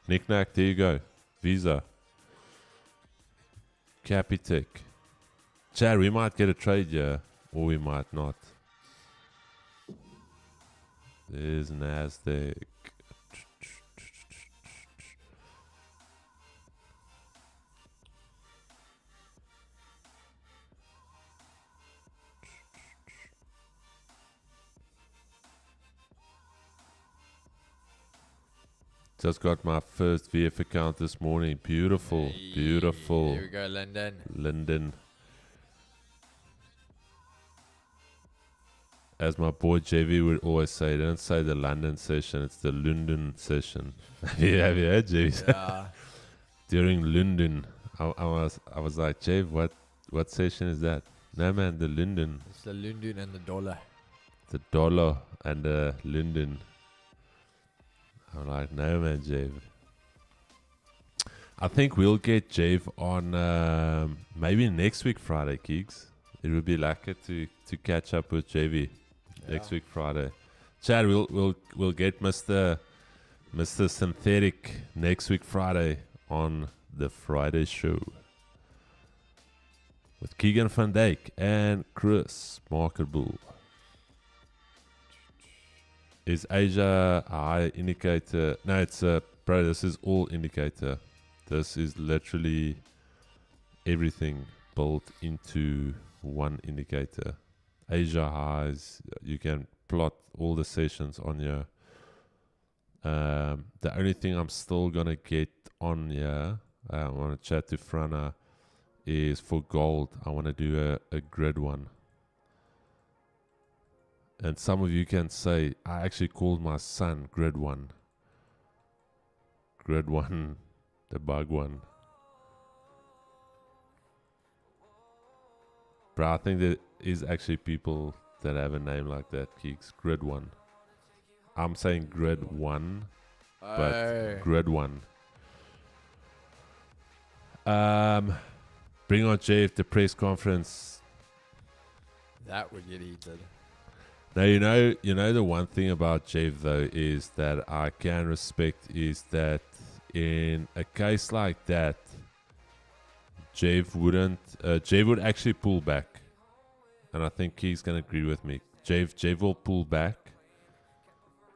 Knick-knack, there you go. Visa. Capitec. Chad, we might get a trade here, or we might not. There's NASDAQ. Just got my first VF account this morning. Beautiful, beautiful. Here we go, London. Linden. As my boy JV would always say, don't say the London session, it's the London session. have you heard JV? Yeah. During London, I was like, Jave, what session is that? No man, the London. It's the London and the dollar. The dollar and the London. I'm like, no man, Jave. I think we'll get Jave on maybe next week Friday, Keeks. It would be lucky to catch up with JV next week Friday. Chad, we'll get Mr. Synthetic next week Friday on the Friday show with Keegan Van Dijk and Chris Market Bull. Is Asia a high indicator? No, it's bro. This is all indicator. This is literally everything built into one indicator. Asia highs. You can plot all the sessions on here. The only thing I'm still gonna get on here, I want to chat to Frana, is for gold. I want to do a grid one. And some of you can say, I actually called my son Grid 1. Grid 1, the bug one. Bro, I think there is actually people that have a name like that, Keeks. Grid 1. I'm saying Grid 1, but Grid 1. Bring on Jeff, the press conference. That would get heated. Now, you know the one thing about Jeff though is that I can respect is that in a case like that, Jeff would actually pull back, and I think he's gonna agree with me. Jeff will pull back,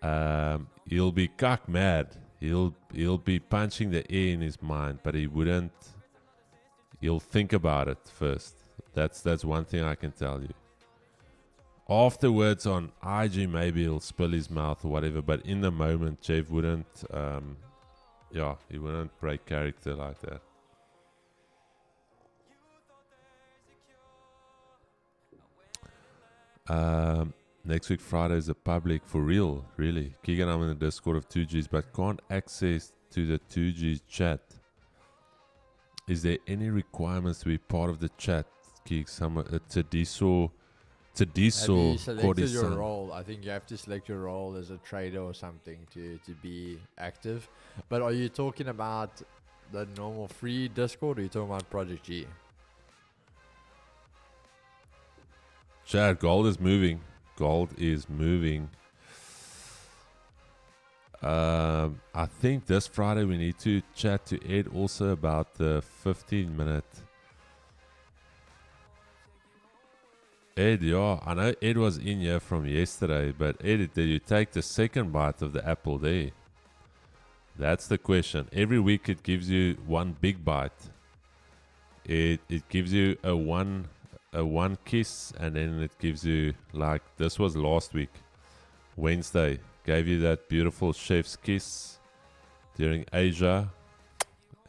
He'll be cock mad. He'll be punching the air in his mind, but he wouldn't. He'll think about it first. That's one thing I can tell you. Afterwards on IG, maybe he'll spill his mouth or whatever, but in the moment, Jeff wouldn't. He wouldn't break character like that. Next week Friday is a public for real, really. Keegan, I'm in the Discord of 2Gs, but can't access to the 2Gs chat. Is there any requirements to be part of the chat, Keeg? Tadiso Have you selected your Cordisan. role? I think you have to select your role as a trader or something to be active. But are you talking about the normal free Discord, or are you talking about Project G? Chad, gold is moving. Gold is moving. I think this Friday we need to chat to Ed also about the 15-minute. Ed, yeah, I know Ed was in here from yesterday, but Ed, did you take the second bite of the apple there? That's the question. Every week it gives you one big bite. It gives you a one kiss, and then it gives you, like, this was last week, Wednesday, gave you that beautiful chef's kiss during Asia,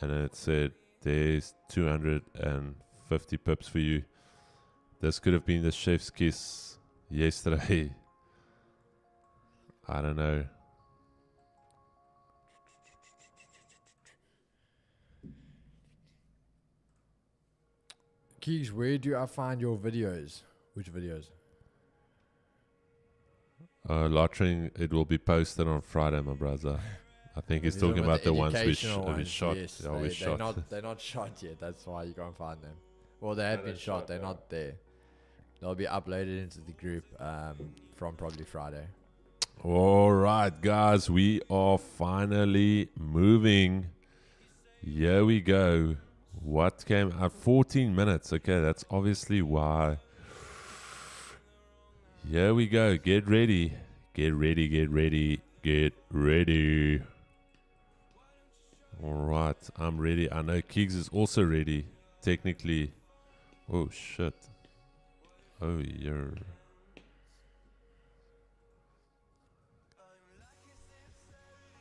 and then it said there's 250 pips for you. This could have been the chef's kiss yesterday. I don't know. Keegs, where do I find your videos? Which videos? Lottering, it will be posted on Friday, my brother. I think he's talking about the ones we shot. Yes, Yeah, we shot. they're not shot yet. That's why you can't find them. Well, they have been shot. They're not there. They'll be uploaded into the group from probably Friday. All right, guys, we are finally moving. Here we go. What came out? 14 minutes. Okay, that's obviously why. Here we go. Get ready. Get ready, get ready, get ready. All right, I'm ready. I know Keegs is also ready. Technically. Oh, shit. Oh, you're...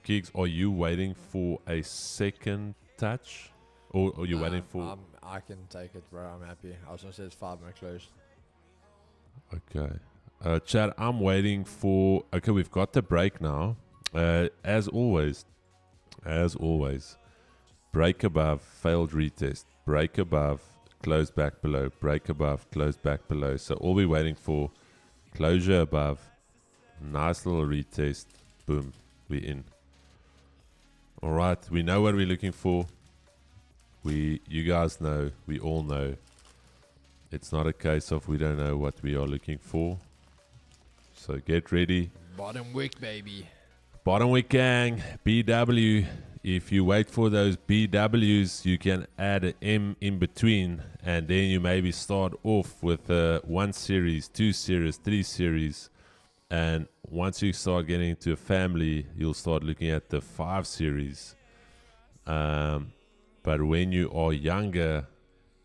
Keegs, are you waiting for a second touch? Or are you waiting for... I can take it, bro. I'm happy. I was going to say it's 5 minutes close. Okay. Chad, I'm waiting for... Okay, we've got the break now. As always, break above, failed retest. Break above, close back below. Break above, close back below. So all we're waiting for, closure above, nice little retest. Boom, we're in. All right, we know what we're looking for. You guys know, we all know. It's not a case of we don't know what we are looking for. So get ready. Bottom wick, baby. Bottom wick gang, BW. If you wait for those BWs, you can add an M in between, and then you maybe start off with 1 series, 2 series, 3 series. And once you start getting into a family, you'll start looking at the 5 series. But when you are younger,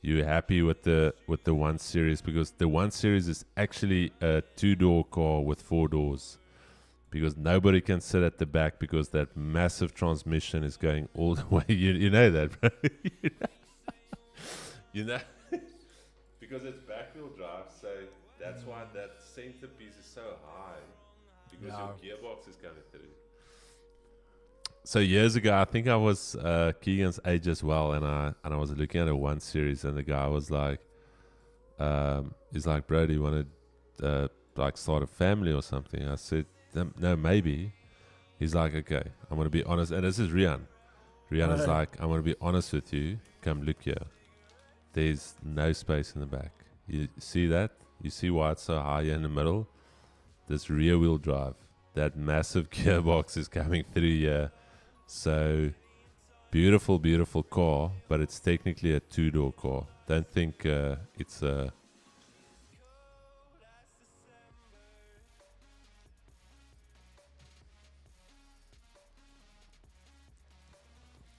you're happy with the 1 series, because the 1 series is actually a 2-door car with 4 doors, because nobody can sit at the back because that massive transmission is going all the way. You know that, bro. You know, because it's back-wheel drive, so that's why that centerpiece is so high, because your gearbox is coming through. So years ago, I think I was Keegan's age as well, and I was looking at a 1 series, and the guy was like, he's like, bro, do you want to like start a family or something? I said, no, maybe. He's like, okay, I'm going to be honest. And this is Rian. Rian is like, I'm going to be honest with you. Come look here. There's no space in the back. You see that? You see why it's so high in the middle? This rear wheel drive. That massive gearbox is coming through here. So, beautiful, beautiful car, but it's technically a 2-door car. Don't think it's a...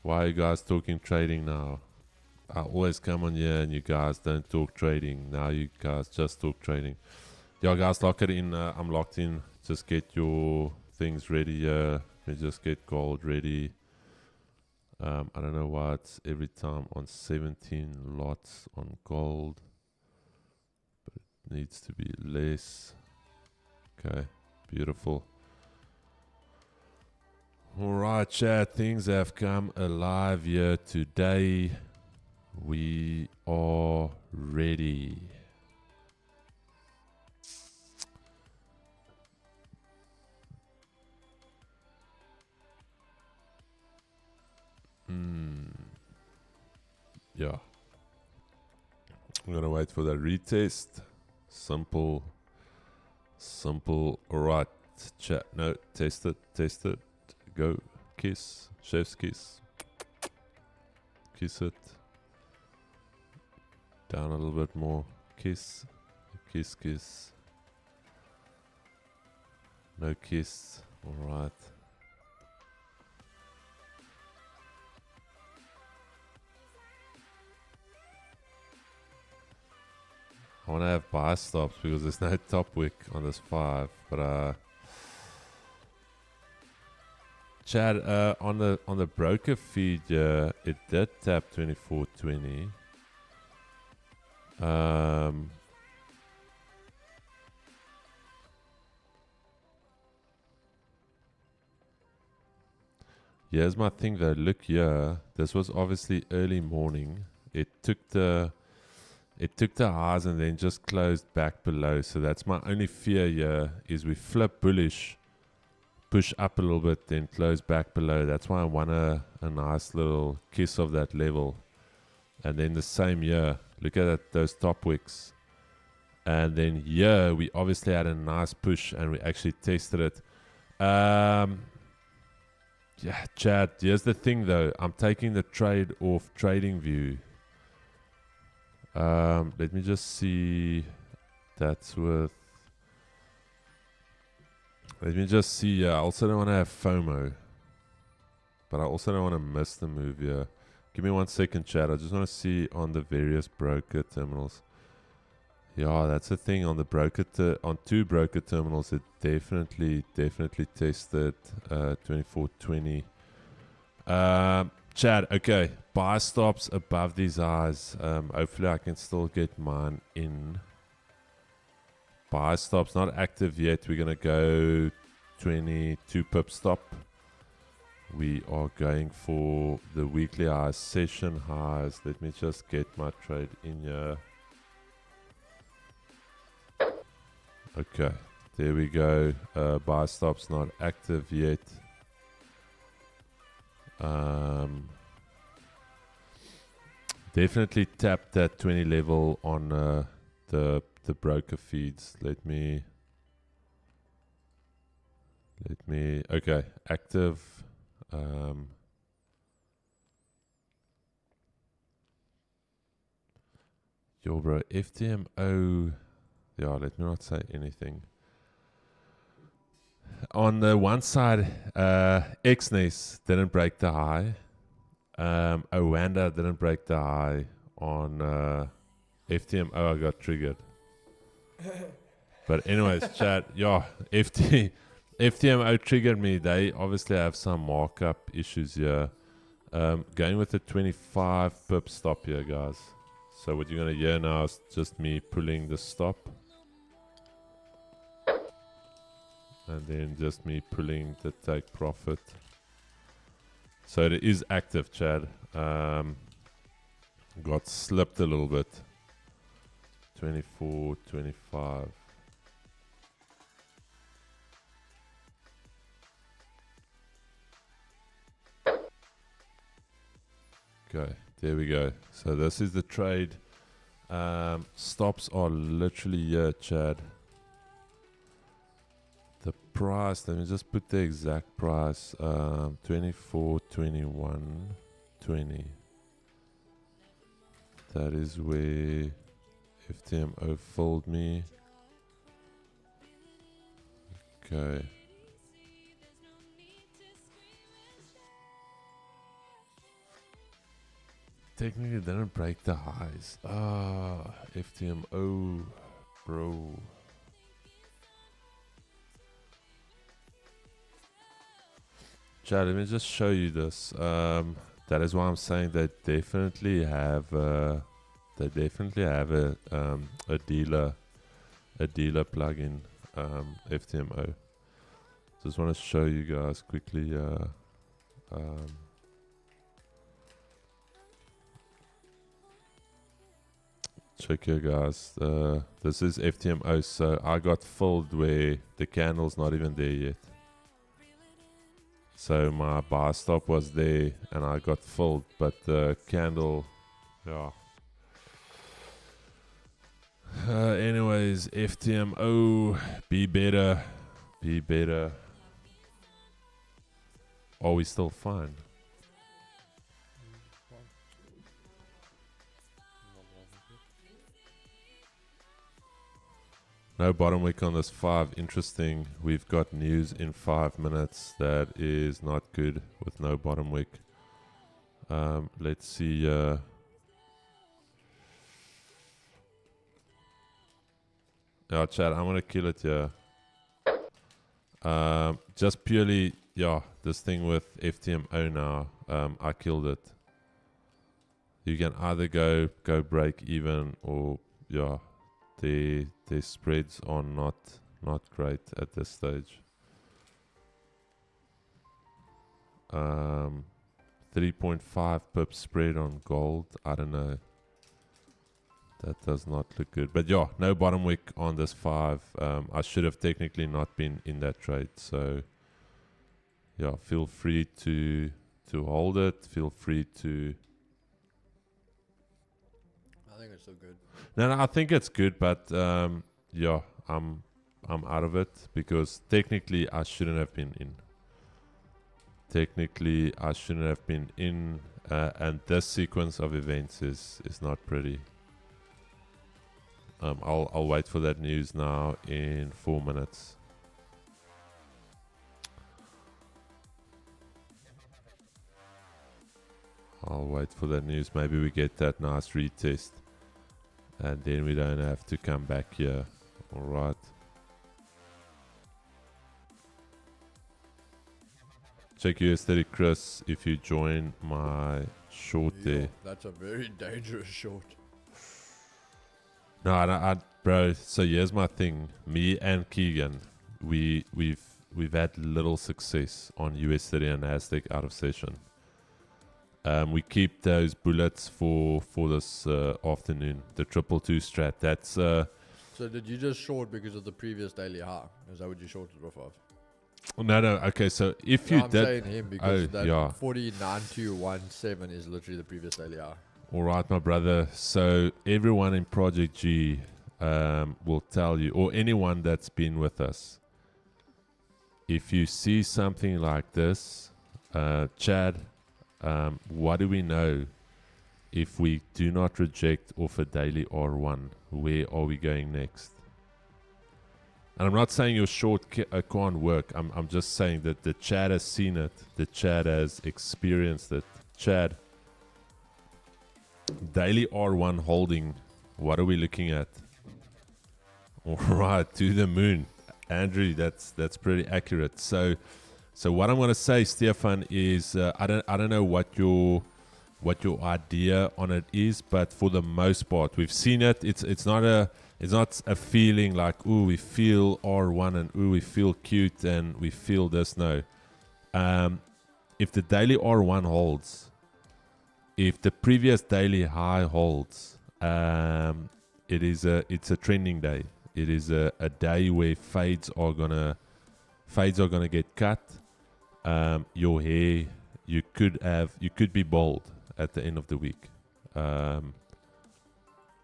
Why are you guys talking trading now? I always come on here and you guys don't talk trading. Now you guys just talk trading. Yeah, guys, lock it in. I'm locked in. Just get your things ready. We just get gold ready. I don't know why it's every time on 17 lots on gold. But it needs to be less. Okay, beautiful. Alright, chat, things have come alive here today. We are ready. Yeah. I'm gonna wait for the retest. Simple. Alright, chat. No, test it. Go. Kiss. Chef's kiss. Kiss it. Down a little bit more. Kiss. Kiss. No kiss. Alright. I want to have buy stops because there's no top wick on this 5. But Chad, on the broker feed, it did tap 24.20. Here's my thing though. Look here. This was obviously early morning. It took the highs and then just closed back below. So that's my only fear here is we flip bullish, push up a little bit, then close back below. That's why I want a nice little kiss of that level. And then the same here, look at that, those top wicks. And then here we obviously had a nice push and we actually tested it. Yeah, Chad, here's the thing though. I'm taking the trade off trading view. Let me just see. That's with. Let me just see. I also don't want to have FOMO. But I also don't want to miss the move here. Give me 1 second, chat. I just want to see on the various broker terminals. Yeah, that's the thing. On the on 2 broker terminals, it definitely tested 24.20. Chad, okay. Buy stops above these highs. Hopefully I can still get mine in. Buy stops not active yet. We're going to go 22 pip stop. We are going for the weekly highs, session highs. Let me just get my trade in here. Okay, there we go. Buy stops not active yet. Definitely tap that 20 level on the broker feeds. Let me okay, active. Yo, bro, FTMO. Yeah, let me not say anything. On the one side, XNES didn't break the high. Owanda didn't break the high. On FTMO, I got triggered. But anyways, chat, yeah, FTMO triggered me. They obviously have some markup issues here. Going with the 25 pip stop here, guys. So what you're going to hear now is just me pulling the stop. And then just me pulling the take profit. So it is active, Chad. Got slipped a little bit. 24, 25. Okay, there we go. So this is the trade. Stops are literally here, Chad. The price, let me just put the exact price. 24, 21, 20. That is where FTMO fold me. Okay. technically didn't break the highs. FTMO, bro. Chad, let me just show you this. That is why I'm saying they definitely have a dealer plugin, FTMO. Just want to show you guys quickly. Check here, guys. This is FTMO. So I got filled where the candle's not even there yet. So my buy stop was there and I got filled, but the candle, yeah. Anyways, FTMO, be better. Are we still fine? No bottom wick on this 5. Interesting. We've got news in 5 minutes that is not good with no bottom wick. Let's see. Yeah, Chad, I'm gonna kill it here. Just purely, yeah, this thing with FTMO now. I killed it. You can either go break even, or yeah. The spreads are not great at this stage. 3.5 pip spread on gold. I don't know. That does not look good. But yeah, no bottom wick on this 5. I should have technically not been in that trade. So yeah, feel free to hold it. Feel free to. I think it's still good. No, I think it's good, but yeah, I'm out of it because technically I shouldn't have been in. And this sequence of events is not pretty. I'll wait for that news now in 4 minutes. I'll wait for that news. Maybe we get that nice retest. And then we don't have to come back here. Alright. Check US30, Chris, if you join my short there. That's a very dangerous short. No, bro, so here's my thing. Me and Keegan, we've had little success on US30 and NASDAQ out of session. We keep those bullets for this afternoon. The 222 strat. That's. So did you just short because of the previous daily high? Is that what you shorted off of? No. Okay, so if you I'm did, saying him because that 49.217 is literally the previous daily high. All right, my brother. So everyone in Project G will tell you, or anyone that's been with us, if you see something like this, Chad. What do we know if we do not reject off a daily R1? Where are we going next? And I'm not saying your short can't work. I'm just saying that the Chad has seen it. The Chad has experienced it. Chad, daily R1 holding. What are we looking at? All right, to the moon. Andrew, that's pretty accurate. So what I'm going to say, Stefan, is I don't know what your idea on it is, but for the most part, we've seen it. It's not a feeling like, ooh, we feel R1 and ooh, we feel cute and we feel this. No. If the daily R1 holds, if the previous daily high holds, it's a trending day. It is a day where fades are gonna get cut. Your hair, you could be bald at the end of the week.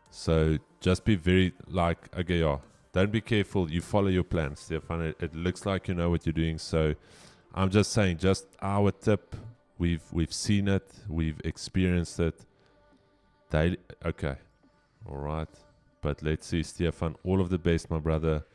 So just be very okay, yeah. Don't be careful. You follow your plan, Stefan. It looks like you know what you're doing. So I'm just saying, just our tip. We've seen it. We've experienced it. Daily, okay, all right. But let's see, Stefan. All of the best, my brother.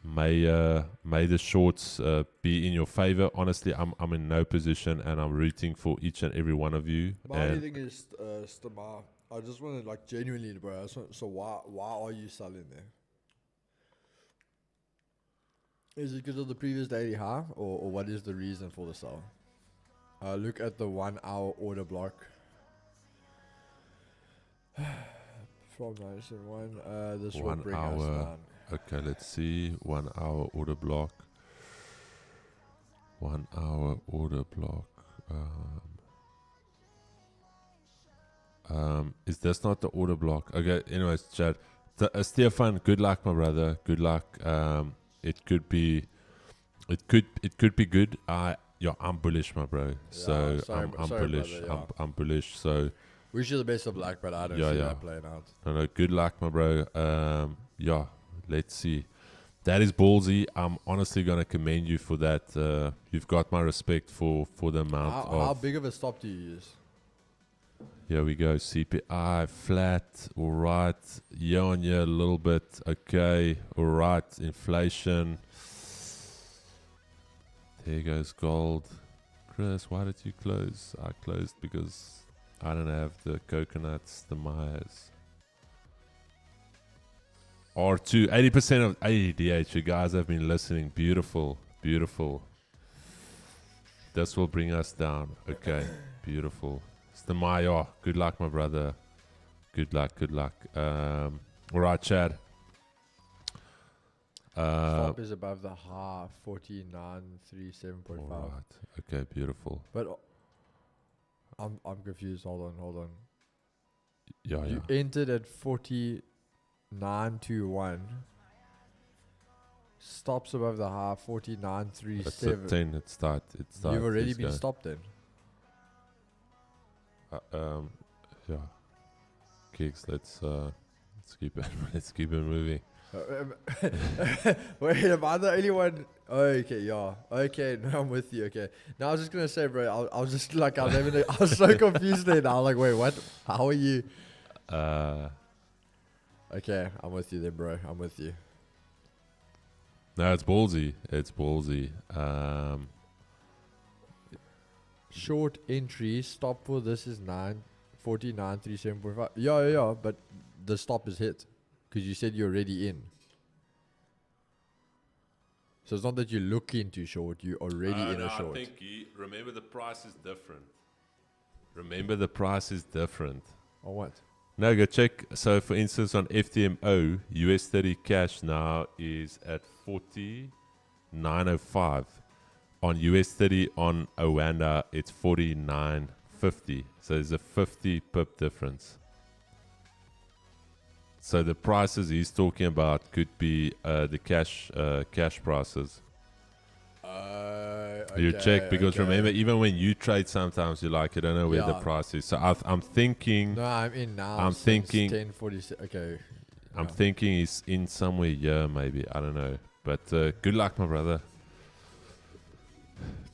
may the shorts be in your favor. Honestly, I'm in no position, and I'm rooting for each and every one of you. My only And thing is, Stamar, I just want to like genuinely, bro. So why are you selling there? Is it because of the previous daily high, or what is the reason for the sell? Look at the 1 hour order block. From 971, this will 1 bring us hour. down. Okay, let's see. 1 hour order block. 1 hour order block. Is this not the order block? Okay, anyways, chat. Stefan, good luck, my brother. Good luck. It could be good. I'm bullish, my bro. So sorry, I'm sorry, bullish. brother, yeah. I'm bullish. So Wish you the best of luck, but I don't see that playing out. no, good luck, my bro. Let's see. That is ballsy. I'm honestly gonna commend you for that. You've got my respect for the amount How big of a stop do you use? Here we go. CPI flat. All right. Year on year a little bit. Okay. All right. Inflation. There goes gold. Chris, why did you close? I closed because I don't have the coconuts, the Myers. R2. 80% of ADH. You guys have been listening. Beautiful. Beautiful. This will bring us down. Okay. Beautiful. It's the Maya. Good luck, my brother. Good luck. Good luck. All right, Chad. Stop is above the high, 49.37.5. All right. Okay, beautiful. But I'm confused. Hold on. Yeah, You entered at 49.21. Stops above the high, It's 49.37. at 10. It starts. You've already Let's been go. stopped then. Yeah. Kicks. Let's keep it. Let's keep it moving. Wait, am I the only one? Oh, okay, yeah. Okay, no, I'm with you. Okay. Now I was just gonna say, bro. I was just like, I was so confused then. I was like, wait, what? How are you? Okay, I'm with you then, bro. I'm with you. No, it's ballsy. It's ballsy. Short entry stop for this is 49.37.5. Yeah. But the stop is hit because you said you're already in. So it's not that you're looking to short. You're already in a short. I think remember the price is different. Remember the price is different. Or what? No, go check. So, for instance, on FTMO, US30 cash now is at 49.05. On US30 on Owanda, it's 49.50. So there's a 50 pip difference. So the prices he's talking about could be the cash prices. You check because remember, even when you trade, sometimes you're like, you don't know where the price is. So I'm thinking. No, I'm in now. I'm thinking 10:46. Okay. I'm thinking he's in somewhere here, maybe. I don't know. But good luck, my brother.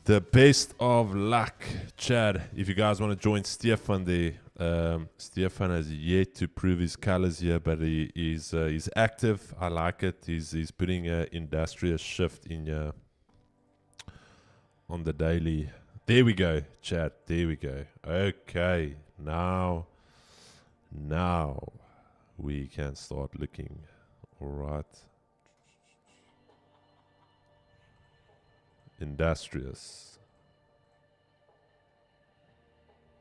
The best of luck, Chad. If you guys want to join Stefan there, Stefan has yet to prove his colors here, but he's active. I like it. He's putting an industrious shift in here on the daily. There we go, Chad. There we go. Okay, now we can start looking. All right. Industrious.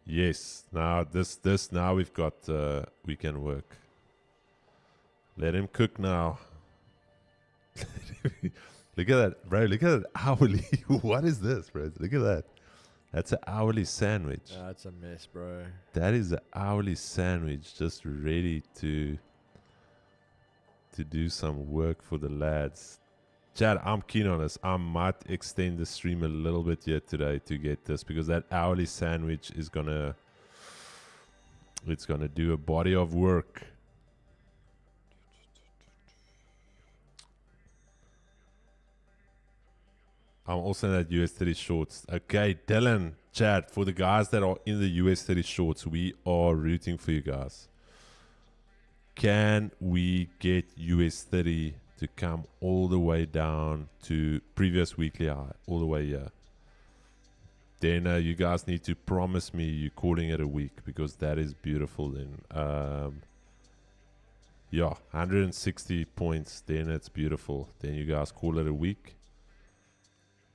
Yes. Now this now we've got we can work. Let him cook now. Look at that, bro. Look at that hourly. What is this, bro? Look at that. That's an hourly sandwich. That's a mess, bro. That is an hourly sandwich just ready to do some work for the lads. Chad, I'm keen on this. I might extend the stream a little bit here today to get this because that hourly sandwich is gonna do a body of work. I'm also in that US30 shorts. Okay, Dylan, Chad, for the guys that are in the US30 shorts, we are rooting for you guys. Can we get US30 to come all the way down to previous weekly high, all the way here. Then you guys need to promise me you're calling it a week, because that is beautiful then. Yeah, 160 points, then it's beautiful. Then you guys call it a week.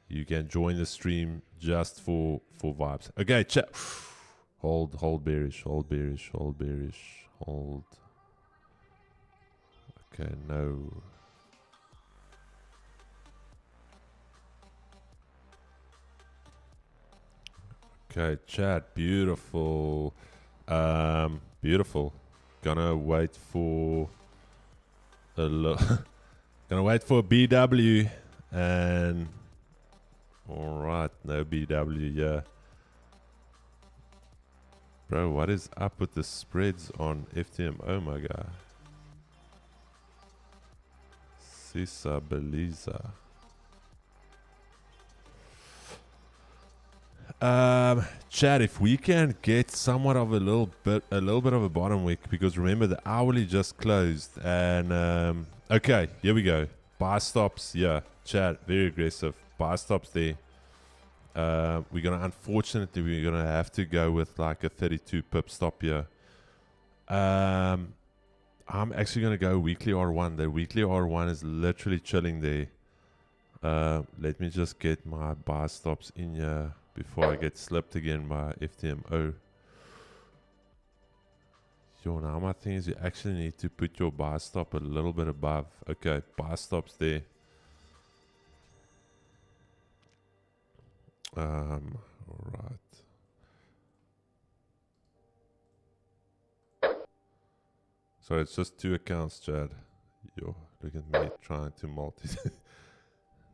You can join the stream just for vibes. Okay, chat. Hold bearish, hold bearish, hold bearish, hold. Okay, no. Okay, chat, beautiful. Beautiful. Gonna wait for a gonna wait for a BW, and all right, no BW, yeah. Bro, what is up with the spreads on FTM? Oh my god. Sisa Beliza. Chad, if we can get somewhat of a little bit of a bottom wick, because remember the hourly just closed, and okay, here we go. Buy stops, yeah, Chad, very aggressive. Buy stops there. Unfortunately, we're gonna have to go with like a 32 pip stop here. I'm actually gonna go weekly R1. The weekly R1 is literally chilling there. Let me just get my buy stops in here before I get slipped again by FTMO. Yo, now my thing is you actually need to put your buy stop a little bit above. Okay, buy stops there. Alright. So it's just 2 accounts, Chad. Yo, look at me trying to multi.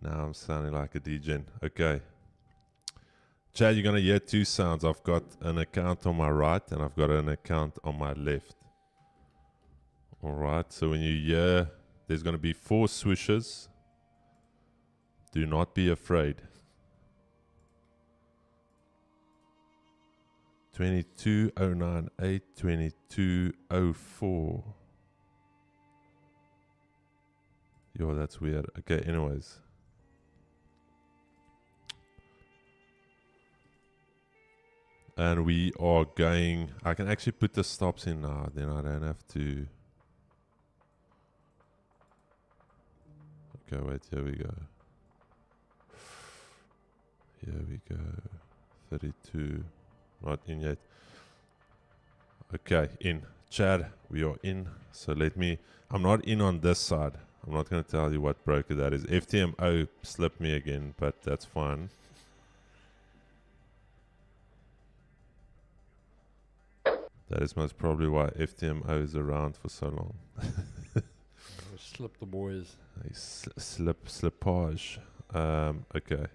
Now I'm sounding like a degen. Okay. Chad, you're going to hear 2 sounds. I've got an account on my right and I've got an account on my left. Alright, so when you hear, there's going to be 4 swishes. Do not be afraid. 22.098, 22.04. Yo, that's weird. Okay, anyways. And we are going, I can actually put the stops in now, then I don't have to. Okay, wait, here we go. Here we go. 32. Not in yet. Okay, in. Chad, we are in. So I'm not in on this side. I'm not going to tell you what broker that is. FTMO slipped me again, but that's fine. That is most probably why FTMO is around for so long. Slip the boys. Slippage. Okay.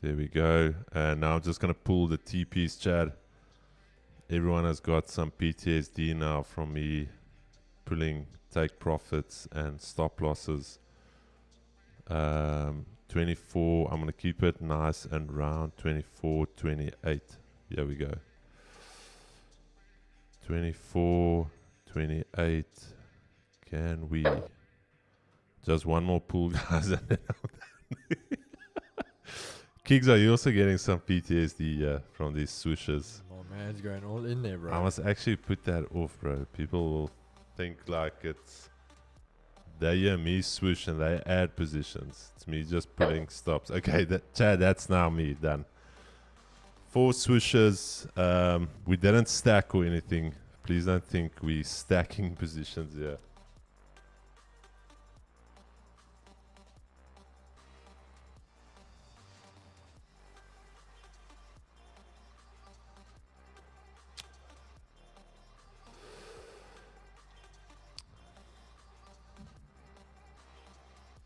There we go. And now I'm just going to pull the TPs, Chad. Everyone has got some PTSD now from me pulling take profits and stop losses. 24, I'm going to keep it nice and round. 24, 28. Here we go. 24, 28. Can we? Just one more pull, guys. Kiggs, are you also getting some PTSD from these swooshes? Oh, man's going all in there, bro. I must actually put that off, bro. People will think like they hear me swoosh and they add positions. It's me just putting stops. Okay, Chad, that's now me done. 4 swooshes. We didn't stack or anything. Please don't think we stacking positions here.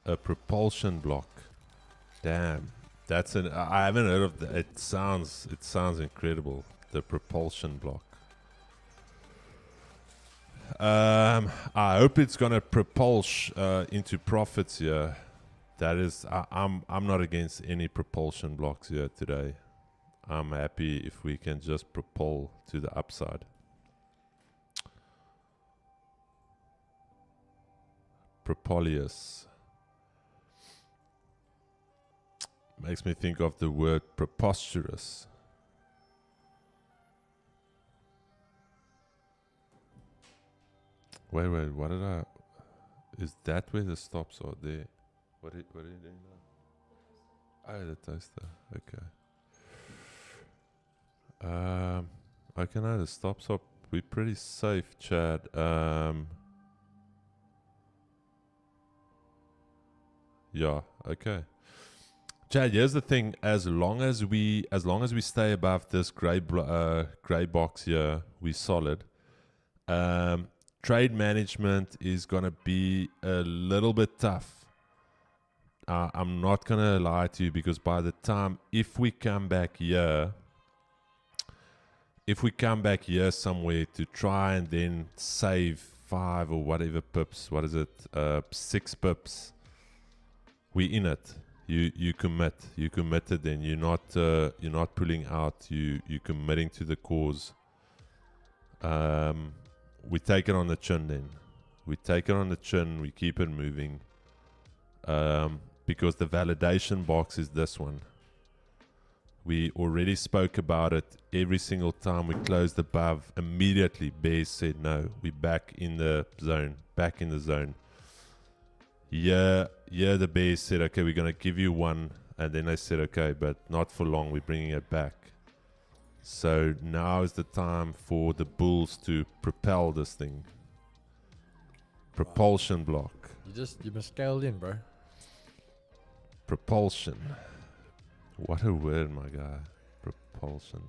A propulsion block. Damn. I haven't heard of that. It sounds incredible. The propulsion block. I hope it's gonna propulse into profits here. That is, I'm not against any propulsion blocks here today. I'm happy if we can just propel to the upside. Propolis. Makes me think of the word preposterous. Wait, what did I... Is that where the stops are there? What are you doing now? Oh, the toaster. Okay. Okay, now the stops are... We're pretty safe, Chad. Yeah, okay. Chad, here's the thing. As long as we stay above this gray box here, we're solid. Trade management is gonna be a little bit tough. I'm not gonna lie to you, because by the time if we come back here somewhere to try and then save 5 or whatever pips, 6 pips, we in it. You committed, then you're not pulling out, you're committing to the cause. We take it on the chin then. We take it on the chin, we keep it moving. Because the validation box is this one. We already spoke about it. Every single time we closed above, immediately bears said no. We're back in the zone. Yeah, the bears said, okay, we're going to give you one. And then they said, okay, but not for long. We're bringing it back. So now is the time for the bulls to propel this thing. Propulsion block. You must scale in, bro. Propulsion. What a word, my guy. Propulsion.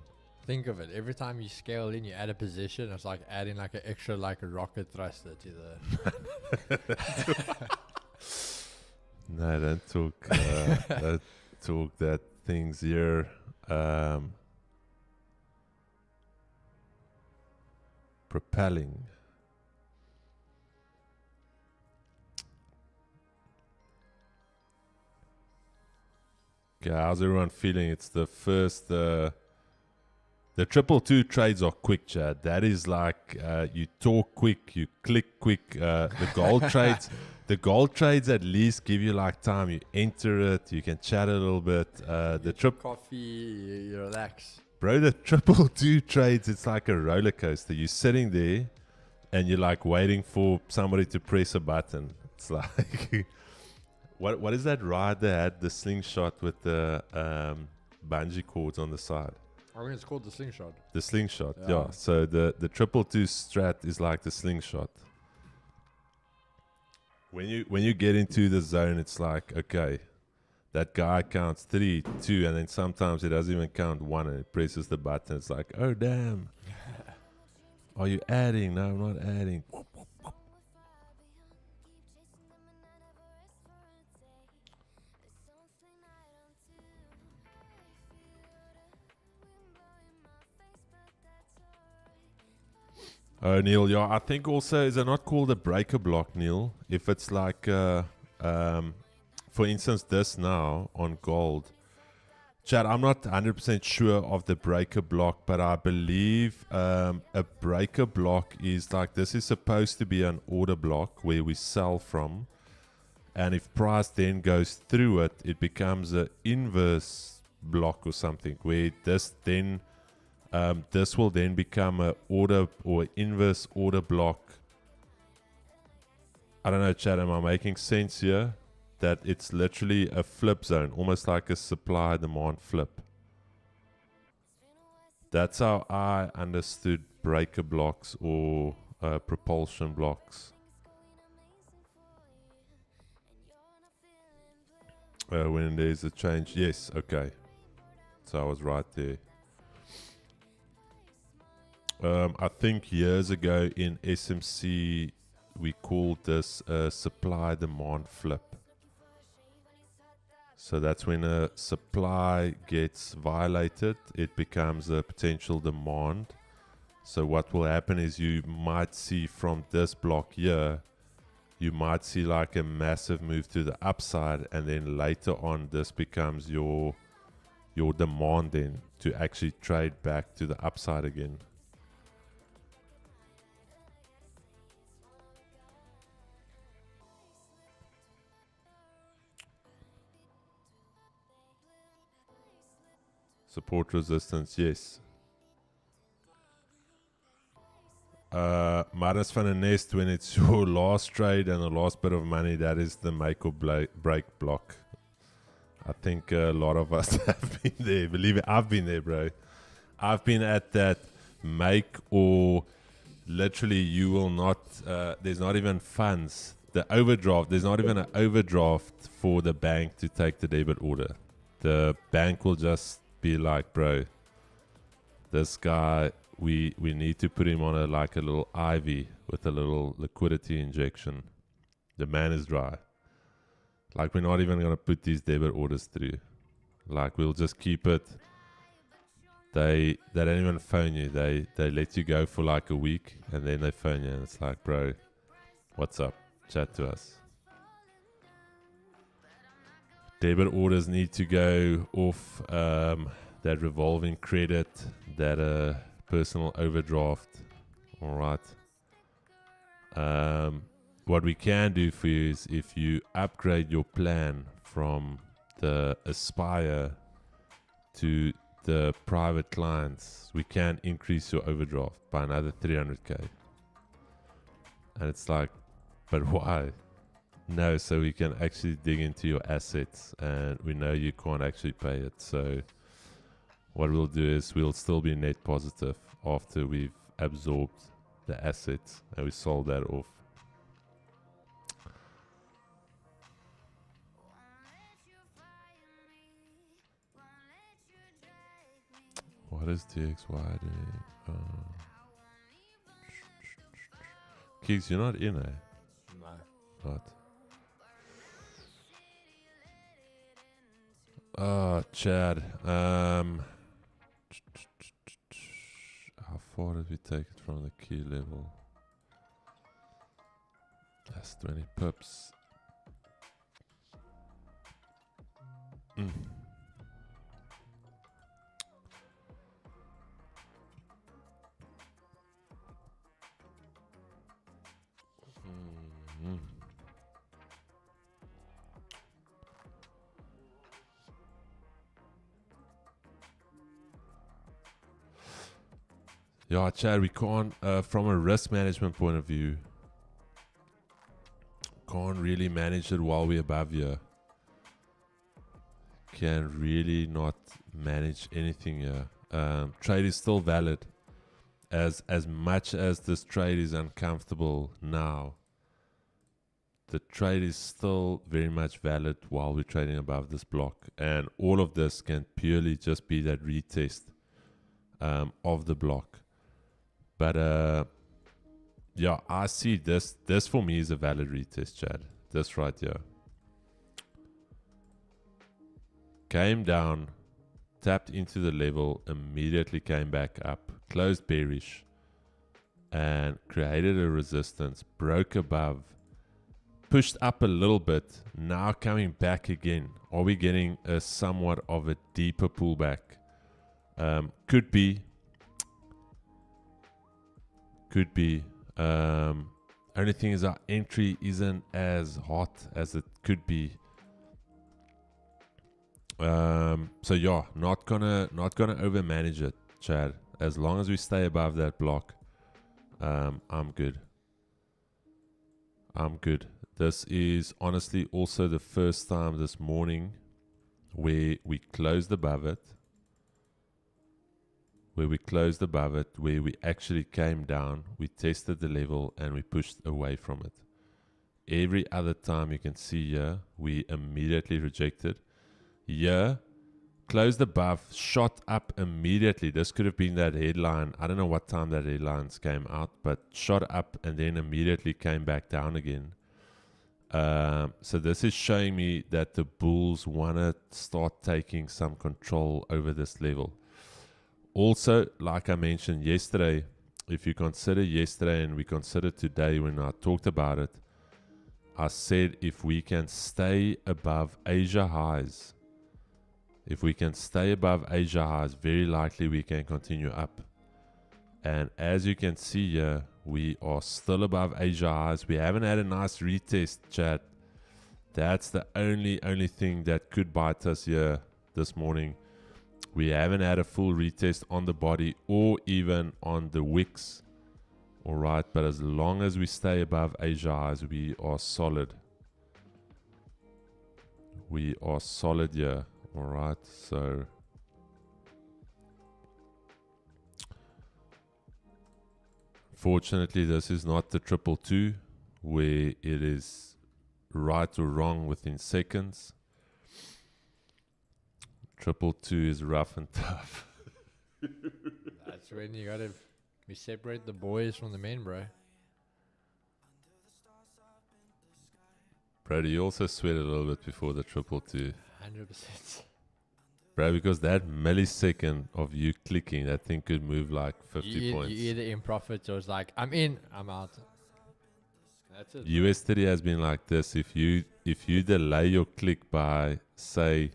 Think of it. Every time you scale in, you add a position. It's like adding like an extra like a rocket thruster to the... No, don't talk that things here. Propelling. Okay, how's everyone feeling? It's the first. The 222 trades are quick, Chad. That is like you talk quick, you click quick. The gold trades. The gold trades at least give you like time. You enter it, you can chat a little bit. The coffee, you relax. Bro, the 222 trades, it's like a roller coaster. You're sitting there and you're like waiting for somebody to press a button. It's like, what is that ride that had the slingshot with the bungee cords on the side? I think it's called the slingshot. The slingshot, yeah. So the 222 strat is like the slingshot. When you get into the zone, it's like, okay, that guy counts 3, 2, and then sometimes it doesn't even count 1, and it presses the button. It's like, oh damn, are you adding? No, I'm not adding. Oh, Neil, yeah, I think also, is it not called a breaker block, Neil? If it's like, for instance, this now on gold. Chad, I'm not 100% sure of the breaker block, but I believe a breaker block is like, this is supposed to be an order block where we sell from. And if price then goes through it, it becomes an inverse block or something, where this then... this will then become a order or inverse order block. I don't know, Chad, am I making sense here? That it's literally a flip zone, almost like a supply demand flip. That's how I understood breaker blocks or propulsion blocks. When there's a change, yes, okay. So I was right there. I think years ago in SMC, we called this a supply-demand flip. So that's when a supply gets violated, it becomes a potential demand. So what will happen is you might see from this block here, you might see like a massive move to the upside, and then later on this becomes your demand then to actually trade back to the upside again. Support resistance, yes. Maris van der Nest, when it's your last trade and the last bit of money, that is the make or break block. I think a lot of us have been there. Believe it, I've been there, bro. I've been at that make or literally you will not, there's not even funds. The overdraft, there's not even an overdraft for the bank to take the debit order. The bank will just be like, bro, this guy, we need to put him on a little IV with a little liquidity injection. The man is dry. Like, we're not even going to put these debit orders through. Like, we'll just keep it. They don't even phone you. They let you go for like a week and then they phone you and it's like, bro, what's up? Chat to us. Debit orders need to go off that revolving credit, that personal overdraft. All right. What we can do for you is if you upgrade your plan from the Aspire to the private clients, we can increase your overdraft by another 300k. And it's like, but why? No, so we can actually dig into your assets and we know you can't actually pay it. So what we'll do is we'll still be net positive after we've absorbed the assets and we sold that off. What is DXY doing? Keeks, you're not in, eh? No. What? Oh, Chad. How far did we take it from the key level? That's 20 pips. Yeah, Chad, we can't, from a risk management point of view, can't really manage it while we're above here. Can really not manage anything here. Trade is still valid. As much as this trade is uncomfortable now, the trade is still very much valid while we're trading above this block. And all of this can purely just be that retest of the block. But yeah, I see this. This for me is a valid retest, Chad. This right here. Came down, tapped into the level, immediately came back up, closed bearish, and created a resistance, broke above, pushed up a little bit, now coming back again. Are we getting a somewhat of a deeper pullback? Could be. Could be. Only thing is our entry isn't as hot as it could be. So yeah, not gonna over manage it, Chad. As long as we stay above that block, I'm good. I'm good. This is honestly also the first time this morning where we closed above it. Where we actually came down, we tested the level and we pushed away from it. Every other time you can see here, we immediately rejected. Here, closed above, shot up immediately. This could have been that headline. I don't know what time that headlines came out, but shot up and then immediately came back down again. So this is showing me that the bulls want to start taking some control over this level. Also, like I mentioned yesterday, if you consider yesterday and we consider today when I talked about it, I said if we can stay above Asia highs, very likely we can continue up. And as you can see here, we are still above Asia highs. We haven't had a nice retest, chat. That's the only thing that could bite us here this morning. We haven't had a full retest on the body or even on the wicks. All right, but as long as we stay above Asia highs, we are solid. We are solid here. All right, so fortunately, this is not the 222 where it is right or wrong within seconds. 222 is rough and tough. That's when you gotta separate the boys from the men, bro. Bro, you also sweat a little bit before the 222. 100%. Bro, because that millisecond of you clicking, that thing could move like 50 points. You either in profit or it's like, I'm in, I'm out. That's it. US30 has been like this. If you delay your click by, say,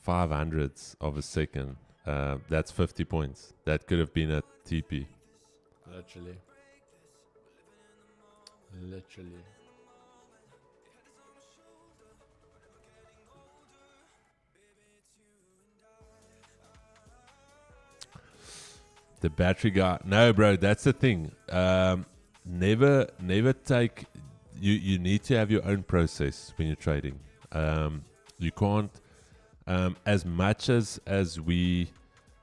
500ths of a second, that's 50 points. That could have been a TP. Literally. The battery guy. No, bro, that's the thing. Never take. You need to have your own process when you're trading. You can't. As much as we've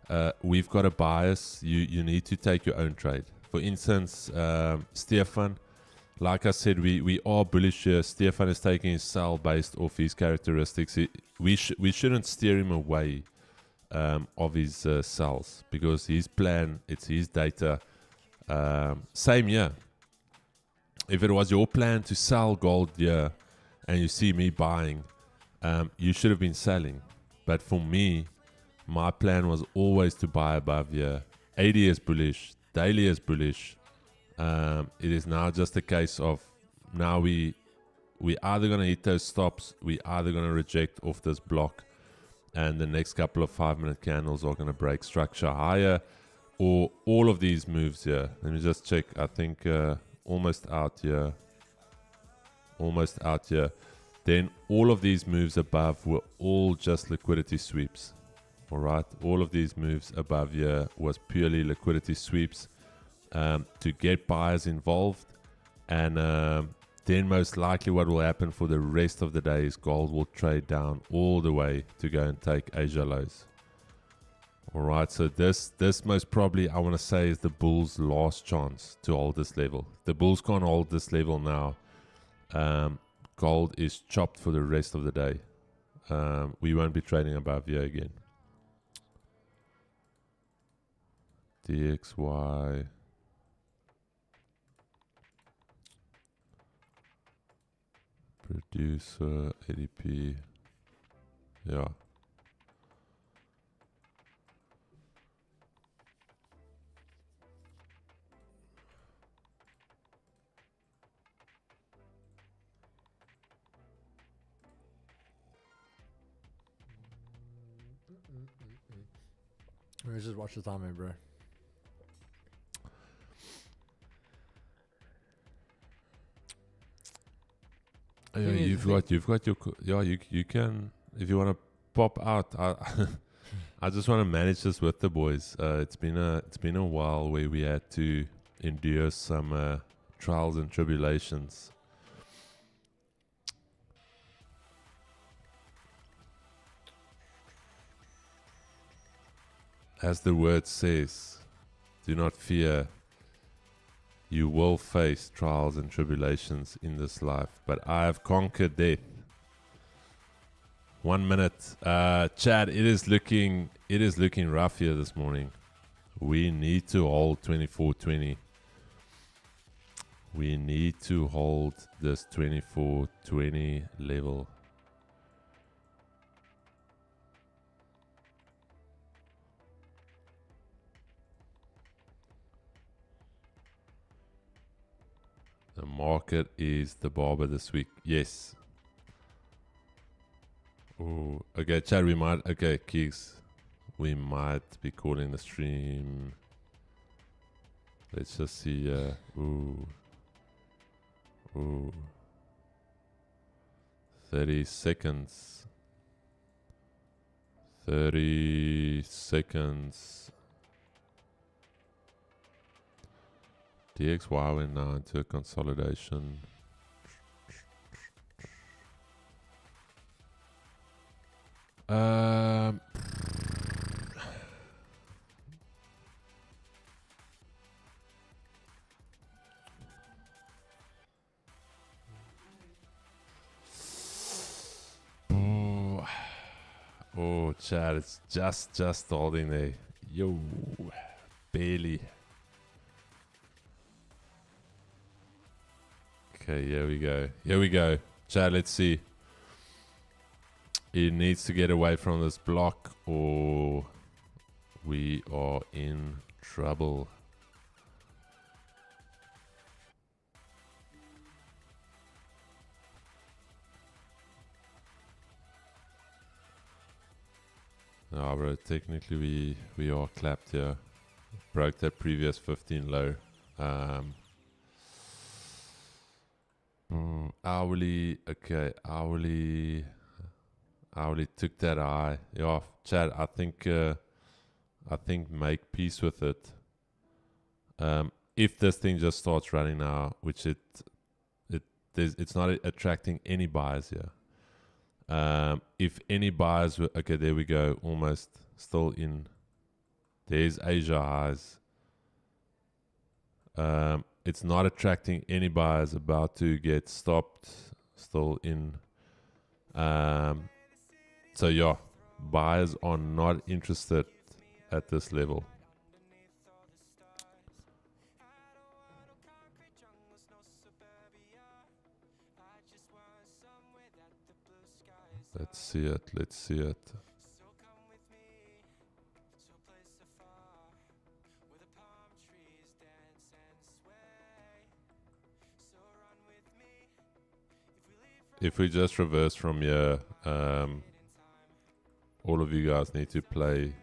got a bias, you need to take your own trade. For instance, Stefan, like I said, we are bullish here. Stefan is taking his sell based off his characteristics. We shouldn't steer him away of his sells, because his plan, it's his data. Same here. If it was your plan to sell gold here and you see me buying, you should have been selling. But for me, my plan was always to buy above here. 80 is bullish, daily is bullish. It is now just a case of now we either going to hit those stops, we either going to reject off this block, and the next couple of 5-minute candles are going to break structure higher, or all of these moves here. Let me just check. I think almost out here. Then all of these moves above were all just liquidity sweeps. All right, all of these moves above here was purely liquidity sweeps to get buyers involved, and then most likely what will happen for the rest of the day is gold will trade down all the way to go and take Asia lows. All right, so this most probably, I want to say, is the bulls' last chance to hold this level. The bulls can't hold this level now. Gold is chopped for the rest of the day. We won't be trading above here again. DXY. Producer, ADP. Yeah. Let's just watch the time, bro. Yeah, you've got your you can, if you want to pop out. I just want to manage this with the boys. It's been a while where we had to endure some trials and tribulations. As the word says, do not fear. You will face trials and tribulations in this life, but I have conquered death. 1 minute. Chad, it is looking rough here this morning. We need to hold 24.20. We need to hold this 24.20 level. The market is the barber this week. Yes. Oh, okay, Chad, okay, Keeks, we might be calling the stream. Let's just see. Ooh. 30 seconds. 30 seconds. DXY went now into a consolidation. Oh, Chad, it's just holding there. Yo, barely. Okay, here we go. Here we go. Chad, let's see. It needs to get away from this block or we are in trouble. No, bro, technically we are clapped here. Broke that previous 15 low. Hourly, okay, hourly took that high. Yeah, Chad, I think make peace with it. If this thing just starts running now, which it's not attracting any buyers here. If any buyers were, okay, there we go, almost still in. There's Asia highs. It's not attracting any buyers, about to get stopped, still in. So yeah, buyers are not interested at this level. Let's see it, let's see it. If we just reverse from here, all of you guys need to play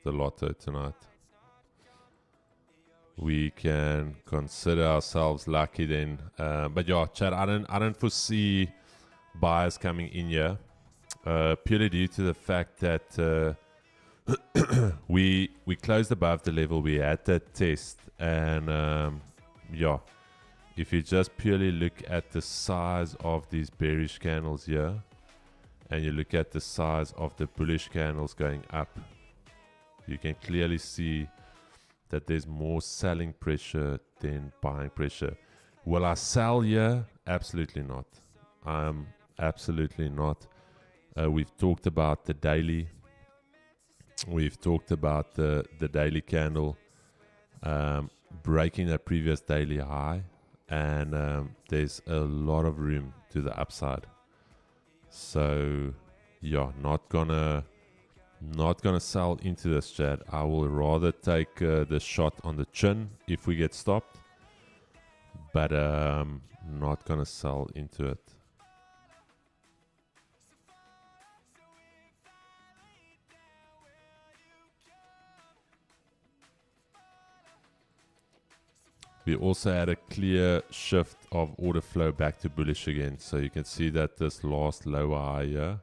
the lotto tonight. We can consider ourselves lucky then. But yeah, Chad, I don't foresee buyers coming in here. Purely due to the fact that we closed above the level. We had that test, and yeah, if you just purely look at the size of these bearish candles here, and you look at the size of the bullish candles going up, you can clearly see that there's more selling pressure than buying pressure. Will I sell here? Absolutely not. Absolutely not. We've talked about the daily. We've talked about the daily candle breaking that previous daily high, and there's a lot of room to the upside. So yeah, not gonna sell into this, Chad. I will rather take the shot on the chin if we get stopped, but not gonna sell into it. We also had a clear shift of order flow back to bullish again. So you can see that this last lower high here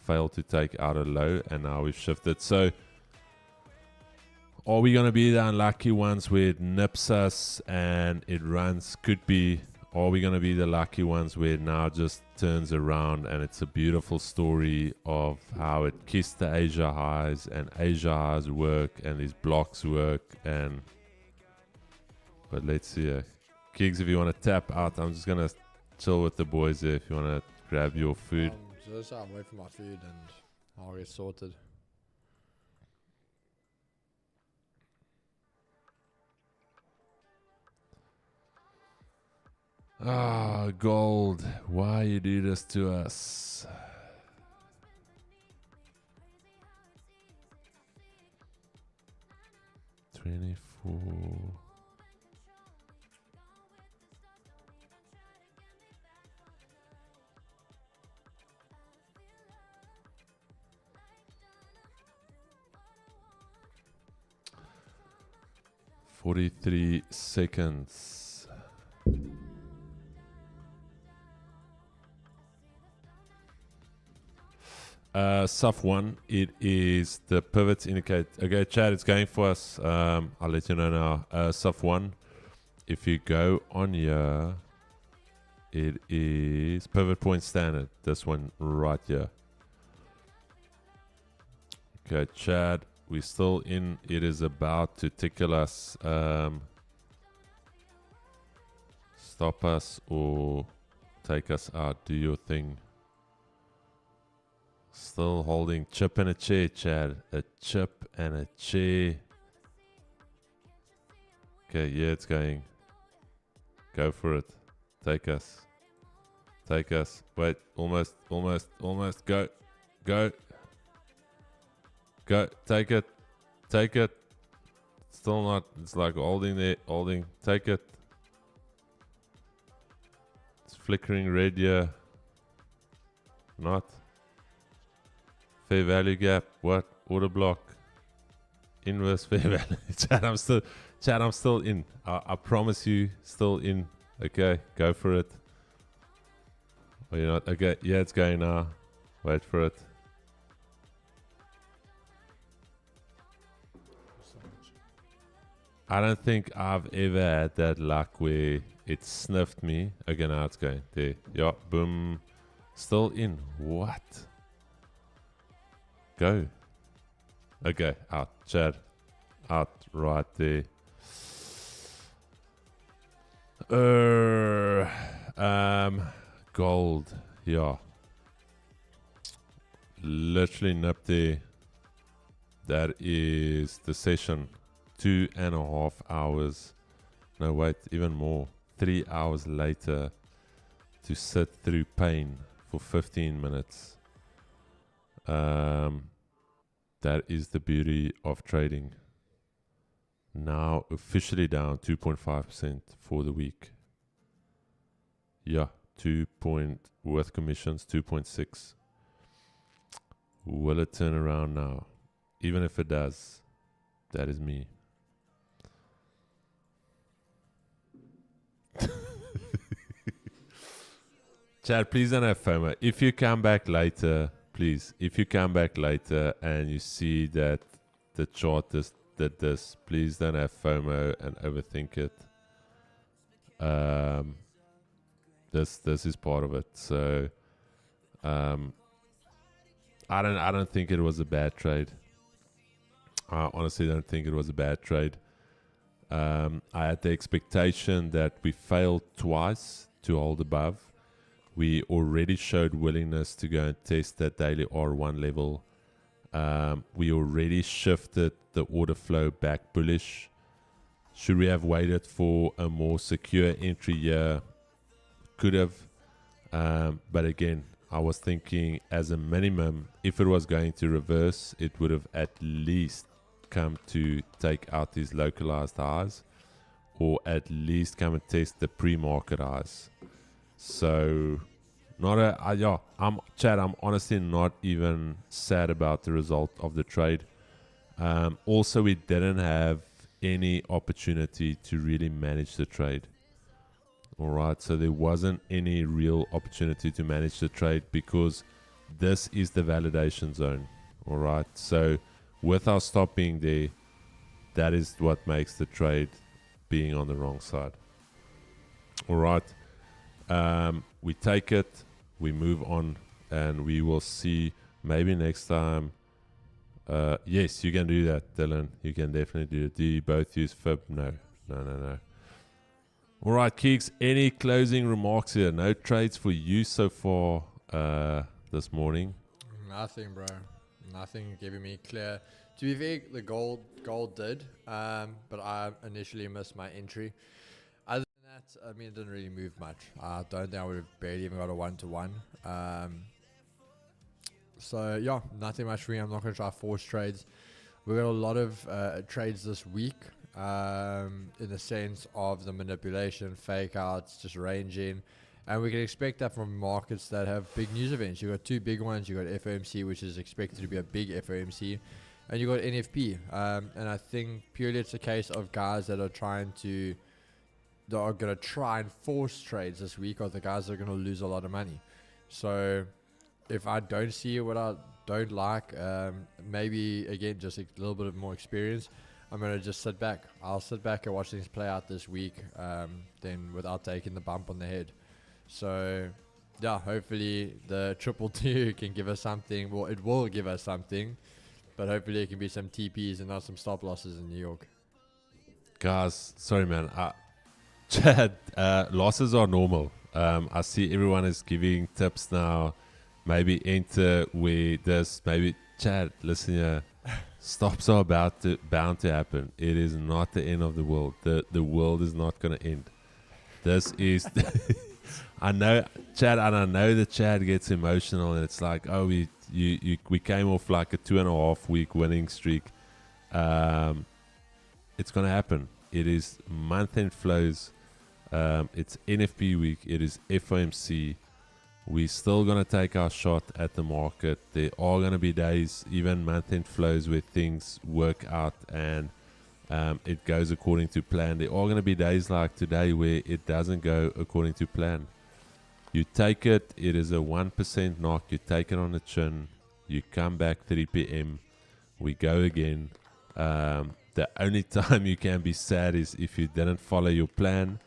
failed to take out a low, and now we've shifted. So are we going to be the unlucky ones where it nips us and it runs? Could be. Are we going to be the lucky ones where it now just turns around and it's a beautiful story of how it kissed the Asia highs, and Asia highs work and these blocks work, and but let's see. Kiggs, if you want to tap out, I'm just going to chill with the boys there if you want to grab your food. Just I'm waiting for my food and I'll get sorted. Ah, gold. Why you do this to us? $24. $43 seconds. SUF 1, it is the pivots indicate. Okay, Chad, it's going for us. I'll let you know now. SUF 1, if you go on here, it is pivot point standard. This one right here. Okay, Chad, we're still in. It is about to tickle us. Stop us or take us out. Do your thing. Still holding chip and a chair, Chad. A chip and a chair. Okay, yeah, it's going. Go for it. Take us. Take us. Wait, almost. Go. Go. Go. Take it. Take it. Still not. It's like holding there. Holding. Take it. It's flickering red here. Not. Fair value gap. What? Order block. Inverse fair value. Chad, I'm still in. I promise you, still in. Okay, go for it. Or you're not? Okay, yeah, it's going now. Wait for it. I don't think I've ever had that luck where it sniffed me. Okay, now it's going. There. Yeah, boom. Still in. What? Go. Okay, out. Chad. Out right there. Gold. Yeah. Literally nipped there. That is the session. 2.5 hours. No, wait, even more. 3 hours later to sit through pain for 15 minutes. That is the beauty of trading. Now officially down 2.5% for the week. Yeah, with commissions 2.6. Will it turn around now? Even if it does, that is me. Chad, please don't have FOMO. If you come back later, please, if you come back later and you see that the chart did this, please don't have FOMO and overthink it. This is part of it. So I don't think it was a bad trade. I honestly don't think it was a bad trade. I had the expectation that we failed twice to hold above. We already showed willingness to go and test that daily R1 level. We already shifted the order flow back bullish. Should we have waited for a more secure entry here? Could have. But again, I was thinking as a minimum, if it was going to reverse, it would have at least come to take out these localized highs, or at least come and test the pre-market highs. So, I'm honestly not even sad about the result of the trade. Also, we didn't have any opportunity to really manage the trade. All right, so there wasn't any real opportunity to manage the trade because this is the validation zone. All right, so with our stop being there, that is what makes the trade being on the wrong side. All right. We take it, we move on, and we will see maybe next time. Yes, you can do that, Dylan. You can definitely do it. Do you both use FIB? No. All right, Keeks, any closing remarks here? No trades for you so far this morning? Nothing, bro. Nothing giving me clear. To be fair, the gold did, but I initially missed my entry. I mean, it didn't really move much. I don't think I would have barely even got a 1-to-1. So, yeah, nothing much for me. I'm not going to try force trades. We got a lot of trades this week in the sense of the manipulation, fake outs, just ranging. And we can expect that from markets that have big news events. You've got two big ones. You've got FOMC, which is expected to be a big FOMC. And you've got NFP. And I think purely it's a case of guys that are going to try and force trades this week are the guys that are going to lose a lot of money. So if I don't see what I don't like, maybe again just a little bit of more experience, I'm gonna just sit back. I'll sit back and watch things play out this week, then without taking the bump on the head. So yeah, hopefully the 222 can give us something. Well, it will give us something, but hopefully it can be some TPs and not some stop losses in New York. Guys, sorry man. Chad, losses are normal. I see everyone is giving tips now. Maybe enter with this. Maybe Chad, listen here. Stops are bound to happen. It is not the end of the world. The world is not going to end. This is... I know, Chad, and I know that Chad gets emotional, and it's like, oh, we came off like a 2.5 week winning streak. It's going to happen. It is month-end flows. It's NFP week. It is FOMC. We're still going to take our shot at the market. There are going to be days, even month-end flows, where things work out and it goes according to plan. There are going to be days like today where it doesn't go according to plan. You take it. It is a 1% knock. You take it on the chin. You come back 3 p.m. We go again. The only time you can be sad is if you didn't follow your plan.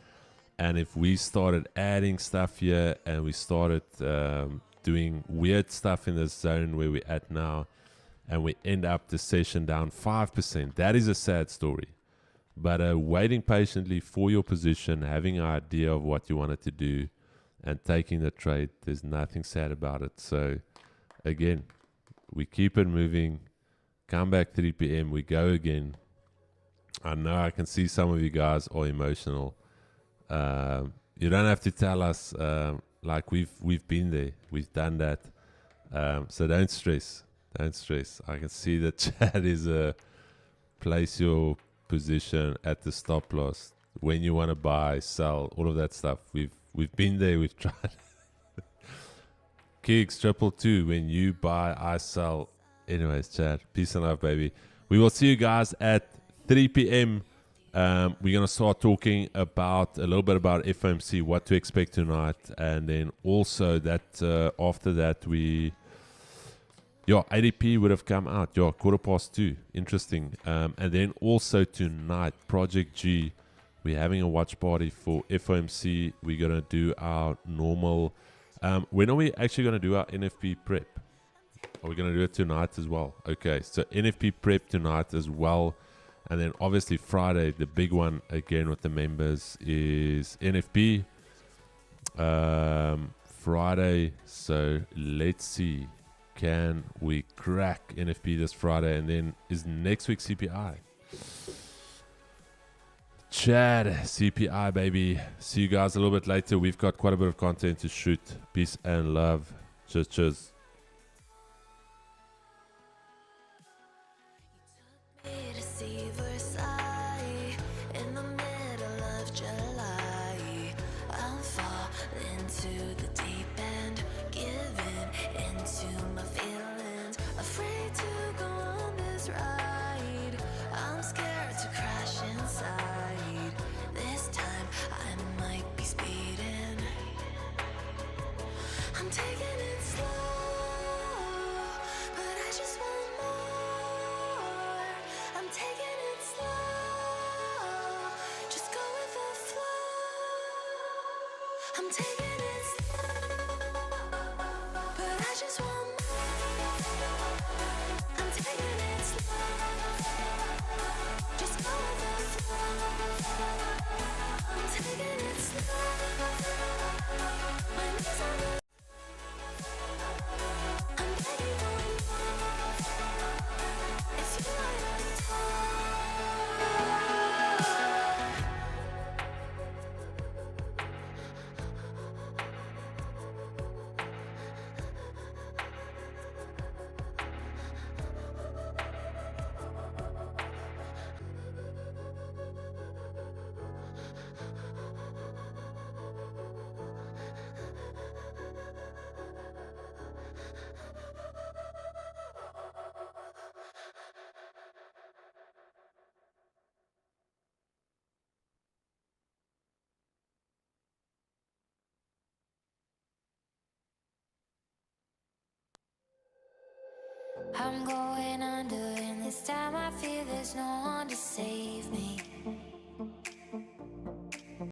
And if we started adding stuff here and we started doing weird stuff in this zone where we're at now, and we end up the session down 5%, that is a sad story. But waiting patiently for your position, having an idea of what you wanted to do, and taking the trade, there's nothing sad about it. So again, we keep it moving. Come back 3 p.m. We go again. I know I can see some of you guys are emotional. You don't have to tell us, like we've been there, we've done that. So don't stress. I can see the chat is place your position at the stop loss when you want to buy, sell, all of that stuff. We've been there. We've tried. Kicks 222. When you buy, I sell. Anyways, chat. Peace and love, baby. We will see you guys at 3 p.m. We're going to start talking about a little bit about FOMC, what to expect tonight. And then also that after that, ADP would have come out. 2:15. Interesting. And then also tonight, Project G. We're having a watch party for FOMC. We're going to do our normal... when are we actually going to do our NFP prep? Are we going to do it tonight as well? Okay, so NFP prep tonight as well. And then obviously Friday, the big one again with the members is NFP. Friday, so let's see. Can we crack NFP this Friday? And then is next week CPI? Chad, CPI, baby. See you guys a little bit later. We've got quite a bit of content to shoot. Peace and love. Cheers. I'm going under.